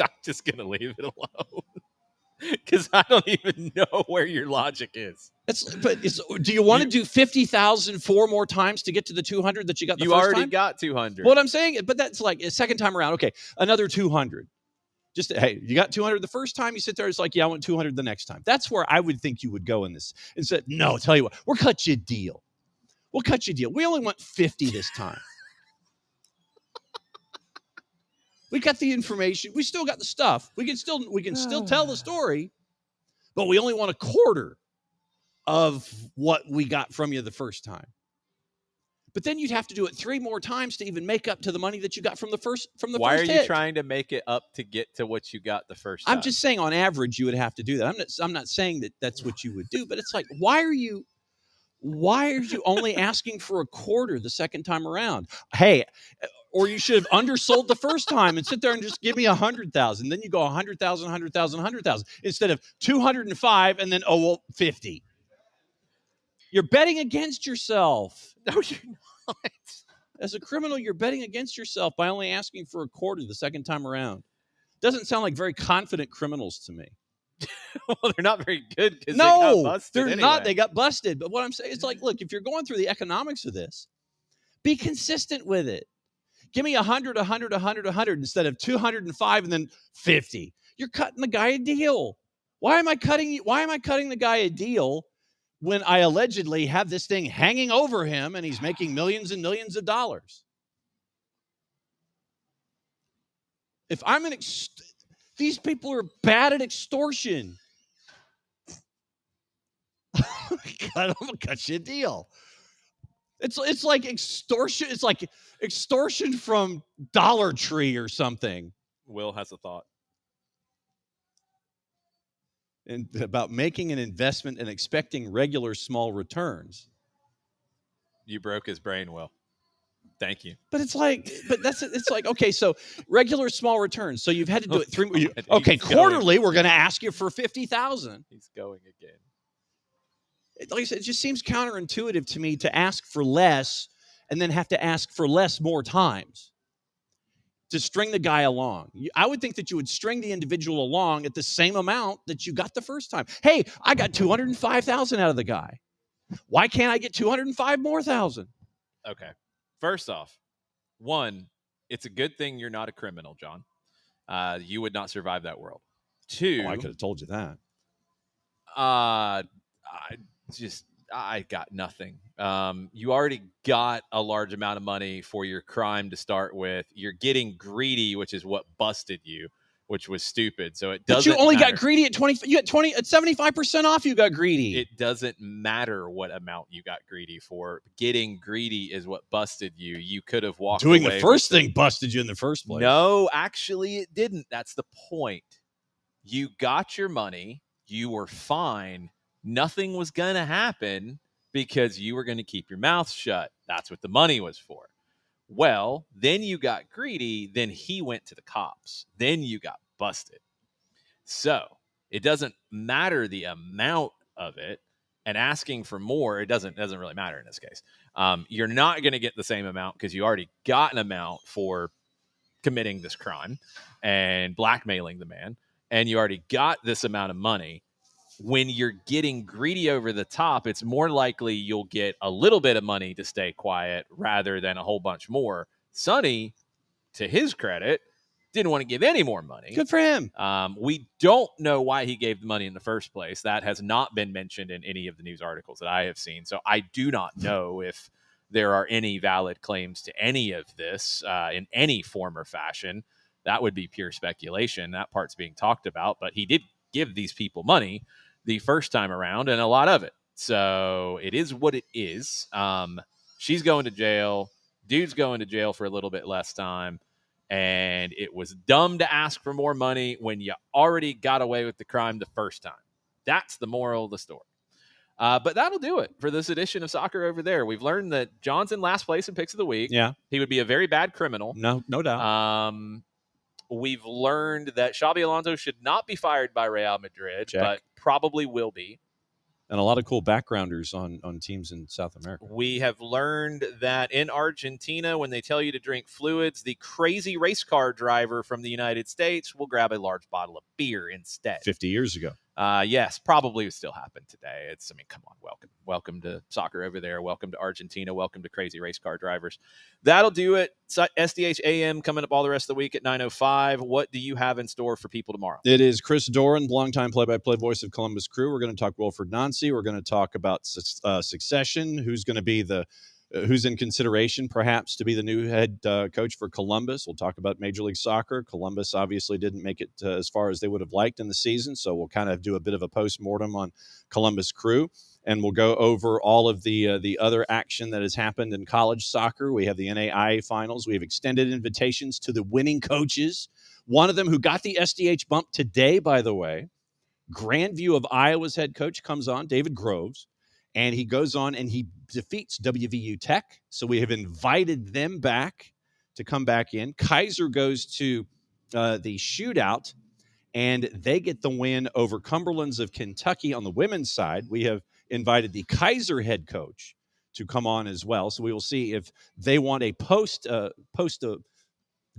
I'm just going to leave it alone because I don't even know where your logic is. Do you want to do 50,000 4 more times to get to the 200 that you got the first time? You already got 200. What I'm saying, but that's like a second time around. Okay, another 200. Just, hey, you got 200 the first time, you sit there, it's like, yeah, I want 200 the next time. That's where I would think you would go in this. Instead, no, tell you what, we'll cut you a deal. We only want 50 this time. We got the information. We still got the stuff. We can still tell the story, but we only want a quarter of what we got from you the first time. But then you'd have to do it 3 more times to even make up to the money that you got from the first hit. Why are you trying to make it up to get to what you got the first time? I'm just saying on average you would have to do that. I'm not saying that that's what you would do, but it's like, why are you only asking for a quarter the second time around? Hey, or you should have undersold the first time and sit there and just give me 100,000. Then you go 100,000, 100,000, 100,000 instead of 205 and then 50. You're betting against yourself. No, you're not. As a criminal, you're betting against yourself by only asking for a quarter the second time around. Doesn't sound like very confident criminals to me. Well, they're not very good because they got busted. They're anyway. not. They got busted. But what I'm saying is, like, look, if you're going through the economics of this, be consistent with it. Give me 100, 100, 100, 100 instead of 205 and then 50. You're cutting the guy a deal. Why am I cutting the guy a deal when I allegedly have this thing hanging over him and he's making millions and millions of dollars? If I'm these people are bad at extortion. I'm gonna cut you a deal. It's like extortion. It's like extortion from Dollar Tree or something. Will has a thought. And about making an investment and expecting regular small returns. You broke his brain, Will. Thank you. But it's like, okay, so regular small returns. So you've had to do it 3. God, Okay, he's quarterly, we're going to ask you for 50,000. He's going again. Like I said, it just seems counterintuitive to me to ask for less and then have to ask for less more times to string the guy along. I would think that you would string the individual along at the same amount that you got the first time. Hey, I got 205,000 out of the guy. Why can't I get 205 more thousand? Okay. First off, one, it's a good thing you're not a criminal, John. You would not survive that world. Two, I could have told you that. I got nothing. You already got a large amount of money for your crime to start with. You're getting greedy, which is what busted you, which was stupid. So it doesn't. But you only matter. got greedy at 20. You got 20 at 75% off. You got greedy. It doesn't matter what amount you got greedy for. Getting greedy is what busted you. You could have walked doing away the first thing busted you in the first place. No, actually, it didn't. That's the point. You got your money. You were fine. Nothing was going to happen because you were going to keep your mouth shut. That's what the money was for. Well, then you got greedy. Then he went to the cops. Then you got busted. So it doesn't matter the amount of it, and asking for more, it doesn't really matter in this case. You're not going to get the same amount because you already got an amount for committing this crime and blackmailing the man, and you already got this amount of money. When you're getting greedy over the top, it's more likely you'll get a little bit of money to stay quiet rather than a whole bunch more. Sonny, to his credit, didn't want to give any more money. Good for him. We don't know why he gave the money in the first place. That has not been mentioned in any of the news articles that I have seen. So I do not know if there are any valid claims to any of this in any form or fashion. That would be pure speculation. That part's being talked about, but he did give these people money the first time around, and a lot of it. So it is what it is. She's going to jail. Dude's going to jail for a little bit less time. And it was dumb to ask for more money when you already got away with the crime the first time. That's the moral of the story. But that'll do it for this edition of Soccer Over There. We've learned that John's in last place in Picks of the Week. Yeah. He would be a very bad criminal. No doubt. We've learned that Xabi Alonso should not be fired by Real Madrid, Check. but probably will be. And a lot of cool backgrounders on teams in South America. We have learned that in Argentina, when they tell you to drink fluids, the crazy race car driver from the United States will grab a large bottle of beer instead. 50 years ago. Yes, probably would still happen today. Come on, welcome to Soccer Over There. Welcome to Argentina. Welcome to crazy race car drivers. That'll do it. SDH AM coming up all the rest of the week at 9:05. What do you have in store for people tomorrow? It is Chris Doran, longtime play-by-play voice of Columbus Crew. We're going to talk Wilfred Nancy. We're going to talk about succession. Who's going to be who's in consideration perhaps to be the new head coach for Columbus. We'll talk about Major League Soccer. Columbus obviously didn't make it as far as they would have liked in the season, so we'll kind of do a bit of a post-mortem on Columbus Crew, and we'll go over all of the other action that has happened in college soccer. We have the NAIA finals. We have extended invitations to the winning coaches. One of them who got the SDH bump today, by the way, Grandview of Iowa's head coach comes on, David Groves. And he goes on and he defeats WVU Tech. So we have invited them back to come back in. Kaiser goes to the shootout, and they get the win over Cumberlands of Kentucky on the women's side. We have invited the Kaiser head coach to come on as well. So we will see if they want a post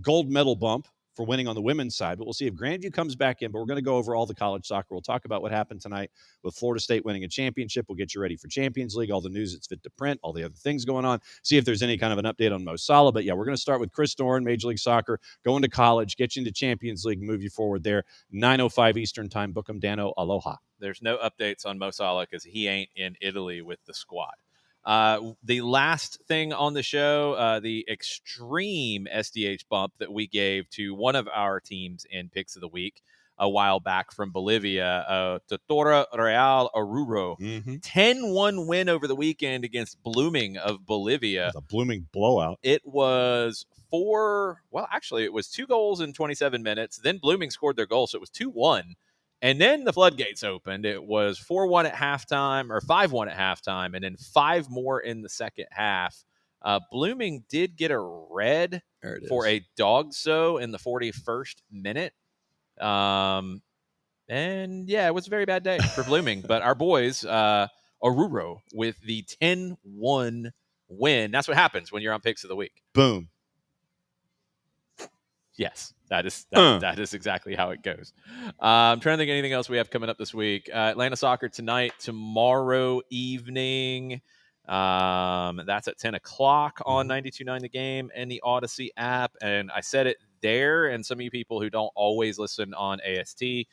gold medal bump for winning on the women's side. But we'll see if Grandview comes back in. But we're going to go over all the college soccer. We'll talk about what happened tonight with Florida State winning a championship. We'll get you ready for Champions League, all the news that's fit to print, all the other things going on. See if there's any kind of an update on Mo Salah. But, yeah, we're going to start with Chris Doran, Major League Soccer, going to college, get you into Champions League, move you forward there. 9:05 Eastern Time. Book 'em, Dano. Aloha. There's no updates on Mo Salah because he ain't in Italy with the squad. The last thing on the show, the extreme SDH bump that we gave to one of our teams in Picks of the Week a while back from Bolivia, Totora Real Oruro. 10-1 win over the weekend against Blooming of Bolivia. A Blooming blowout. It was it was 2 goals in 27 minutes. Then Blooming scored their goal, so it was 2-1. And then the floodgates opened. It was 4-1 at halftime, or 5-1 at halftime, and then 5 more in the second half. Blooming did get a red for a dog so in the 41st minute. And yeah, it was a very bad day for Blooming. But our boys, Oruro, with the 10-1 win. That's what happens when you're on Picks of the Week. Boom. Yes, that is exactly how it goes. I'm trying to think of anything else we have coming up this week. Atlanta soccer tonight, tomorrow evening. That's at 10 o'clock on 92.9 The Game and the Odyssey app. And I said it there, and some of you people who don't always listen on AST, we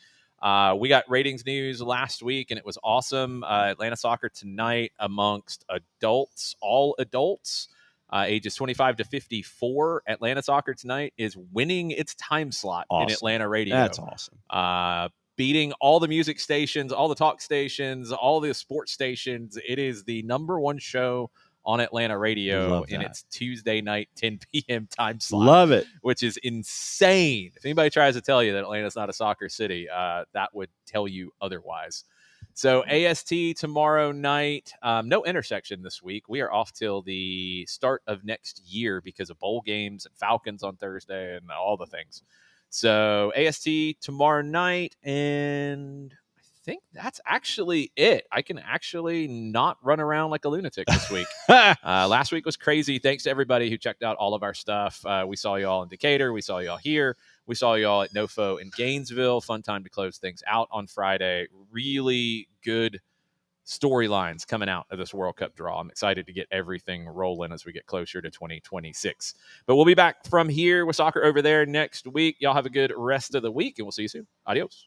got ratings news last week, and it was awesome. Atlanta soccer tonight amongst adults, all adults. Ages 25 to 54, Atlanta soccer tonight is winning its time slot in Atlanta radio. That's awesome. Beating all the music stations, all the talk stations, all the sports stations. It is the number one show on Atlanta radio in its Tuesday night 10 p.m. time slot. Love it. Which is insane. If anybody tries to tell you that Atlanta's not a soccer city, that would tell you otherwise. So AST tomorrow night. No intersection this week. We are off till the start of next year because of bowl games and Falcons on Thursday and all the things. So AST tomorrow night, and I think that's actually it. I can actually not run around like a lunatic this week. Last week was crazy. Thanks to everybody who checked out all of our stuff. We saw you all in Decatur. We saw you all here. We saw you all at NoFo in Gainesville. Fun time to close things out on Friday. Really good storylines coming out of this World Cup draw. I'm excited to get everything rolling as we get closer to 2026. But we'll be back from here with Soccer Over There next week. Y'all have a good rest of the week, and we'll see you soon. Adios.